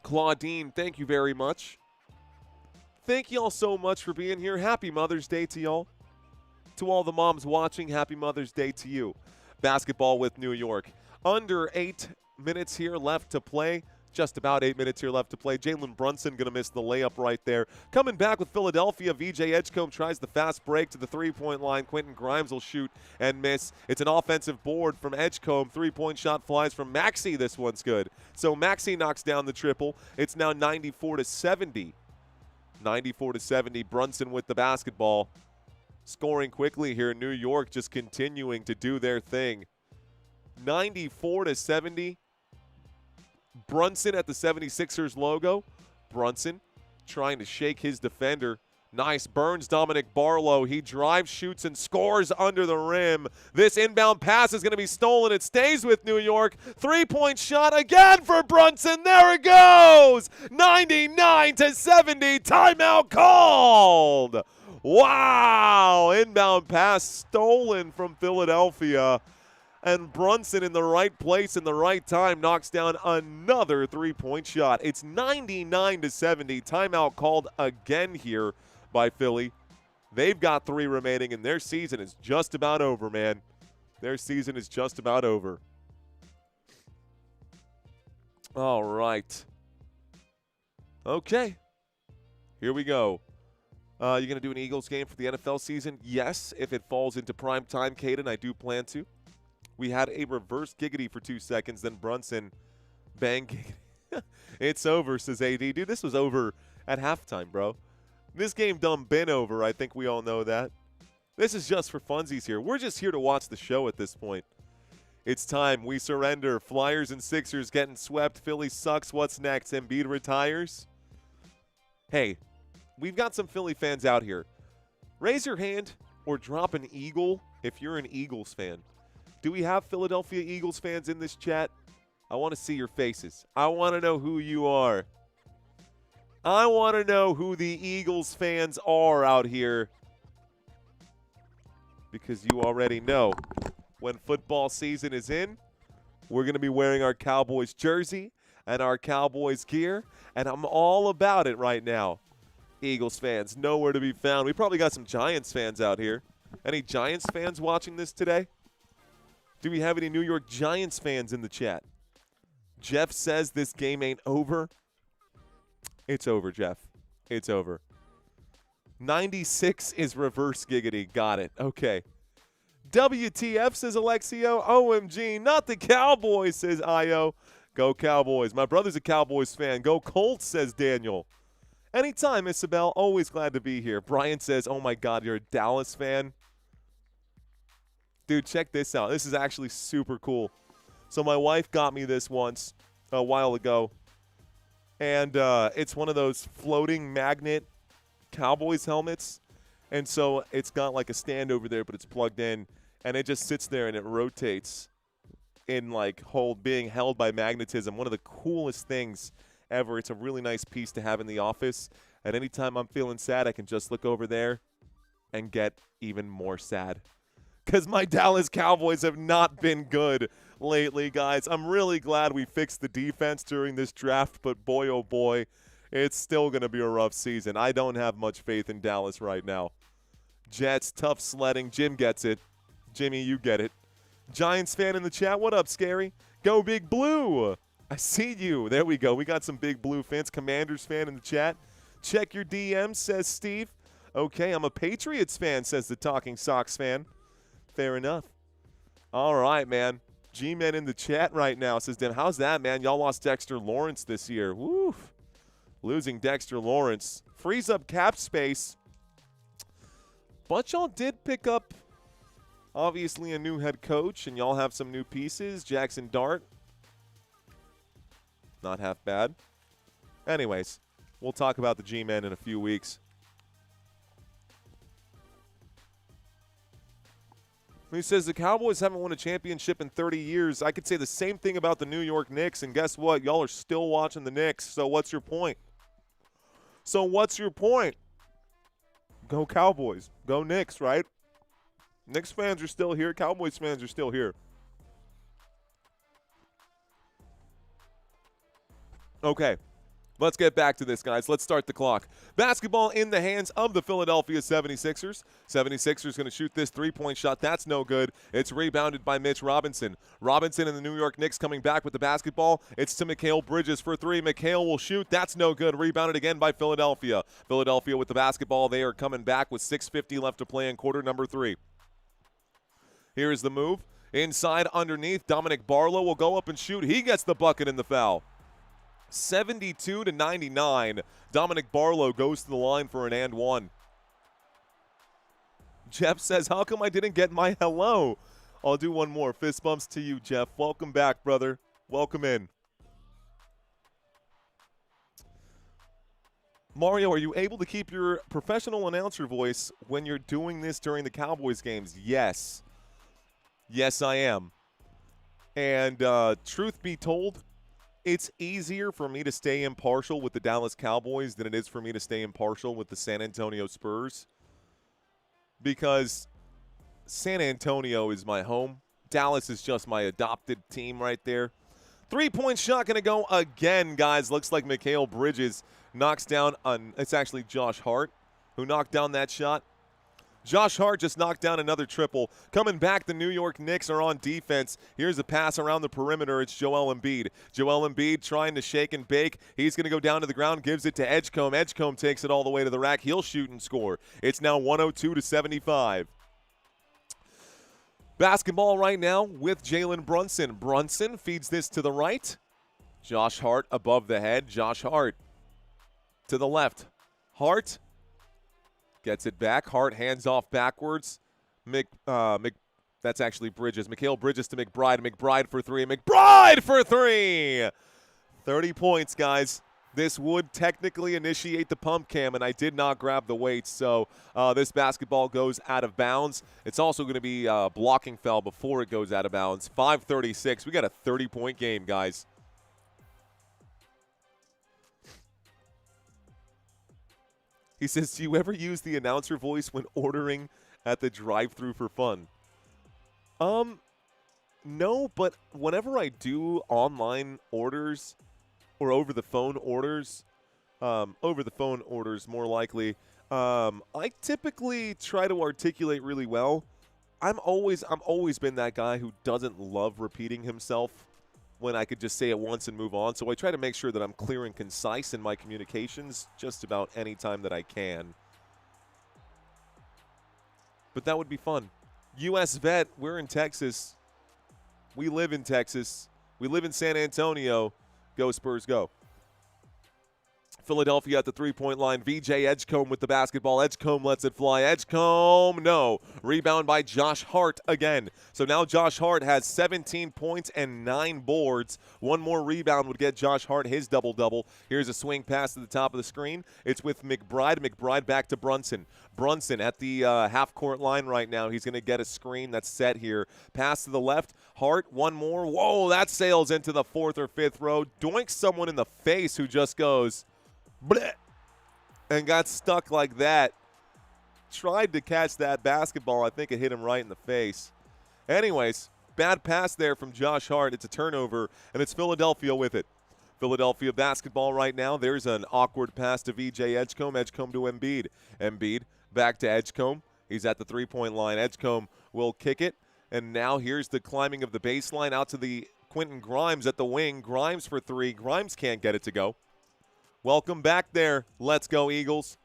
Claudine, thank you very much. Thank y'all so much for being here. Happy Mother's Day to y'all. To all the moms watching, happy Mother's Day to you. Basketball with New York. Under 8 minutes here left to play. Just about 8 minutes here left to play. Jalen Brunson going to miss the layup right there. Coming back with Philadelphia, VJ Edgecombe tries the fast break to the three-point line. Quentin Grimes will shoot and miss. It's an offensive board from Edgecombe. Three-point shot flies from Maxey. This one's good. So Maxey knocks down the triple. It's now 94-70. 94-70. Brunson with the basketball. Scoring quickly here. New York just continuing to do their thing. 94-70. Brunson at the 76ers logo. Brunson trying to shake his defender. Nice. Burns Dominic Barlow. He drives, shoots, and scores under the rim. This inbound pass is going to be stolen. It stays with New York. Three-point shot again for Brunson. There it goes. 99-70. Timeout called. Wow. Inbound pass stolen from Philadelphia. And Brunson in the right place in the right time knocks down another three-point shot. It's 99-70. Timeout called again here by Philly. They've got 3 remaining, and their season is just about over, man. Their season is just about over. All right. Okay. Here we go. You going to do an Eagles game for the NFL season? Yes, if it falls into prime time, Caden, I do plan to. We had a reverse giggity for 2 seconds, then Brunson, bang giggity. It's over, says AD. Dude, this was over at halftime, bro. This game done been over. I think we all know that. This is just for funsies here. We're just here to watch the show at this point. It's time. We surrender. Flyers and Sixers getting swept. Philly sucks. What's next? Embiid retires? Hey, we've got some Philly fans out here. Raise your hand or drop an Eagle if you're an Eagles fan. Do we have Philadelphia Eagles fans in this chat? I want to see your faces. I want to know who you are. I want to know who the Eagles fans are out here. Because you already know when football season is in, we're going to be wearing our Cowboys jersey and our Cowboys gear. And I'm all about it right now. Eagles fans, nowhere to be found. We probably got some Giants fans out here. Any Giants fans watching this today? Do we have any New York Giants fans in the chat? Jeff says this game ain't over. It's over, Jeff. It's over. 96 is reverse giggity. Got it. Okay. WTF, says Alexio. OMG, not the Cowboys, says Io. Go Cowboys. My brother's a Cowboys fan. Go Colts, says Daniel. Anytime, Isabel. Always glad to be here. Brian says, oh, my God, you're a Dallas fan? Dude, check this out. This is actually super cool. So my wife got me this once a while ago. And it's one of those floating magnet Cowboys helmets. And so it's got like a stand over there, but it's plugged in. And it just sits there and it rotates in like being held by magnetism. One of the coolest things ever. It's a really nice piece to have in the office. At any time I'm feeling sad, I can just look over there and get even more sad. Because my Dallas Cowboys have not been good lately, guys. I'm really glad we fixed the defense during this draft, but boy, oh boy, it's still going to be a rough season. I don't have much faith in Dallas right now. Jets, tough sledding. Jim gets it. Jimmy, you get it. Giants fan in the chat. What up, Scary? Go Big Blue. I see you. There we go. We got some Big Blue fans. Commanders fan in the chat. Check your DMs, says Steve. Okay, I'm a Patriots fan, says the Talking Sox fan. Fair enough. All right, man. G-Man in the chat right now says, Dan, how's that, man? Y'all lost Dexter Lawrence this year. Woo. Losing Dexter Lawrence. Frees up cap space. But y'all did pick up, obviously, a new head coach, and y'all have some new pieces. Jackson Dart. Not half bad. Anyways, we'll talk about the G-Man in a few weeks. He says the Cowboys haven't won a championship in 30 years. I could say the same thing about the New York Knicks, and guess what? Y'all are still watching the Knicks, so what's your point? Go Cowboys. Go Knicks, right? Knicks fans are still here. Cowboys fans are still here. Okay. Let's get back to this, guys. Let's start the clock. Basketball in the hands of the Philadelphia 76ers. 76ers going to shoot this three-point shot. That's no good. It's rebounded by Mitch Robinson. Robinson and the New York Knicks coming back with the basketball. It's to Mikal Bridges for three. Mikal will shoot. That's no good. Rebounded again by Philadelphia. Philadelphia with the basketball. They are coming back with 6:50 left to play in quarter number 3. Here is the move. Inside underneath. Dominic Barlow will go up and shoot. He gets the bucket and the foul. 72-99. Dominic Barlow goes to the line for an and one. Jeff says, how come I didn't get my hello? I'll do one more. Fist bumps to you, Jeff. Welcome back, brother. Welcome in. Mario, are you able to keep your professional announcer voice when you're doing this during the Cowboys games? Yes. Yes, I am. And truth be told, it's easier for me to stay impartial with the Dallas Cowboys than it is for me to stay impartial with the San Antonio Spurs, because San Antonio is my home. Dallas is just my adopted team right there. Three-point shot going to go again, guys. Looks like Mikal Bridges knocks down it's actually Josh Hart who knocked down that shot. Josh Hart just knocked down another triple. Coming back, the New York Knicks are on defense. Here's a pass around the perimeter. It's Joel Embiid. Joel Embiid trying to shake and bake. He's going to go down to the ground, gives it to Edgecombe. Edgecombe takes it all the way to the rack. He'll shoot and score. It's now 102-75. Basketball right now with Jalen Brunson. Brunson feeds this to the right. Josh Hart above the head. Josh Hart to the left. Hart gets it back. Hart hands off backwards. That's actually Bridges. Mikal Bridges to McBride. McBride for three. McBride for three! 30 points, guys. This would technically initiate the pump cam, and I did not grab the weights, so this basketball goes out of bounds. It's also going to be a blocking foul before it goes out of bounds. 5:36. We got a 30-point game, guys. He says, do you ever use the announcer voice when ordering at the drive-thru for fun? No, but whenever I do online orders or over-the-phone orders more likely, I typically try to articulate really well. I'm always been that guy who doesn't love repeating himself when I could just say it once and move on. So I try to make sure that I'm clear and concise in my communications just about any time that I can. But that would be fun. U.S. vet, we're in Texas. We live in Texas. We live in San Antonio. Go Spurs, go. Philadelphia at the three-point line. VJ Edgecombe with the basketball. Edgecombe lets it fly. Edgecombe, no. Rebound by Josh Hart again. So now Josh Hart has 17 points and 9 boards. One more rebound would get Josh Hart his double-double. Here's a swing pass to the top of the screen. It's with McBride. McBride back to Brunson. Brunson at the half-court line right now. He's going to get a screen that's set here. Pass to the left. Hart, one more. Whoa, that sails into the 4th or 5th row. Doinks someone in the face who just goes bleh, and got stuck like that. Tried to catch that basketball. I think it hit him right in the face. Anyways, bad pass there from Josh Hart. It's a turnover, and it's Philadelphia with it. Philadelphia basketball right now. There's an awkward pass to VJ Edgecombe. Edgecombe to Embiid. Embiid back to Edgecombe. He's at the three-point line. Edgecombe will kick it, and now here's the climbing of the baseline out to the Quentin Grimes at the wing. Grimes for three. Grimes can't get it to go. Welcome back there. Let's go, Eagles.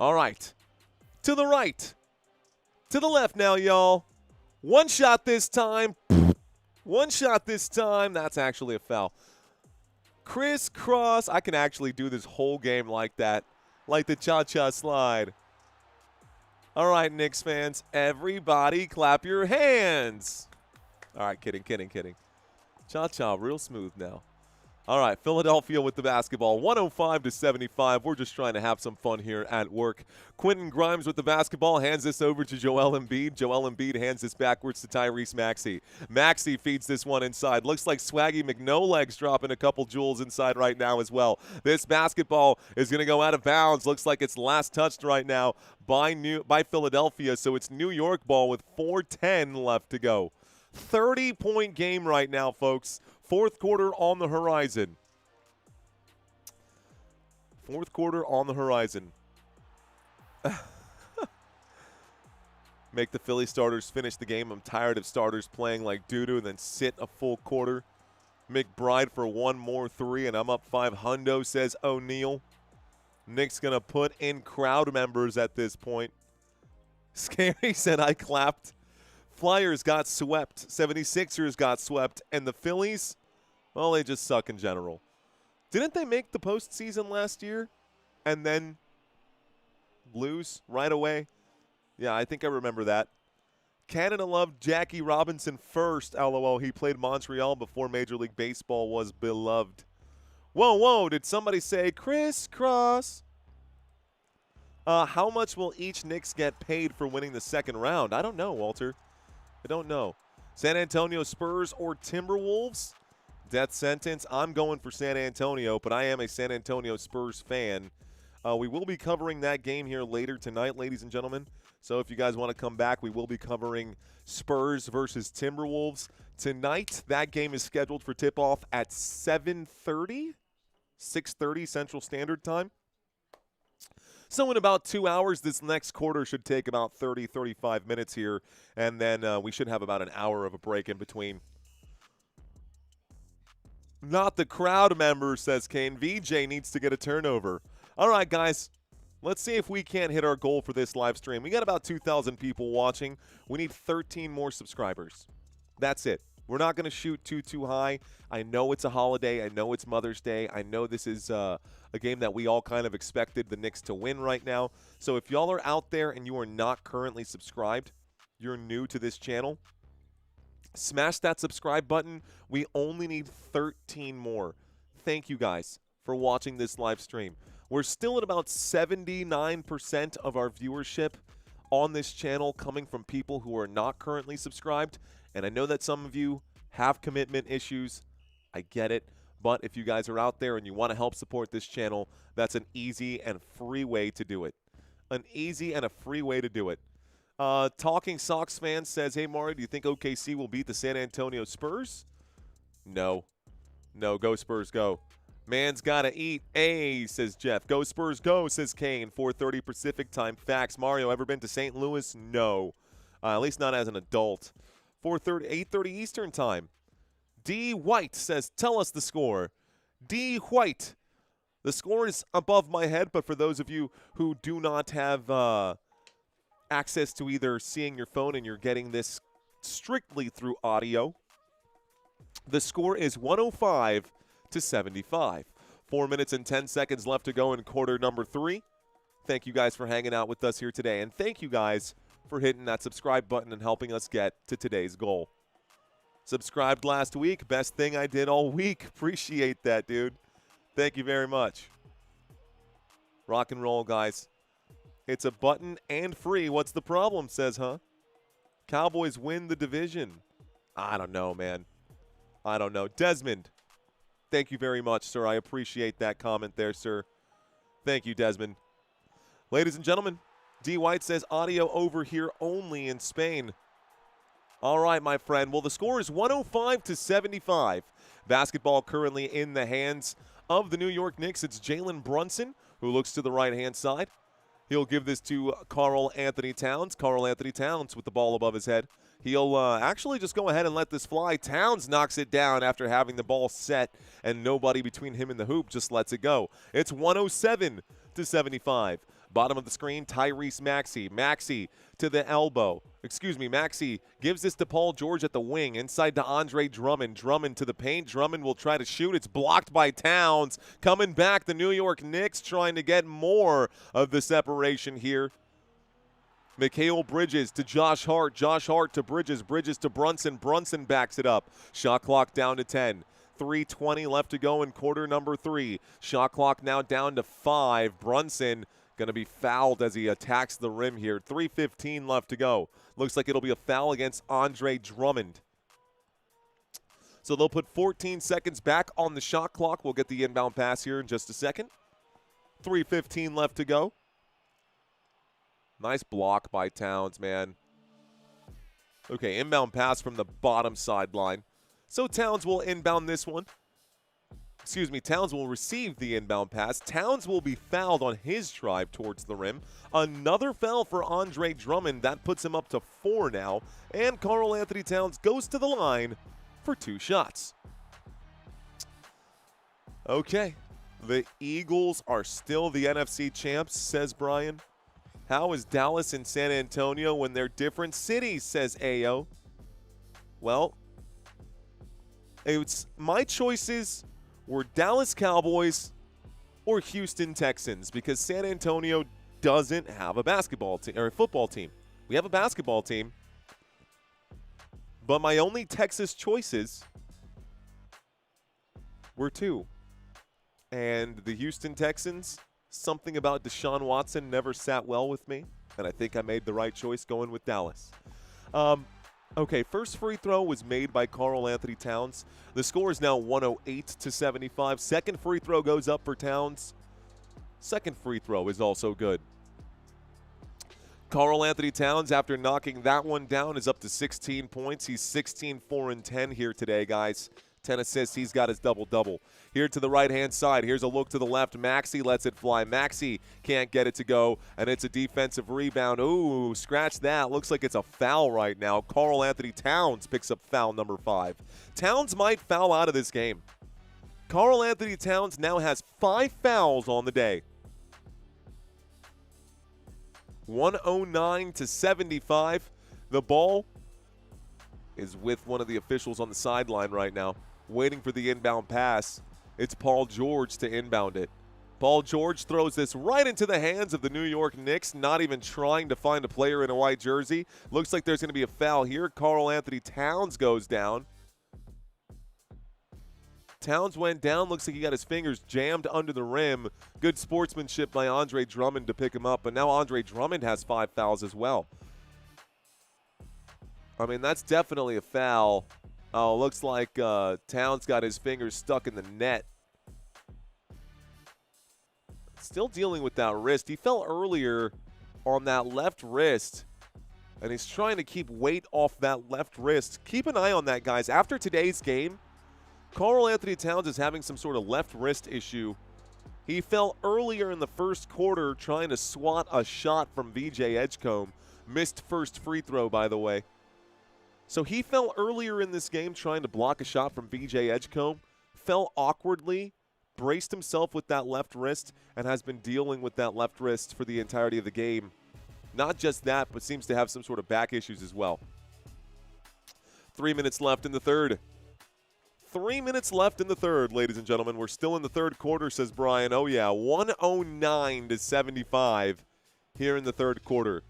All right. To the right. To the left now, y'all. One shot this time. One shot this time. That's actually a foul. Crisscross. I can actually do this whole game like that. Like the cha-cha slide. All right, Knicks fans. Everybody clap your hands. All right, kidding. Cha-cha, real smooth now. All right, Philadelphia with the basketball, 105-75. We're just trying to have some fun here at work. Quentin Grimes with the basketball hands this over to Joel Embiid. Joel Embiid hands this backwards to Tyrese Maxey. Maxey feeds this one inside. Looks like Swaggy McNolegs dropping a couple jewels inside right now as well. This basketball is going to go out of bounds. Looks like it's last touched right now by Philadelphia, so it's New York ball with 4:10 left to go. 30-point game right now, folks. Fourth quarter on the horizon. Fourth quarter on the horizon. Make the Philly starters finish the game. I'm tired of starters playing like doo-doo and then sit a full quarter. McBride for one more three, and I'm up 500, says O'Neal. Knicks going to put in crowd members at this point. Scary said I clapped. Flyers got swept. 76ers got swept. And the Phillies, well, they just suck in general. Didn't they make the postseason last year and then lose right away? Yeah, I think I remember that. Canada loved Jackie Robinson first, LOL. He played Montreal before Major League Baseball was beloved. Whoa, whoa, did somebody say crisscross? How much will each Knicks get paid for winning the second round? I don't know, Walter. I don't know. San Antonio Spurs or Timberwolves? Death sentence. I'm going for San Antonio, but I am a San Antonio Spurs fan. We will be covering that game here later tonight, ladies and gentlemen. So if you guys want to come back, we will be covering Spurs versus Timberwolves. Tonight, that game is scheduled for tip-off at 7:30, 6:30 Central Standard Time. So in about 2 hours, this next quarter should take about 30, 35 minutes here, and then we should have about an hour of a break in between. Not the crowd member, says Kane. VJ needs to get a turnover. All right, guys, let's see if we can't hit our goal for this live stream. We got about 2,000 people watching. We need 13 more subscribers. That's it. We're not going to shoot too high. I know it's a holiday. I know it's Mother's Day. I know this is a game that we all kind of expected the Knicks to win right now. So if y'all are out there and you are not currently subscribed, you're new to this channel, smash that subscribe button. We only need 13 more. Thank you guys for watching this live stream. We're still at about 79% of our viewership on this channel coming from people who are not currently subscribed. And I know that some of you have commitment issues. I get it. But if you guys are out there and you want to help support this channel, that's an easy and free way to do it. An easy and a free way to do it. Talking Sox fan says, hey, Mario, do you think OKC will beat the San Antonio Spurs? No. No, go Spurs, go. Man's got to eat. Hey, says Jeff. Go Spurs, go, says Kane. 4:30 Pacific time. Facts. Mario, ever been to St. Louis? No. At least not as an adult. 8:30 Eastern time. D. White says, tell us the score. D. White. The score is above my head, but for those of you who do not have access to either seeing your phone and you're getting this strictly through audio, the score is 105-75. 4 minutes and 10 seconds left to go in quarter number 3. Thank you guys for hanging out with us here today, and thank you guys for hitting that subscribe button and helping us get to today's goal. Subscribed last week. Best thing I did all week. Appreciate that, dude. Thank you very much. Rock and roll, guys. It's a button and free. What's the problem, says, huh? Cowboys win the division. I don't know, man. I don't know. Desmond, thank you very much, sir. I appreciate that comment there, sir. Thank you, Desmond. Ladies and gentlemen, D. White says audio over here only in Spain. All right, my friend. Well, the score is 105-75. Basketball currently in the hands of the New York Knicks. It's Jalen Brunson who looks to the right-hand side. He'll give this to Karl Anthony Towns. Karl Anthony Towns with the ball above his head. He'll actually just go ahead and let this fly. Towns knocks it down after having the ball set, and nobody between him and the hoop just lets it go. It's 107-75. Bottom of the screen, Tyrese Maxey. Maxey to the elbow. Maxey gives this to Paul George at the wing. Inside to Andre Drummond. Drummond to the paint. Drummond will try to shoot. It's blocked by Towns. Coming back, the New York Knicks trying to get more of the separation here. Mikal Bridges to Josh Hart. Josh Hart to Bridges. Bridges to Brunson. Brunson backs it up. Shot clock down to 10. 3:20 left to go in quarter number 3. Shot clock now down to 5. Brunson going to be fouled as he attacks the rim here. 3:15 left to go. Looks like it'll be a foul against Andre Drummond. So they'll put 14 seconds back on the shot clock. We'll get the inbound pass here in just a second. 3:15 left to go. Nice block by Towns, man. Okay, inbound pass from the bottom sideline. So Towns will inbound this one. Excuse me, Towns will receive the inbound pass. Towns will be fouled on his drive towards the rim. Another foul for Andre Drummond. That puts him up to 4 now. And Karl-Anthony Towns goes to the line for 2 shots. Okay, the Eagles are still the NFC champs, says Brian. How is Dallas and San Antonio when they're different cities, says Ayo. Well, my choices were Dallas Cowboys or Houston Texans because San Antonio doesn't have a basketball team or a football team. We have a basketball team, but my only Texas choices were 2. And the Houston Texans, something about Deshaun Watson never sat well with me, and I think I made the right choice going with Dallas. Okay, first free throw was made by Karl-Anthony Towns. The score is now 108-75. Second free throw goes up for Towns. Second free throw is also good. Karl-Anthony Towns, after knocking that one down, is up to 16 points. He's 16, 4, and 10 here today, guys. 10 assists. He's got his double-double. Here to the right-hand side. Here's a look to the left. Maxey lets it fly. Maxey can't get it to go, and it's a defensive rebound. Ooh, scratch that. Looks like it's a foul right now. Karl-Anthony Towns picks up foul number 5. Towns might foul out of this game. Karl-Anthony Towns now has 5 fouls on the day. 109-75. The ball is with one of the officials on the sideline right now, waiting for the inbound pass. It's Paul George to inbound it. Paul George throws this right into the hands of the New York Knicks, not even trying to find a player in a white jersey. Looks like there's going to be a foul here. Karl-Anthony Towns goes down. Towns went down. Looks like he got his fingers jammed under the rim. Good sportsmanship by Andre Drummond to pick him up, but now Andre Drummond has 5 fouls as well. I mean, that's definitely a foul. Oh, looks like Towns got his fingers stuck in the net. Still dealing with that wrist. He fell earlier on that left wrist, and he's trying to keep weight off that left wrist. Keep an eye on that, guys. After today's game, Karl-Anthony Towns is having some sort of left wrist issue. He fell earlier in the first quarter trying to swat a shot from VJ Edgecombe. Missed first free throw, by the way. So he fell earlier in this game trying to block a shot from VJ Edgecombe, fell awkwardly, braced himself with that left wrist, and has been dealing with that left wrist for the entirety of the game. Not just that, but seems to have some sort of back issues as well. 3 minutes left in the third. 3 minutes left in the third, ladies and gentlemen. We're still in the third quarter, says Brian. Oh, yeah, 109-75 here in the third quarter.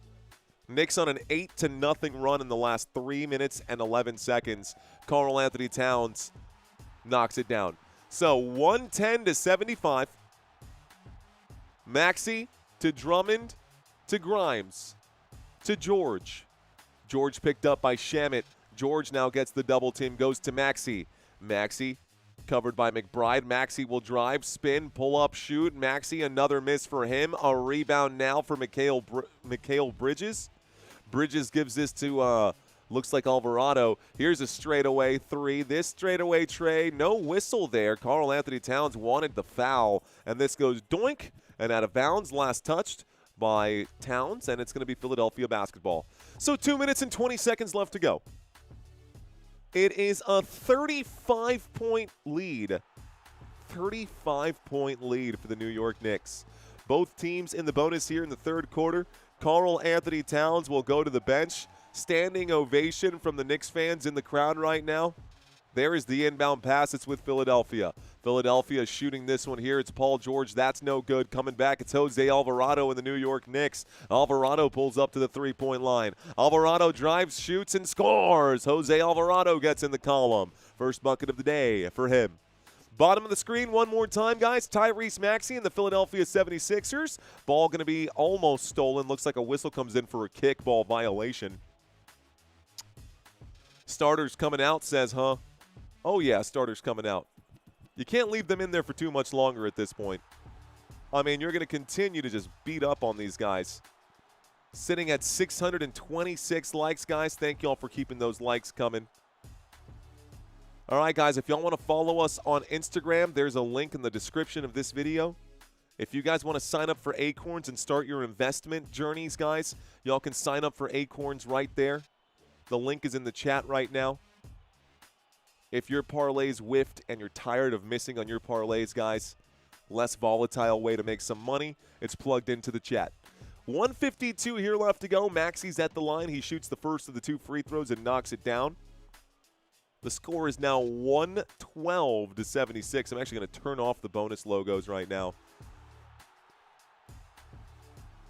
Knicks on an 8-0 run in the last 3 minutes and 11 seconds. Karl-Anthony Towns knocks it down. So 110-75. Maxey to Drummond to Grimes to George. George picked up by Shamet. George now gets the double team, goes to Maxey. Maxey covered by McBride. Maxey will drive, spin, pull up, shoot. Maxey, another miss for him. A rebound now for Mikal Bridges. Bridges gives this to, looks like Alvarado. Here's a straightaway 3. This straightaway tray, no whistle there. Karl-Anthony Towns wanted the foul, and this goes doink and out of bounds. Last touched by Towns, and it's going to be Philadelphia basketball. So 2 minutes and 20 seconds left to go. It is a 35-point lead. 35-point lead for the New York Knicks. Both teams in the bonus here in the third quarter. Karl-Anthony Towns will go to the bench. Standing ovation from the Knicks fans in the crowd right now. There is the inbound pass. It's with Philadelphia. Philadelphia shooting this one here. It's Paul George. That's no good. Coming back, it's Jose Alvarado in the New York Knicks. Alvarado pulls up to the three-point line. Alvarado drives, shoots, and scores. Jose Alvarado gets in the column. First bucket of the day for him. Bottom of the screen one more time, guys. Tyrese Maxey and the Philadelphia 76ers. Ball going to be almost stolen. Looks like a whistle comes in for a kickball violation. Starters coming out, says, huh? Oh, yeah, starters coming out. You can't leave them in there for too much longer at this point. I mean, you're going to continue to just beat up on these guys. Sitting at 626 likes, guys. Thank you all for keeping those likes coming. All right, guys, if y'all want to follow us on Instagram, there's a link in the description of this video. If you guys want to sign up for Acorns and start your investment journeys, guys, y'all can sign up for Acorns right there. The link is in the chat right now. If your parlays whiffed and you're tired of missing on your parlays, guys, less volatile way to make some money, it's plugged into the chat. 1:52 here left to go. Maxey's at the line. He shoots the first of the two free throws and knocks it down. The score is now 112-76. I'm actually going to turn off the bonus logos right now.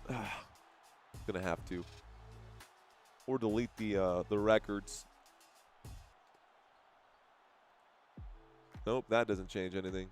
Going to have to. Or delete the records. Nope, that doesn't change anything.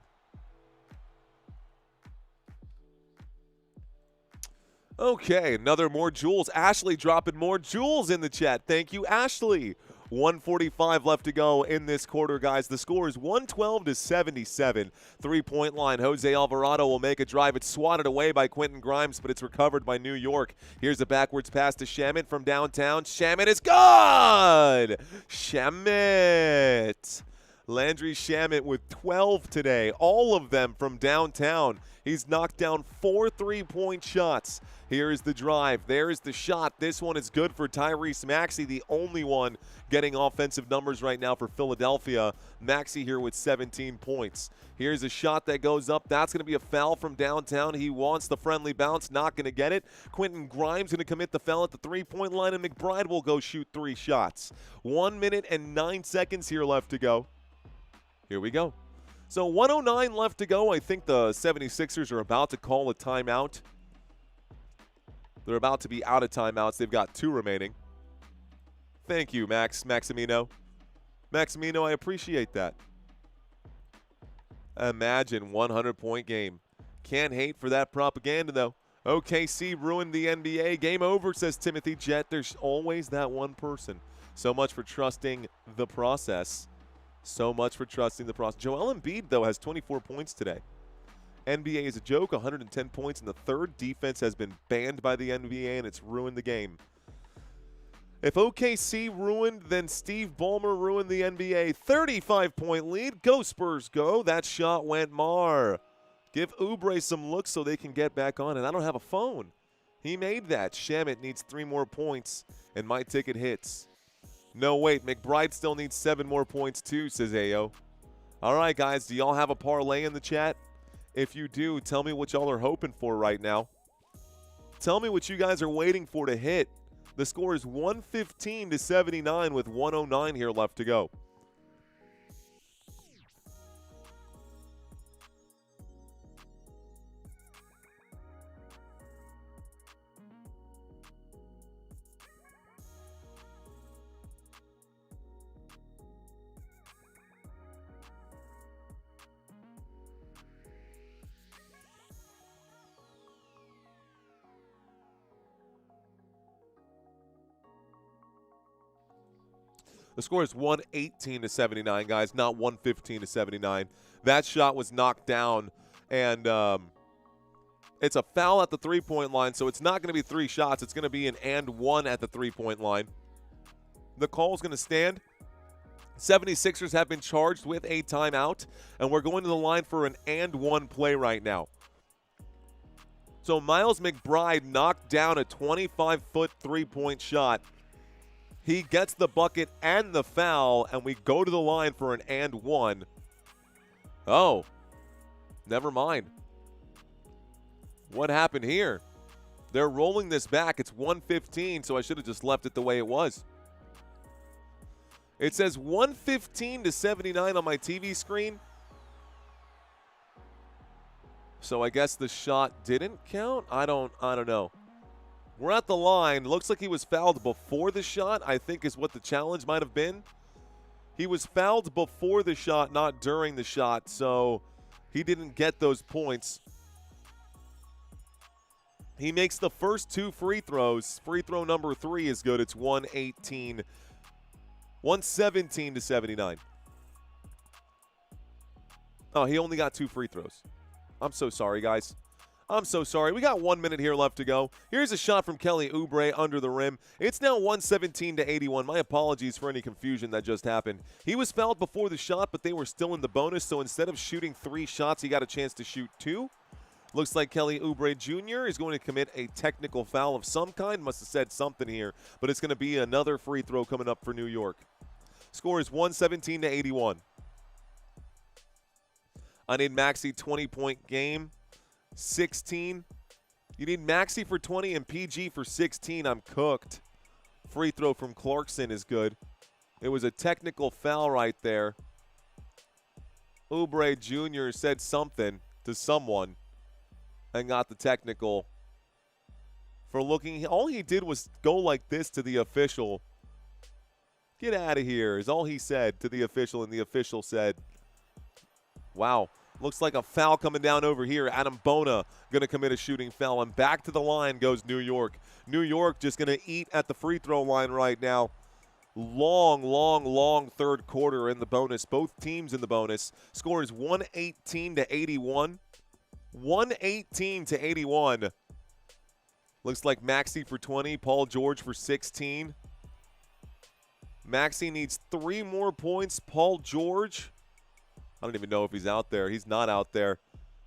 Okay, another more jewels. Ashley dropping more jewels in the chat. Thank you, Ashley. 1:45 left to go in this quarter, guys. The score is 112-77. Three-point line. Jose Alvarado will make a drive. It's swatted away by Quentin Grimes, but it's recovered by New York. Here's a backwards pass to Shamet from downtown. Shamet is gone! Shamet. Landry Shamet with 12 today, all of them from downtown. He's knocked down 4 3-point shots. Here is the drive. There is the shot. This one is good for Tyrese Maxey, the only one getting offensive numbers right now for Philadelphia. Maxey here with 17 points. Here's a shot that goes up. That's going to be a foul from downtown. He wants the friendly bounce, not going to get it. Quentin Grimes going to commit the foul at the three-point line, and McBride will go shoot 3 shots. 1 minute and 9 seconds here left to go. Here we go. So 109 left to go. I think the 76ers are about to call a timeout. They're about to be out of timeouts. They've got 2 remaining. Thank you, Maximino. Maximino, I appreciate that. Imagine 100-point game. Can't hate for that propaganda, though. OKC ruined the NBA. Game over, says Timothy Jett. There's always that one person. So much for trusting the process. So much for trusting the process. Joel Embiid, though, has 24 points today. NBA is a joke, 110 points in the third. Defense has been banned by the NBA, and it's ruined the game. If OKC ruined, then Steve Ballmer ruined the NBA. 35-point lead. Go Spurs, go. That shot went mar. Give Oubre some looks so they can get back on, and I don't have a phone. He made that. Shamet needs 3 more points, and my ticket hits. No, wait, McBride still needs 7 more points too, says Ayo. All right, guys, do y'all have a parlay in the chat? If you do, tell me what y'all are hoping for right now. Tell me what you guys are waiting for to hit. The score is 115-79 with 109 here left to go. The score is 118-79, guys, not 115-79. That shot was knocked down, and it's a foul at the three-point line, so it's not going to be 3 shots. It's going to be an and 1 at the three-point line. The call is going to stand. 76ers have been charged with a timeout, and we're going to the line for an and 1 play right now. So Miles McBride knocked down a 25-foot three-point shot. He gets the bucket and the foul, and we go to the line for an and 1. Oh, never mind. What happened here? They're rolling this back. It's 115, so I should have just left it the way it was. It says 115 to 79 on my TV screen. So I guess the shot didn't count? I don't know. We're at the line. Looks like he was fouled before the shot, I think is what the challenge might have been. He was fouled before the shot, not during the shot, so he didn't get those points. He makes the first 2 free throws. Free throw number 3 is good. It's 117 to 79. Oh, he only got 2 free throws. I'm so sorry, guys. I'm so sorry. We got 1 minute here left to go. Here's a shot from Kelly Oubre under the rim. It's now 117 to 81. My apologies for any confusion that just happened. He was fouled before the shot, but they were still in the bonus, so instead of shooting 3 shots, he got a chance to shoot 2. Looks like Kelly Oubre Jr. is going to commit a technical foul of some kind. Must have said something here, but it's going to be another free throw coming up for New York. Score is 117 to 81. I need Maxey 20-point game. 16. You need Maxey for 20 and PG for 16. I'm cooked. Free throw from Clarkson is good. It was a technical foul right there. Oubre Jr. said something to someone and got the technical for looking. All he did was go like this to the official. Get out of here is all he said to the official, and the official said, wow. Looks like a foul coming down over here. Adam Bona going to commit a shooting foul, and back to the line goes New York. New York just going to eat at the free throw line right now. Long third quarter in the bonus. Both teams in the bonus. Score is 118 to 81. 118 to 81. Looks like Maxey for 20, Paul George for 16. Maxey needs 3 more points. Paul George, I don't even know if he's out there. He's not out there.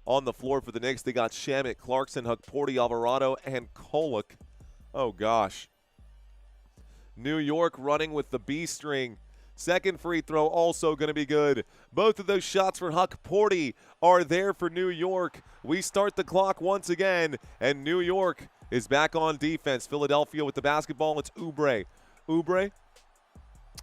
On the floor for the Knicks, they got Shamet, Clarkson, Hukporti, Alvarado, and Kolek. Oh, gosh. New York running with the B string. Second free throw also going to be good. Both of those shots for Hukporti are there for New York. We start the clock once again, and New York is back on defense. Philadelphia with the basketball. It's Oubre. Oubre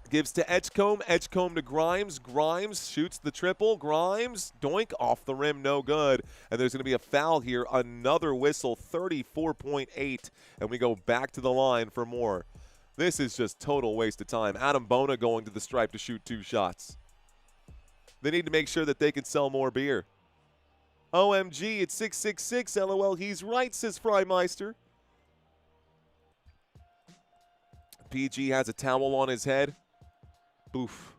gives to Edgecombe. Edgecombe to Grimes. Grimes shoots the triple. Grimes, doink, off the rim, no good. And there's going to be a foul here. Another whistle, 34.8. And we go back to the line for more. This is just total waste of time. Adam Bona going to the stripe to shoot 2 shots. They need to make sure that they can sell more beer. OMG, it's 666. LOL, he's right, says Freimeister. PG has a towel on his head. Boof.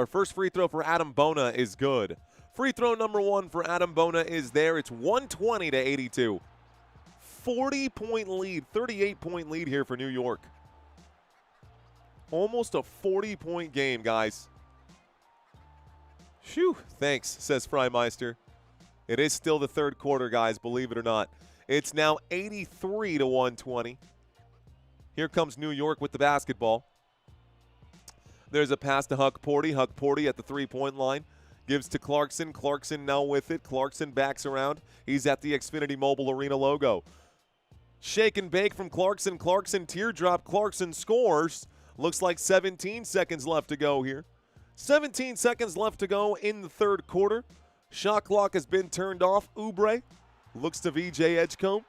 First free throw for Adam Bona is good. Free throw number 1 for Adam Bona is there. It's 120 to 82. 40-point lead, 38-point lead here for New York. Almost a 40-point game, guys. Phew, thanks, says Freimeister. It is still the third quarter, guys, believe it or not. It's now 83 to 120. Here comes New York with the basketball. There's a pass to Hukporti. Hukporti at the three-point line. Gives to Clarkson. Clarkson now with it. Clarkson backs around. He's at the Xfinity Mobile Arena logo. Shake and bake from Clarkson. Clarkson teardrop. Clarkson scores. Looks like 17 seconds left to go here. 17 seconds left to go in the third quarter. Shot clock has been turned off. Oubre looks to VJ Edgecombe.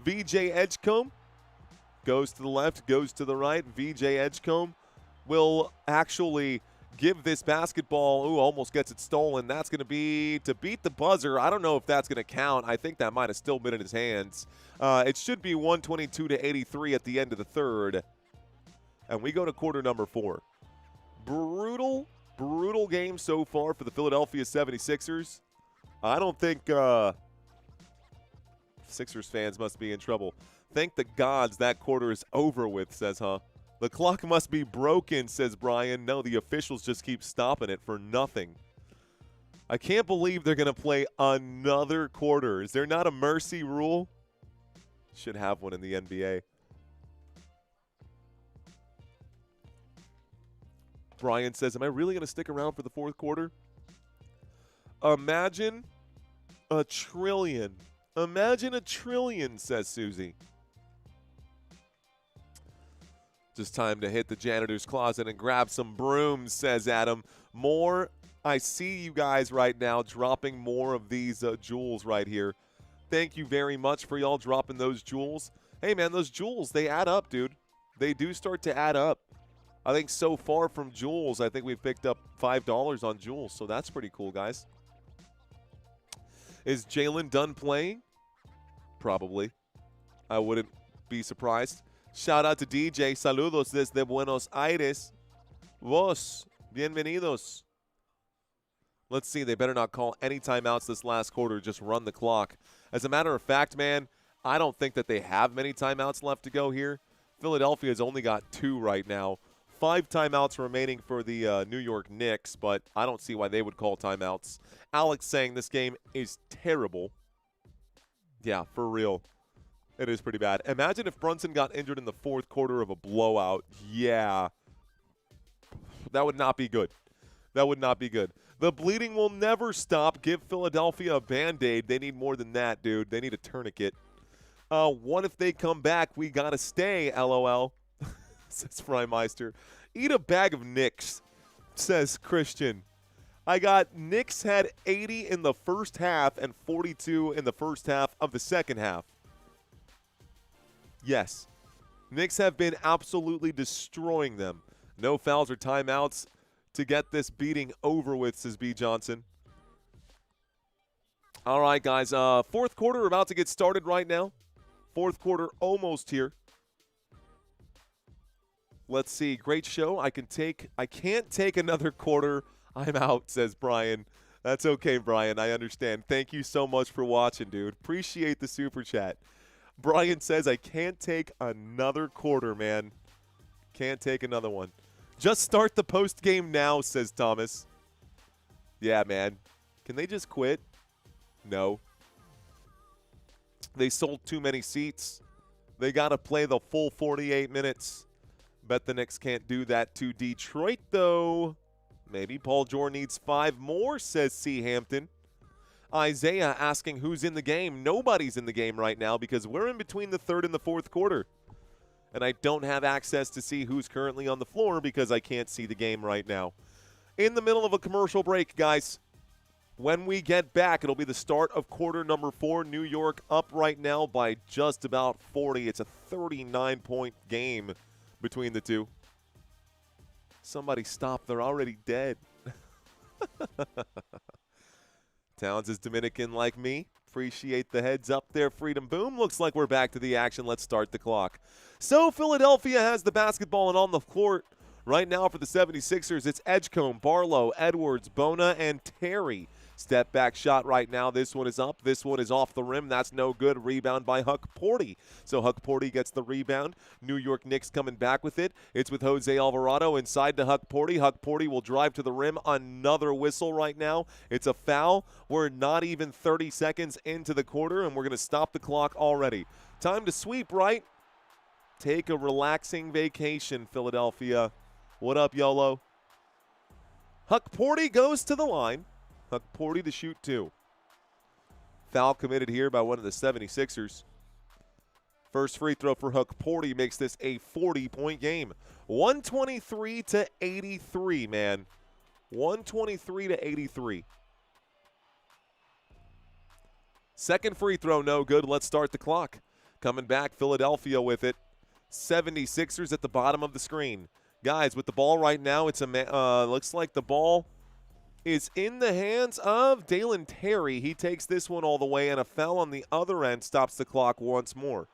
VJ Edgecombe goes to the left, goes to the right. VJ Edgecombe will actually give this basketball. Ooh, almost gets it stolen. That's going to be to beat the buzzer. I don't know if that's going to count. I think that might have still been in his hands. It should be 122 to 83 at the end of the third. And we go to quarter number 4. Brutal game so far for the Philadelphia 76ers. I don't think Sixers fans must be in trouble. Thank the gods that quarter is over with, says Huh. The clock must be broken, says Brian. No, the officials just keep stopping it for nothing. I can't believe they're going to play another quarter. Is there not a mercy rule? Should have one in the NBA. Brian says, am I really going to stick around for the fourth quarter? Imagine a trillion. Imagine a trillion, says Susie. Just time to hit the janitor's closet and grab some brooms, says Adam. More, I see you guys right now dropping more of these jewels right here. Thank you very much for y'all dropping those jewels. Hey, man, those jewels, they add up, dude. They do start to add up. I think so far from jewels, I think we've picked up $5 on jewels, so that's pretty cool, guys. Is Jalen done playing? Probably. I wouldn't be surprised. Shout out to DJ. Saludos desde Buenos Aires. Vos, bienvenidos. Let's see. They better not call any timeouts this last quarter. Just run the clock. As a matter of fact, man, I don't think that they have many timeouts left to go here. Philadelphia's only got 2 right now. 5 timeouts remaining for the New York Knicks, but I don't see why they would call timeouts. Alex saying this game is terrible. Yeah, for real. It is pretty bad. Imagine if Brunson got injured in the 4th quarter of a blowout. Yeah. That would not be good. That would not be good. The bleeding will never stop. Give Philadelphia a Band-Aid. They need more than that, dude. They need a tourniquet. What if they come back? We got to stay, LOL, says Freimeister. Eat a bag of Knicks, says Christian. I got Knicks had 80 in the first half and 42 in the first half of the second half. Yes. Knicks have been absolutely destroying them. No fouls or timeouts to get this beating over with, says B. Johnson. All right, guys. 4th quarter about to get started right now. 4th quarter almost here. Let's see. Great show. I can't take another quarter. I'm out, says Brian. That's okay, Brian. I understand. Thank you so much for watching, dude. Appreciate the super chat. Brian says, I can't take another quarter, man. Can't take another one. Just start the post game now, says Thomas. Yeah, man. Can they just quit? No. They sold too many seats. They got to play the full 48 minutes. Bet the Knicks can't do that to Detroit, though. Maybe Paul George needs 5 more, says C. Hampton. Isaiah asking who's in the game. Nobody's in the game right now because we're in between the 3rd and the 4th quarter. And I don't have access to see who's currently on the floor because I can't see the game right now. In the middle of a commercial break, guys. When we get back, it'll be the start of quarter number 4. New York up right now by just about 40. It's a 39-point game between the two. Somebody stop. They're already dead. Towns is Dominican like me. Appreciate the heads up there, Freedom Boom. Looks like we're back to the action. Let's start the clock. So Philadelphia has the basketball and on the court right now for the 76ers. It's Edgecombe, Barlow, Edwards, Bona, and Terry. Step back shot right now. This one is up. This one is off the rim. That's no good. Rebound by Huck Porty. So Huck Porty gets the rebound. New York Knicks coming back with it. It's with Jose Alvarado inside to Huck Porty. Huck Porty will drive to the rim. Another whistle right now. It's a foul. We're not even 30 seconds into the quarter, and we're going to stop the clock already. Time to sweep, right? Take a relaxing vacation, Philadelphia. What up, YOLO? Huck Porty goes to the line. Huck Porty to shoot 2. Foul committed here by one of the 76ers. First free throw for Huck Porty makes this a 40-point game. 123 to 83, man. 123 to 83. Second free throw, no good. Let's start the clock. Coming back, Philadelphia with it. 76ers at the bottom of the screen. Guys, with the ball right now, it's looks like the ball is in the hands of Dalen Terry. He takes this one all the way, and a foul on the other end stops the clock once more.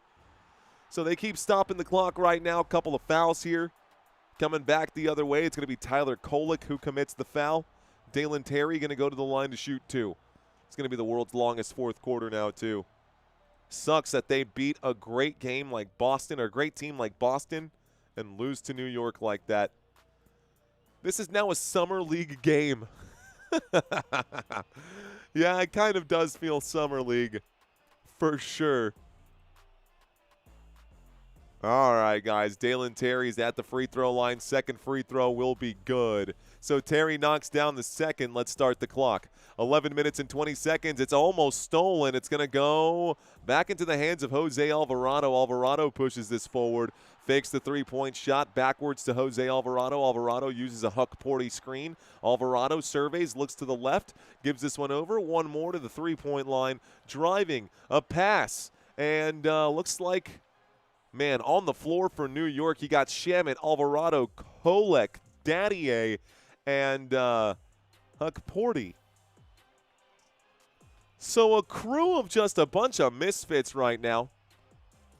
So they keep stopping the clock right now. A couple of fouls here. Coming back the other way, it's going to be Tyler Kolek who commits the foul. Dalen Terry going to go to the line to shoot 2. It's going to be the world's longest 4th quarter now, too. Sucks that they beat a great game like Boston, or a great team like Boston, and lose to New York like that. This is now a summer league game. Yeah, it kind of does feel summer league for sure. All right, guys. Dalen Terry's at the free throw line. Second free throw will be good. So Terry knocks down the second. Let's start the clock. 11 minutes and 20 seconds. It's almost stolen. It's going to go back into the hands of Jose Alvarado. Alvarado pushes this forward. Fakes the three-point shot backwards to Jose Alvarado. Alvarado uses a Huck Porty screen. Alvarado surveys, looks to the left, gives this one over. One more to the three-point line. Driving, a pass, and looks like, man, on the floor for New York, you got Shamet, Alvarado, Kolek, Daddier, and Huck Porty. So a crew of just a bunch of misfits right now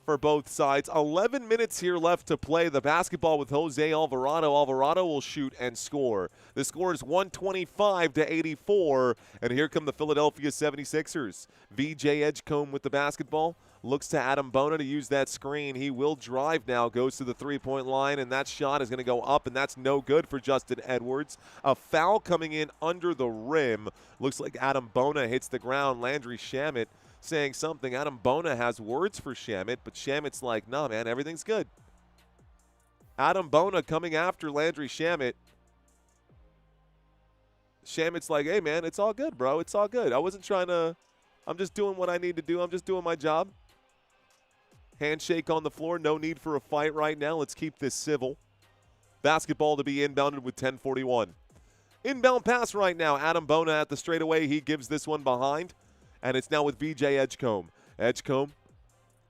for both sides. 11 minutes here left to play. The basketball with Jose Alvarado. Alvarado will shoot and score. The score is 125-84, and here come the Philadelphia 76ers. VJ Edgecombe with the basketball. Looks to Adam Bona to use that screen. He will drive now, goes to the three-point line, and that shot is going to go up, and that's no good for Justin Edwards. A foul coming in under the rim. Looks like Adam Bona hits the ground. Landry Shamet saying something. Adam Bona has words for Shamet, but Shamet's like, nah, man, everything's good. Adam Bona coming after Landry Shamet. Shamet's like, hey, man, it's all good, bro. It's all good. I wasn't trying to – I'm just doing what I need to do. I'm just doing my job. Handshake on the floor. No need for a fight right now. Let's keep this civil. Basketball to be inbounded with 10:41. Inbound pass right now. Adam Bona at the straightaway. He gives this one behind. And it's now with VJ Edgecombe. Edgecombe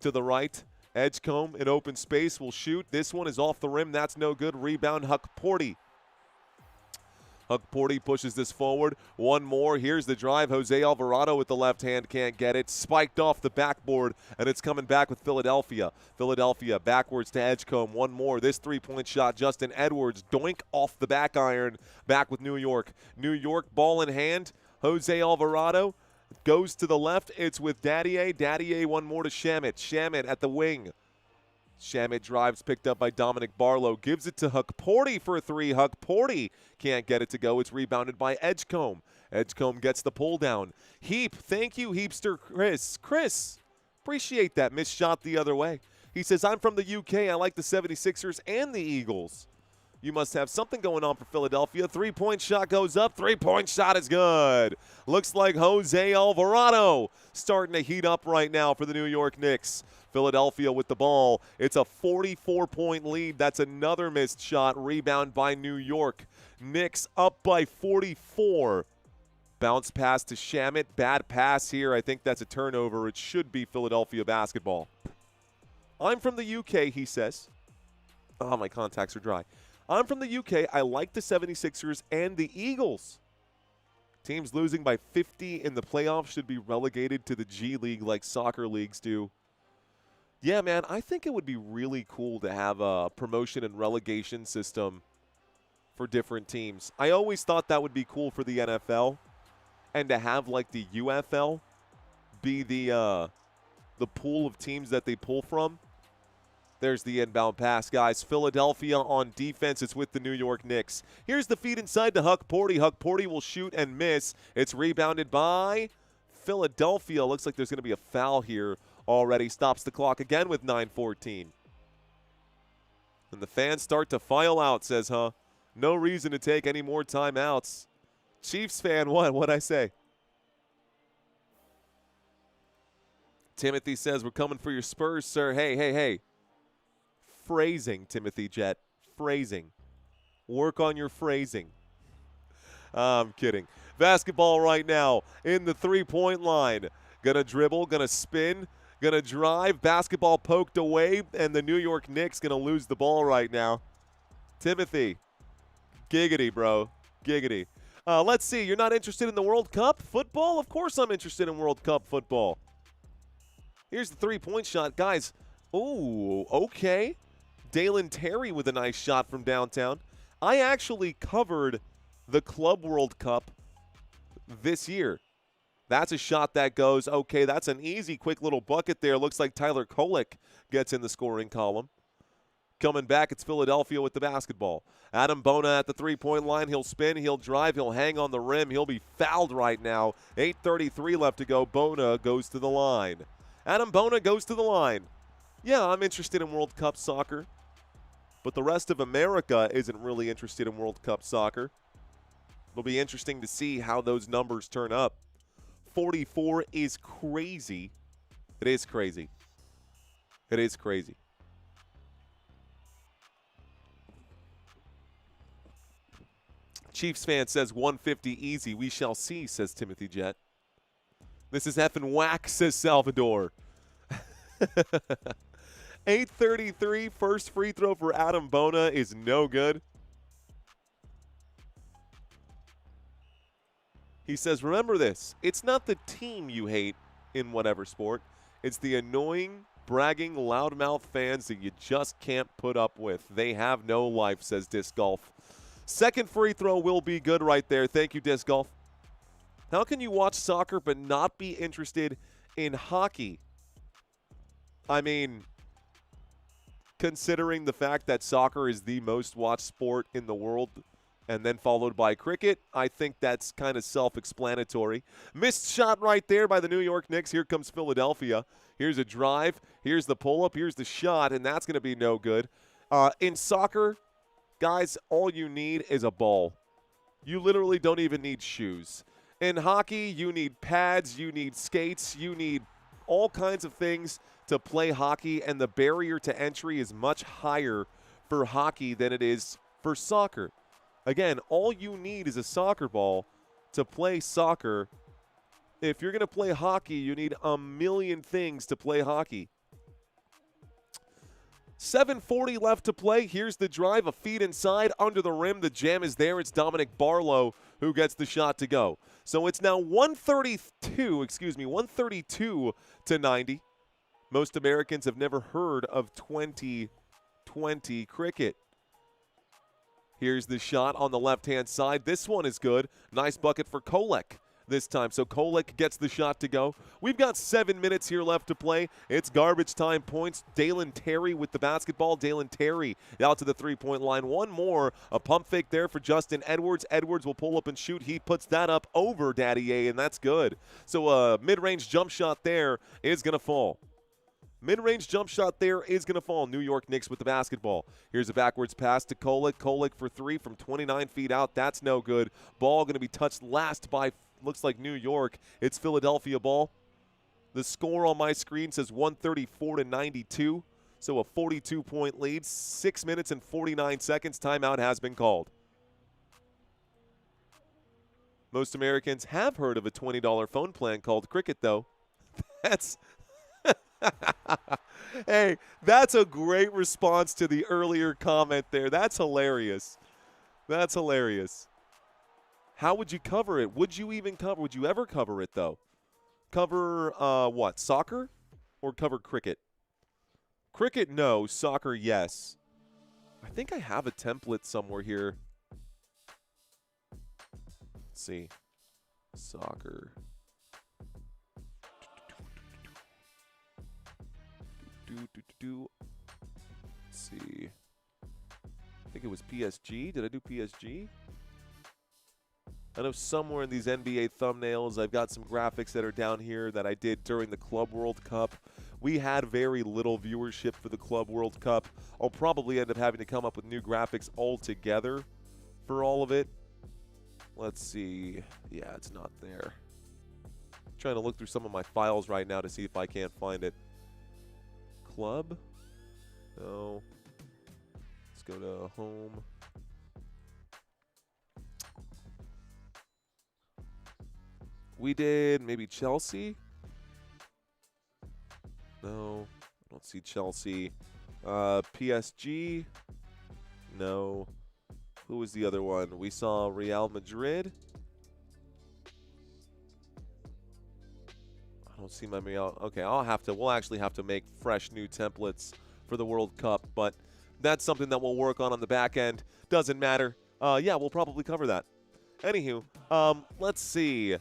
to the right. Edgecombe in open space will shoot. This one is off the rim. That's no good. Rebound, Huck Porty. Huck Porty pushes this forward. One more. Here's the drive. Jose Alvarado with the left hand can't get it. Spiked off the backboard, and it's coming back with Philadelphia. Philadelphia backwards to Edgecombe. One more. This three-point shot. Justin Edwards doink off the back iron. Back with New York. New York ball in hand. Jose Alvarado goes to the left. It's with Daddier. Daddier one more to Shamet. Shamet at the wing. Shamet drives, picked up by Dominic Barlow. Gives it to Huck Porty for a three. Huck Porty can't get it to go. It's rebounded by Edgecombe. Edgecombe gets the pull down. Heap, thank you, Heapster Chris. Chris, appreciate that. Missed shot the other way. He says, I'm from the UK. I like the 76ers and the Eagles. You must have something going on for Philadelphia. Three-point shot goes up. Three-point shot is good. Looks like Jose Alvarado starting to heat up right now for the New York Knicks. Philadelphia with the ball. It's a 44-point lead. That's another missed shot. Rebound by New York. Knicks up by 44. Bounce pass to Shamet. Bad pass here. I think that's a turnover. It should be Philadelphia basketball. I'm from the UK, he says. Oh, my contacts are dry. I'm from the UK. I like the 76ers and the Eagles. Teams losing by 50 in the playoffs should be relegated to the G League like soccer leagues do. Yeah, man, I think it would be really cool to have a promotion and relegation system for different teams. I always thought that would be cool for the NFL, and to have like the UFL be the pool of teams that they pull from. There's the inbound pass, guys. Philadelphia on defense. It's with the New York Knicks. Here's the feed inside to Huck Porty. Huck Porty will shoot and miss. It's rebounded by Philadelphia. Looks like there's going to be a foul here already. Stops the clock again with 9:14. And the fans start to file out, says, huh? No reason to take any more timeouts. Chiefs fan, what? What'd I say? Timothy says, we're coming for your Spurs, sir. Hey, hey, hey. Phrasing, Timothy Jet. Phrasing. Work on your phrasing. I'm kidding. Basketball right now in the three-point line. Gonna dribble, gonna spin, gonna drive. Basketball poked away, and the New York Knicks gonna lose the ball right now. Timothy. Giggity, bro. Giggity. Let's see. You're not interested in the World Cup football? Of course I'm interested in World Cup football. Here's the three-point shot. Guys, ooh, okay. Dalen Terry with a nice shot from downtown. I actually covered the Club World Cup this year. That's a shot that goes, okay, that's an easy, quick little bucket there. Looks like Tyler Kolek gets in the scoring column. Coming back, it's Philadelphia with the basketball. Adam Bona at the three-point line. He'll spin, he'll drive, he'll hang on the rim. He'll be fouled right now. 8:33 left to go. Bona goes to the line. Adam Bona goes to the line. Yeah, I'm interested in World Cup soccer, but the rest of America isn't really interested in World Cup soccer. It'll be interesting to see how those numbers turn up. 44 is crazy. It is crazy. It is crazy. Chiefs fan says 150 easy. We shall see, says Timothy Jett. This is effing whack, says Salvador. 8:33, first free throw for Adam Bona is no good. He says, remember this, it's not the team you hate in whatever sport. It's the annoying, bragging, loudmouth fans that you just can't put up with. They have no life, says Disc Golf. Second free throw will be good right there. Thank you, Disc Golf. How can you watch soccer but not be interested in hockey? I mean, considering the fact that soccer is the most watched sport in the world and then followed by cricket, I think that's kind of self-explanatory. Missed shot right there by the New York Knicks. Here comes Philadelphia. Here's a drive. Here's the pull-up. Here's the shot, and that's going to be no good. In soccer, guys, all you need is a ball. You literally don't even need shoes. In hockey, you need pads, you need skates, you need all kinds of things to play hockey, and the barrier to entry is much higher for hockey than it is for soccer. Again, all you need is a soccer ball to play soccer. If you're going to play hockey, you need a million things to play hockey. 7:40 left to play. Here's the drive, a feed inside, under the rim. The jam is there. It's Dominic Barlow who gets the shot to go. So it's now 132 to 90. Most Americans have never heard of 2020 cricket. Here's the shot on the left-hand side. This one is good. Nice bucket for Kolek this time. So Kolek gets the shot to go. We've got 7 minutes here left to play. It's garbage time points. Dalen Terry with the basketball. Dalen Terry out to the three-point line. One more. A pump fake there for Justin Edwards. Edwards will pull up and shoot. He puts that up over Daddy A, and that's good. So a mid-range jump shot there is going to fall. Mid-range jump shot there is going to fall. New York Knicks with the basketball. Here's a backwards pass to Kolek. Kolek for three from 29 feet out. That's no good. Ball going to be touched last by, looks like New York. It's Philadelphia ball. The score on my screen says 134 to 92. So a 42-point lead. 6 minutes and 49 seconds. Timeout has been called. Most Americans have heard of a $20 phone plan called Cricket, though. That's... Hey, that's a great response to the earlier comment there. That's hilarious. That's hilarious. How would you cover it? Would you ever cover it, though? Cover what? Soccer or cover cricket? Cricket, no. Soccer, yes. I think I have a template somewhere here. Let's see. Soccer. Let's see. I think it was PSG. Did I do PSG? I know somewhere in these NBA thumbnails, I've got some graphics that are down here that I did during the Club World Cup. We had very little viewership for the Club World Cup. I'll probably end up having to come up with new graphics altogether for all of it. Let's see. Yeah, it's not there. I'm trying to look through some of my files right now to see if I can't find it. Club? No. Let's go to home. We did maybe Chelsea? No. I don't see Chelsea. PSG? No. Who was the other one? We saw Real Madrid. I don't see my Real. Okay, we'll actually have to make fresh new templates for the World Cup, but that's something that we'll work on the back end. Doesn't matter. Yeah, we'll probably cover that. Anywho, let's see.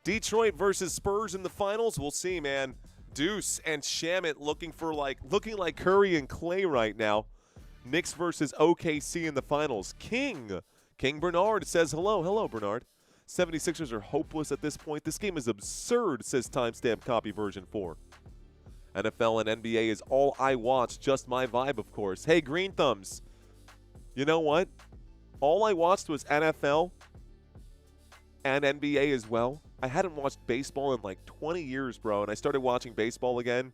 Detroit versus Spurs in the finals. We'll see, man. Deuce and Shamit looking like Curry and Clay right now. Knicks versus OKC in the finals. King Bernard says hello. Hello, Bernard. 76ers are hopeless at this point. This game is absurd, says Timestamp Copy version 4. NFL and NBA is all I watch, just my vibe, of course. Hey, Green Thumbs, you know what? All I watched was NFL and NBA as well. I hadn't watched baseball in like 20 years, bro, and I started watching baseball again.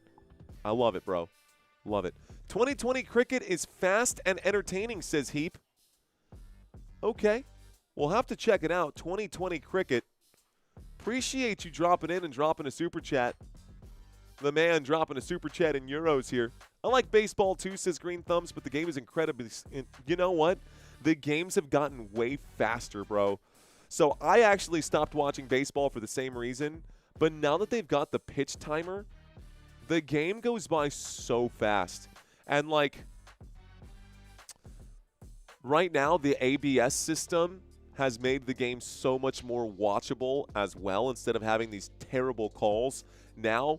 I love it, bro. Love it. 2020 cricket is fast and entertaining, says Heap. Okay. We'll have to check it out. 2020 Cricket. Appreciate you dropping in and dropping a super chat. The man dropping a super chat in euros here. I like baseball too, says Green Thumbs, but the game is incredibly. You know what? The games have gotten way faster, bro. So I actually stopped watching baseball for the same reason. But now that they've got the pitch timer, the game goes by so fast. And like right now, the ABS system has made the game so much more watchable as well. Instead of having these terrible calls, now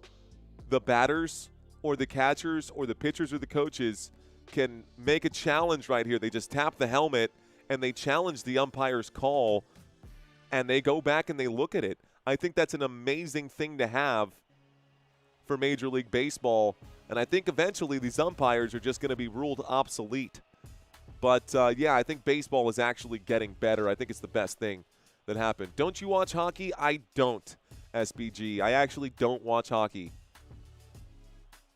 the batters or the catchers or the pitchers or the coaches can make a challenge right here. They just tap the helmet and they challenge the umpire's call, and they go back and they look at it. I think that's an amazing thing to have for Major League Baseball, and I think eventually these umpires are just going to be ruled obsolete. But, yeah, I think baseball is actually getting better. I think it's the best thing that happened. Don't you watch hockey? I don't, SBG. I actually don't watch hockey.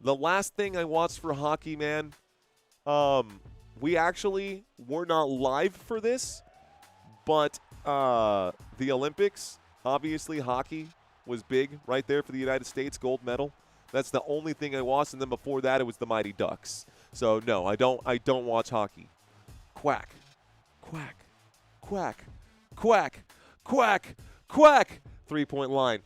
The last thing I watched for hockey, man, we actually were not live for this, but the Olympics, obviously hockey was big right there for the United States, gold medal. That's the only thing I watched, and then before that it was the Mighty Ducks. So no, I don't watch hockey. Quack, quack, quack, quack, quack, quack. 3-point line.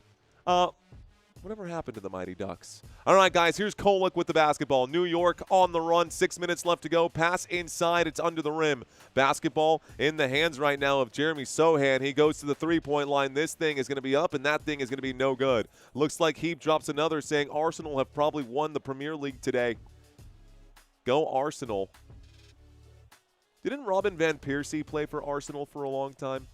Whatever happened to the Mighty Ducks? All right, guys, here's Kolek with the basketball. New York on the run. 6 minutes left to go. Pass inside. It's under the rim. Basketball in the hands right now of Jeremy Sohan. He goes to the three-point line. This thing is going to be up, and that thing is going to be no good. Looks like Heap drops another, saying Arsenal have probably won the Premier League today. Go Arsenal. Didn't Robin Van Persie play for Arsenal for a long time?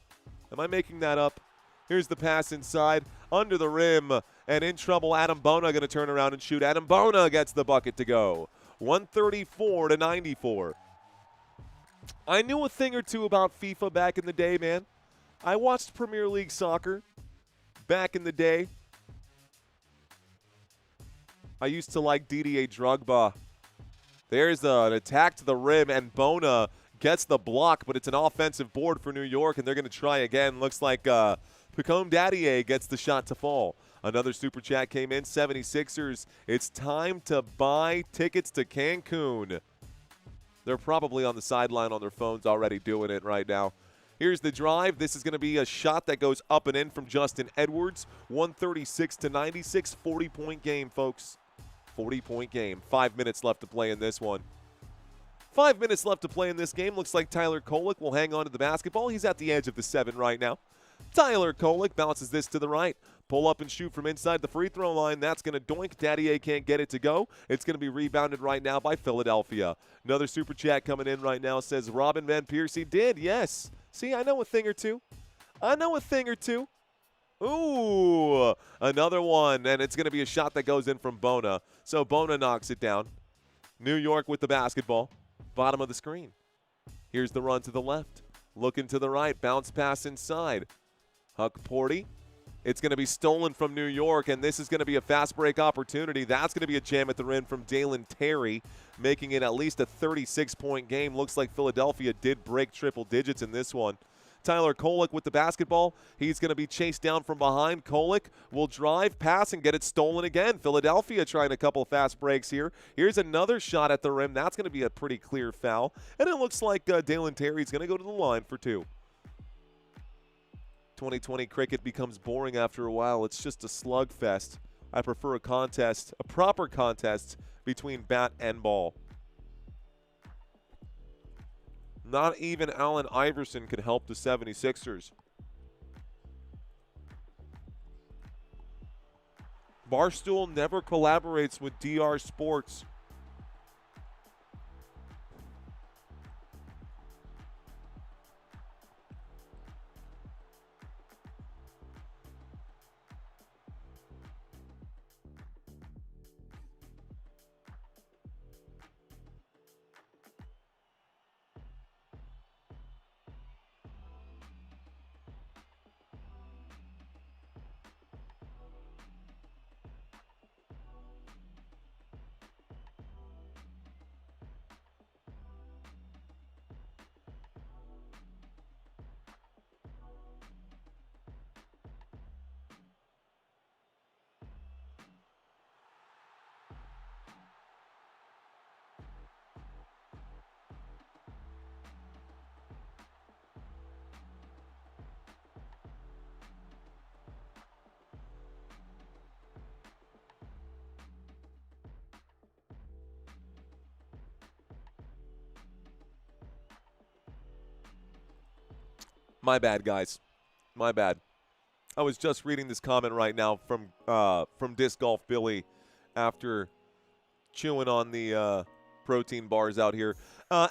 Am I making that up? Here's the pass inside, under the rim, and in trouble. Adam Bona going to turn around and shoot. Adam Bona gets the bucket to go. 134-94. I knew a thing or two about FIFA back in the day, man. I watched Premier League soccer back in the day. I used to like Didier Drogba. There's an attack to the rim, and Bona gets the block, but it's an offensive board for New York, and they're going to try again. Looks like Picome Dadier gets the shot to fall. Another super chat came in. 76ers, it's time to buy tickets to Cancun. They're probably on the sideline on their phones already doing it right now. Here's the drive. This is going to be a shot that goes up and in from Justin Edwards. 136-96, 40-point game, folks. 40-point game. 5 minutes left to play in this one. 5 minutes left to play in this game. Looks like Tyler Kolek will hang on to the basketball. He's at the edge of the 7 right now. Tyler Kolek bounces this to the right. Pull up and shoot from inside the free throw line. That's going to doink. Dadier can't get it to go. It's going to be rebounded right now by Philadelphia. Another super chat coming in right now says Robin Van Persie did. Yes. See, I know a thing or two. I know a thing or two. Ooh, another one, and it's going to be a shot that goes in from Bona. So Bona knocks it down. New York with the basketball. Bottom of the screen. Here's the run to the left. Looking to the right. Bounce pass inside. Huck Porty. It's going to be stolen from New York, and this is going to be a fast break opportunity. That's going to be a jam at the rim from Dalen Terry, making it at least a 36-point game. Looks like Philadelphia did break triple digits in this one. Tyler Kolek with the basketball. He's going to be chased down from behind. Kolek will drive, pass, and get it stolen again. Philadelphia trying a couple of fast breaks here. Here's another shot at the rim. That's going to be a pretty clear foul. And it looks like Dalen Terry's going to go to the line for 2. 2020 cricket becomes boring after a while. It's just a slugfest. I prefer a contest, a proper contest between bat and ball. Not even Allen Iverson could help the 76ers. Barstool never collaborates with DR Sports. My bad, guys. My bad. I was just reading this comment right now from Disc Golf Billy after chewing on the protein bars out here.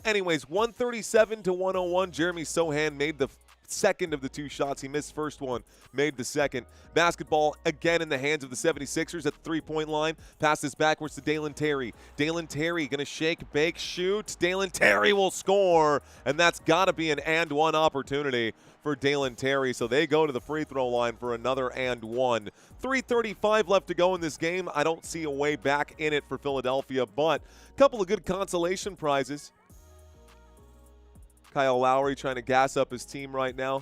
Anyways, 137 to 101. Jeremy Sohan made the second of the two shots. He missed first one, made the second. Basketball again in the hands of the 76ers at the three-point line. Passes backwards to Dalen Terry. Dalen Terry going to shake, bake, shoot. Dalen Terry will score, and that's got to be an and one opportunity for Dalen Terry. So they go to the free throw line for another and one. 3:35 left to go in this game. I don't see a way back in it for Philadelphia, but a couple of good consolation prizes. Kyle Lowry trying to gas up his team right now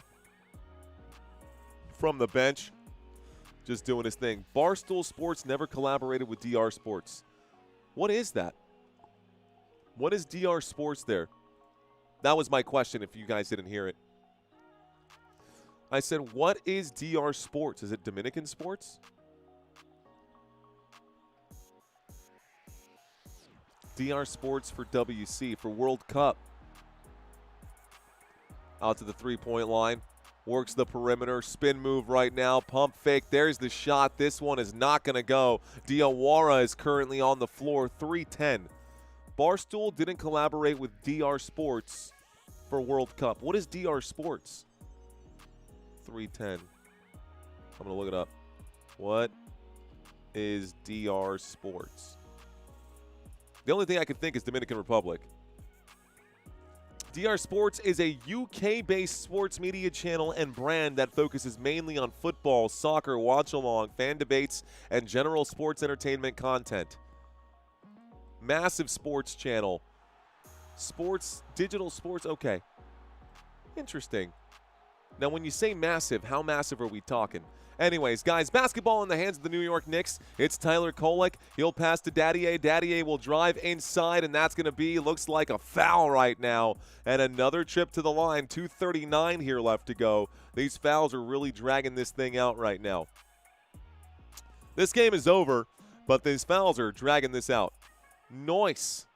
from the bench, just doing his thing. Barstool Sports never collaborated with DR Sports. What is that? What is DR Sports there? That was my question if you guys didn't hear it. I said, what is DR Sports? Is it Dominican Sports? DR Sports for WC, for World Cup. Out to the three-point line. Works the perimeter. Spin move right now. Pump fake. There's the shot. This one is not going to go. Diawara is currently on the floor. 3-10. Barstool didn't collaborate with DR Sports for World Cup. What is DR Sports? 3-10. I'm going to look it up. What is DR Sports? The only thing I can think is Dominican Republic. DR Sports is a UK-based sports media channel and brand that focuses mainly on football, soccer, watch-along, fan debates, and general sports entertainment content. Massive sports channel. Sports, digital sports, okay. Interesting. Now, when you say massive, how massive are we talking? Anyways, guys, basketball in the hands of the New York Knicks. It's Tyler Kolek. He'll pass to Daddier. Daddier will drive inside, and that's going to be, looks like a foul right now. And another trip to the line. 2:39 here left to go. These fouls are really dragging this thing out right now. This game is over, but these fouls are dragging this out. Noise.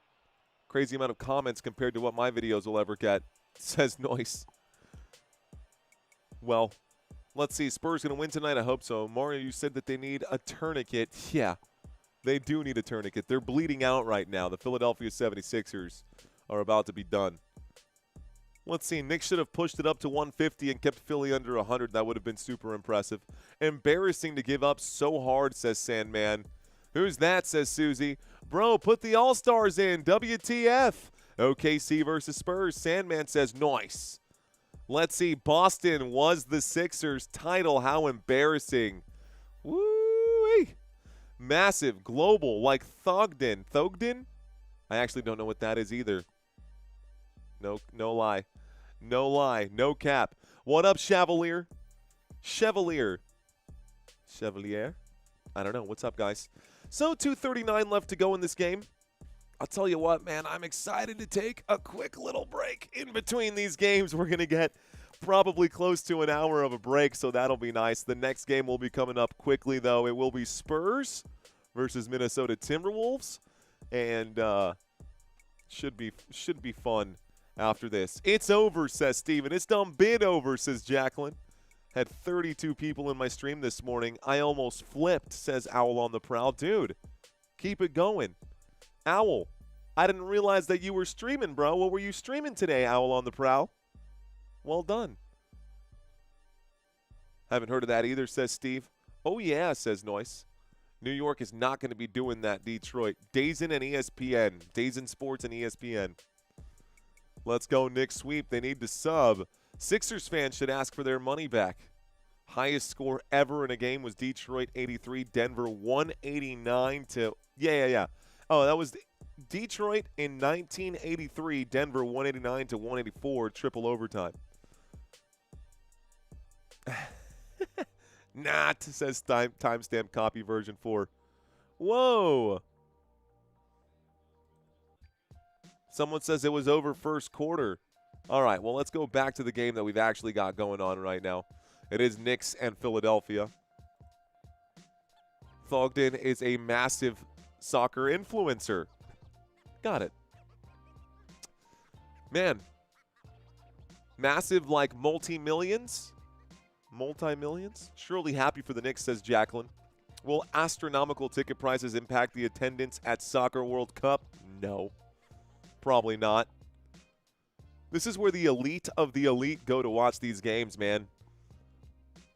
Crazy amount of comments compared to what my videos will ever get. Says Noise. Well, let's see. Spurs going to win tonight? I hope so. Mario, you said that they need a tourniquet. Yeah, they do need a tourniquet. They're bleeding out right now. The Philadelphia 76ers are about to be done. Let's see. Knicks should have pushed it up to 150 and kept Philly under 100. That would have been super impressive. Embarrassing to give up so hard, says Sandman. Who's that, says Susie. Bro, put the All-Stars in. WTF. OKC versus Spurs. Sandman says nice. Let's see. Boston was the Sixers title. How embarrassing. Woo-wee. Massive. Global. Like Thogden. Thogden? I actually don't know what that is either. No lie. No lie. No cap. What up, Chevalier? Chevalier. Chevalier? I don't know. What's up, guys? So 2:39 left to go in this game. I'll tell you what, man, I'm excited to take a quick little break in between these games. We're going to get probably close to an hour of a break, so that'll be nice. The next game will be coming up quickly, though. It will be Spurs versus Minnesota Timberwolves, and should be fun after this. It's over, says Steven. It's done been over, says Jacqueline. Had 32 people in my stream this morning. I almost flipped, says Owl on the Prowl. Dude, keep it going. Owl, I didn't realize that you were streaming, bro. What were you streaming today, Owl on the Prowl? Well done. Haven't heard of that either, says Steve. Oh, yeah, says Noise. New York is not going to be doing that, Detroit. Dazin and ESPN. Dazin Sports and ESPN. Let's go, Knicks sweep. They need to sub. Sixers fans should ask for their money back. Highest score ever in a game was Detroit 83, Denver 189 to – yeah. Oh, that was Detroit in 1983, Denver 189 to 184, triple overtime. Not, says timestamp copy version 4. Whoa. Someone says it was over first quarter. All right, well, let's go back to the game that we've actually got going on right now. It is Knicks and Philadelphia. Thogden is a massive soccer influencer. Got it. Man, Massive, like, multi-millions? Multi-millions? Surely happy for the Knicks, says Jacqueline. Will astronomical ticket prices impact the attendance at Soccer World Cup? No. Probably not. This is where the elite of the elite go to watch these games, man.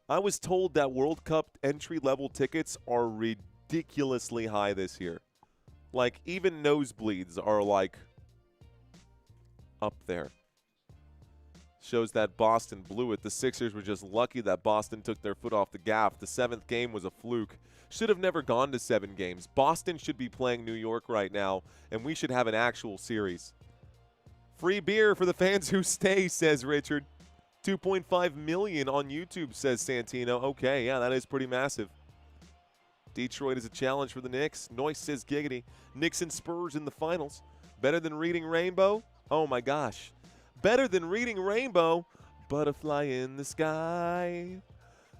I was told that World Cup entry-level tickets are ridiculously high this year. Like, even nosebleeds are, like, up there. Shows that Boston blew it. The Sixers were just lucky that Boston took their foot off the gas. The 7th game was a fluke. Should have never gone to 7 games. Boston should be playing New York right now, and we should have an actual series. Free beer for the fans who stay, says Richard. 2.5 million on YouTube, says Santino. Okay, yeah, that is pretty massive. Detroit is a challenge for the Knicks. Noyce says giggity. Knicks and Spurs in the finals. Better than reading Rainbow? Oh, my gosh. Better than reading Rainbow. Butterfly in the sky.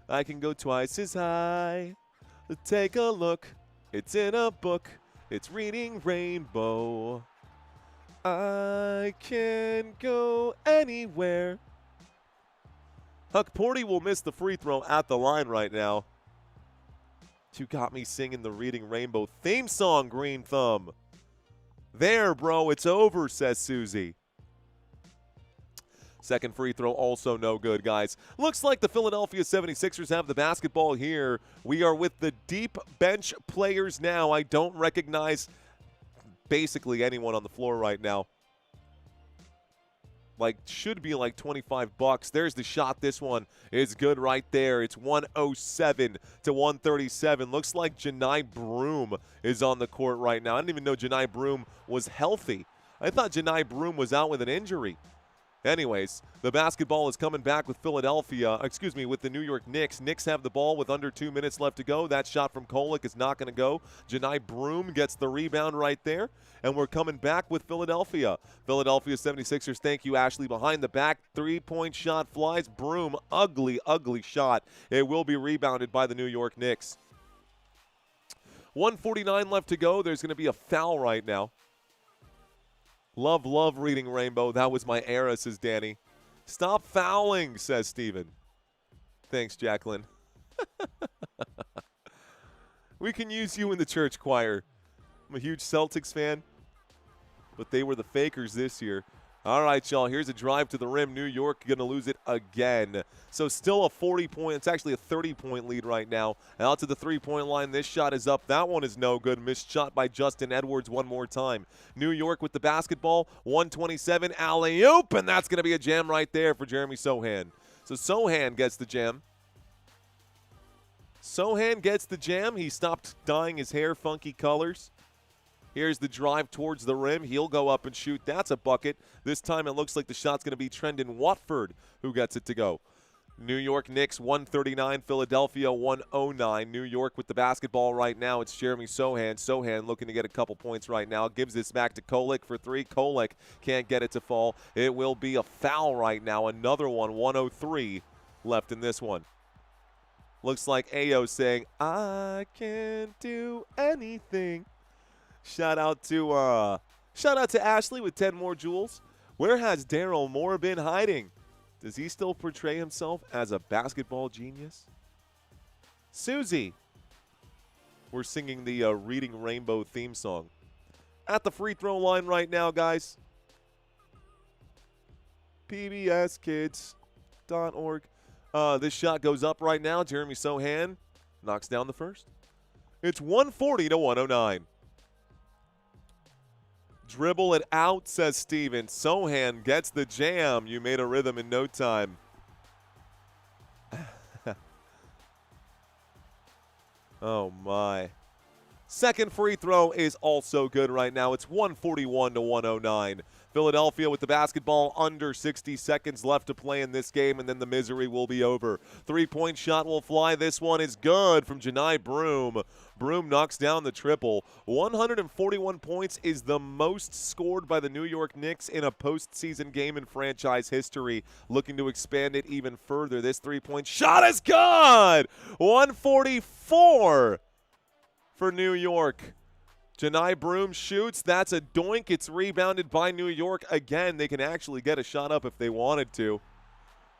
I can go twice as high. Take a look. It's in a book. It's reading Rainbow. I can go anywhere. Huck Porty will miss the free throw at the line right now. You got me singing the Reading Rainbow theme song, Green Thumb. There, bro, it's over, says Susie. Second free throw also no good, guys. Looks like the Philadelphia 76ers have the basketball here. We are with the deep bench players now. I don't recognize basically anyone on the floor right now. Like, should be like 25 bucks. There's the shot. This one is good right there. It's 107 to 137. Looks like Janai Broom is on the court right now. I didn't even know Janai Broom was healthy. I thought Janai Broom was out with an injury. Anyways, the basketball is coming back with with the New York Knicks. Knicks have the ball with under 2 minutes left to go. That shot from Kolek is not going to go. Janai Broom gets the rebound right there, and we're coming back with Philadelphia. Philadelphia 76ers, thank you, Ashley, behind the back. Three-point shot flies. Broom, ugly, ugly shot. It will be rebounded by the New York Knicks. 1:49 left to go. There's going to be a foul right now. Love, love reading Rainbow. That was my era, says Danny. Stop fouling, says Steven. Thanks, Jacqueline. We can use you in the church choir. I'm a huge Celtics fan, but they were the fakers this year. All right, y'all, here's a drive to the rim. New York going to lose it again. So still a 40-point, it's actually a 30-point lead right now. Out to the three-point line. This shot is up. That one is no good. Missed shot by Justin Edwards one more time. New York with the basketball. 127 alley-oop, and that's going to be a jam right there for Jeremy Sohan. So Sohan gets the jam. Sohan gets the jam. He stopped dyeing his hair funky colors. Here's the drive towards the rim. He'll go up and shoot. That's a bucket. This time it looks like the shot's going to be Trendon Watford who gets it to go. New York Knicks 139, Philadelphia 109. New York with the basketball right now. It's Jeremy Sohan. Sohan looking to get a couple points right now. Gives this back to Kolek for three. Kolek can't get it to fall. It will be a foul right now. Another one, 103 left in this one. Looks like Ayo saying, I can do anything. Shout out to Ashley with 10 more jewels. Where has Daryl Moore been hiding? Does he still portray himself as a basketball genius? Susie. We're singing the Reading Rainbow theme song. At the free throw line right now, guys. PBSkids.org. This shot goes up right now. Jeremy Sohan knocks down the first. It's 140 to 109. Dribble it out, says Steven. Sohan gets the jam. You made a rhythm in no time. Oh, my. Second free throw is also good right now. It's 141 to 109. Philadelphia with the basketball, under 60 seconds left to play in this game, and then the misery will be over. Three-point shot will fly. This one is good from Janai Broom. Broom knocks down the triple. 141 points is the most scored by the New York Knicks in a postseason game in franchise history. Looking to expand it even further. This three-point shot is good! 144 for New York. Janai Broom shoots. That's a doink. It's rebounded by New York. Again, they can actually get a shot up if they wanted to.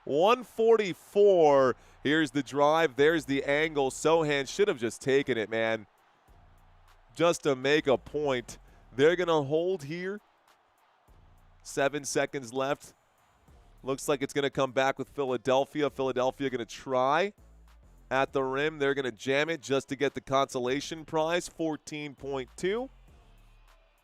144. Here's the drive. There's the angle. Sohan should have just taken it, man. Just to make a point. They're going to hold here. 7 seconds left. Looks like it's going to come back with Philadelphia. Philadelphia going to try at the rim. They're going to jam it just to get the consolation prize, 14.2.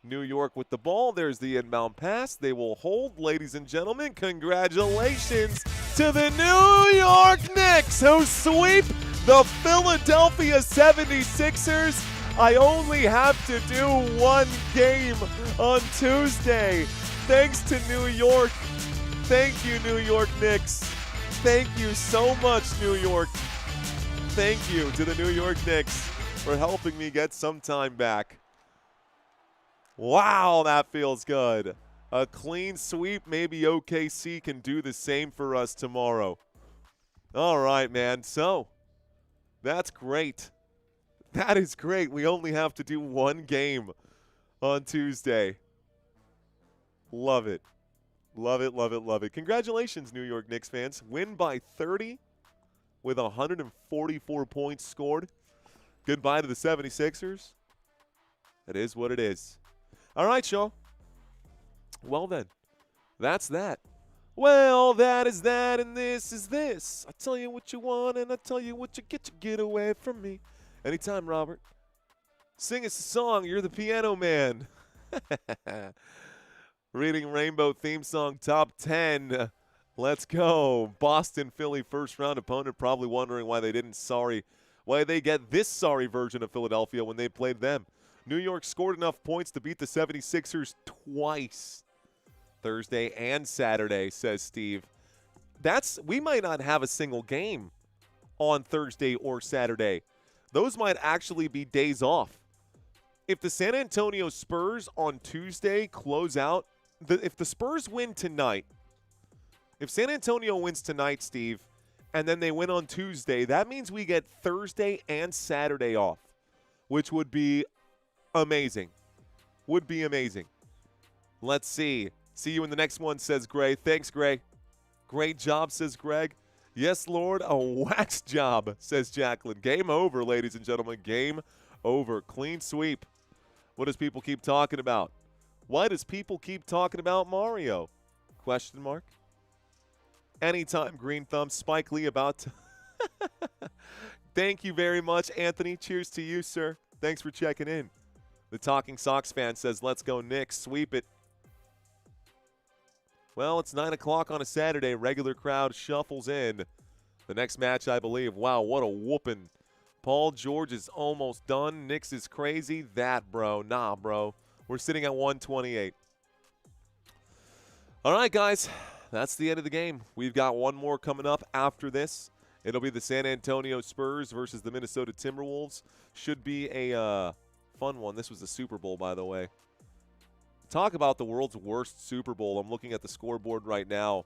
New York with the ball. There's the inbound pass. They will hold. Ladies and gentlemen, congratulations to the New York Knicks, who sweep the Philadelphia 76ers. I only have to do one game on Tuesday. Thanks to New York. Thank you, New York Knicks. Thank you so much, New York. Thank you to the New York Knicks for helping me get some time back. Wow, that feels good. A clean sweep. Maybe OKC can do the same for us tomorrow. All right, man. So, that's great. That is great. We only have to do one game on Tuesday. Love it. Love it, love it, love it. Congratulations, New York Knicks fans. Win by 30 with 144 points scored. Goodbye to the 76ers. It is what it is. All right, y'all. Well, then, that's that. Well, that is that, and this is this. I tell you what you want, and I tell you what you get away from me. Anytime, Robert. Sing us a song. You're the piano man. Reading Rainbow theme song top 10. Let's go. Boston, Philly, first round opponent. Probably wondering why they get this sorry version of Philadelphia when they played them. New York scored enough points to beat the 76ers twice. Thursday and Saturday, says Steve. We might not have a single game on Thursday or Saturday. Those might actually be days off. If the San Antonio Spurs on Tuesday close out, if the Spurs win tonight, if San Antonio wins tonight, Steve, and then they win on Tuesday, that means we get Thursday and Saturday off, which would be amazing. Would be amazing. Let's see. See you in the next one, says Gray. Thanks, Gray. Great job, says Greg. Yes, Lord, a wax job, says Jacqueline. Game over, ladies and gentlemen. Game over. Clean sweep. What does people keep talking about? Why does people keep talking about Mario? Question mark. Anytime, Green Thumb. Spike Lee about to. Thank you very much, Anthony. Cheers to you, sir. Thanks for checking in. The Talking Sox fan says, let's go Knicks. Sweep it. Well, it's 9 o'clock on a Saturday. Regular crowd shuffles in. The next match, I believe. Wow, what a whooping. Paul George is almost done. Knicks is crazy. That, bro. Nah, bro. We're sitting at 128. All right, guys. That's the end of the game. We've got one more coming up after this. It'll be the San Antonio Spurs versus the Minnesota Timberwolves. Should be a fun one. This was the Super Bowl, by the way. Talk about the world's worst Super Bowl. I'm looking at the scoreboard right now.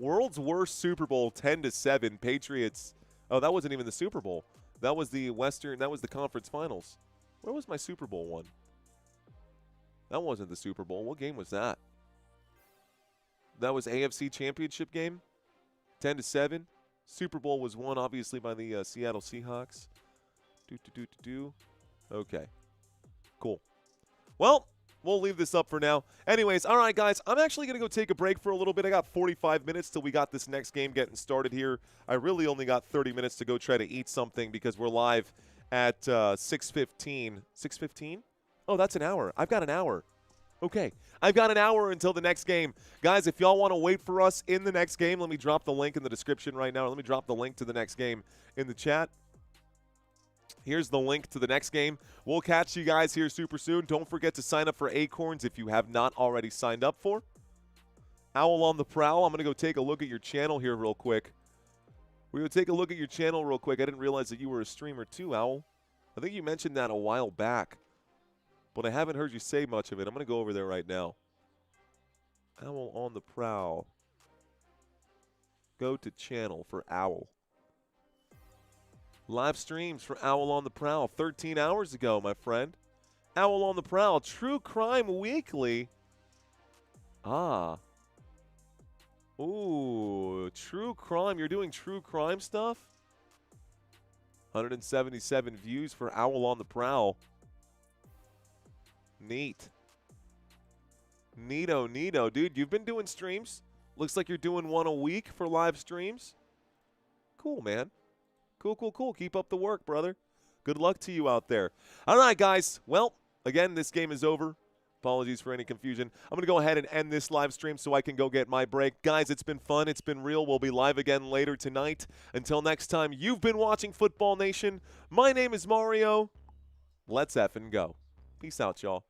World's worst Super Bowl, 10-7. Patriots. Oh, that wasn't even the Super Bowl. That was the conference finals. Where was my Super Bowl one? That wasn't the Super Bowl. What game was that? That was AFC Championship game, 10-7. Super Bowl was won, obviously, by the Seattle Seahawks. Okay. Cool. Well, we'll leave this up for now. Anyways, all right, guys, I'm actually going to go take a break for a little bit. I got 45 minutes till we got this next game getting started here. I really only got 30 minutes to go try to eat something because we're live at 6:15. 6:15? Oh, that's an hour. I've got an hour. Okay. I've got an hour until the next game. Guys, if y'all want to wait for us in the next game, let me drop the link in the description right now. Let me drop the link to the next game in the chat. Here's the link to the next game. We'll catch you guys here super soon. Don't forget to sign up for Acorns if you have not already signed up for. Owl on the Prowl. I'm going to go take a look at your channel here real quick. We're going to take a look at your channel real quick. I didn't realize that you were a streamer too, Owl. I think you mentioned that a while back, but I haven't heard you say much of it. I'm going to go over there right now. Owl on the Prowl. Go to channel for Owl. Live streams for Owl on the Prowl 13 hours ago, my friend. Owl on the Prowl, True Crime Weekly. Ah. Ooh, True crime. You're doing true crime stuff? 177 views for Owl on the Prowl. Neat. Neato. Dude, you've been doing streams. Looks like you're doing one a week for live streams. Cool, man. Cool. Keep up the work, brother. Good luck to you out there. All right, guys. Well, again, this game is over. Apologies for any confusion. I'm going to go ahead and end this live stream so I can go get my break. Guys, it's been fun. It's been real. We'll be live again later tonight. Until next time, you've been watching Football Nation. My name is Mario. Let's effing go. Peace out, y'all.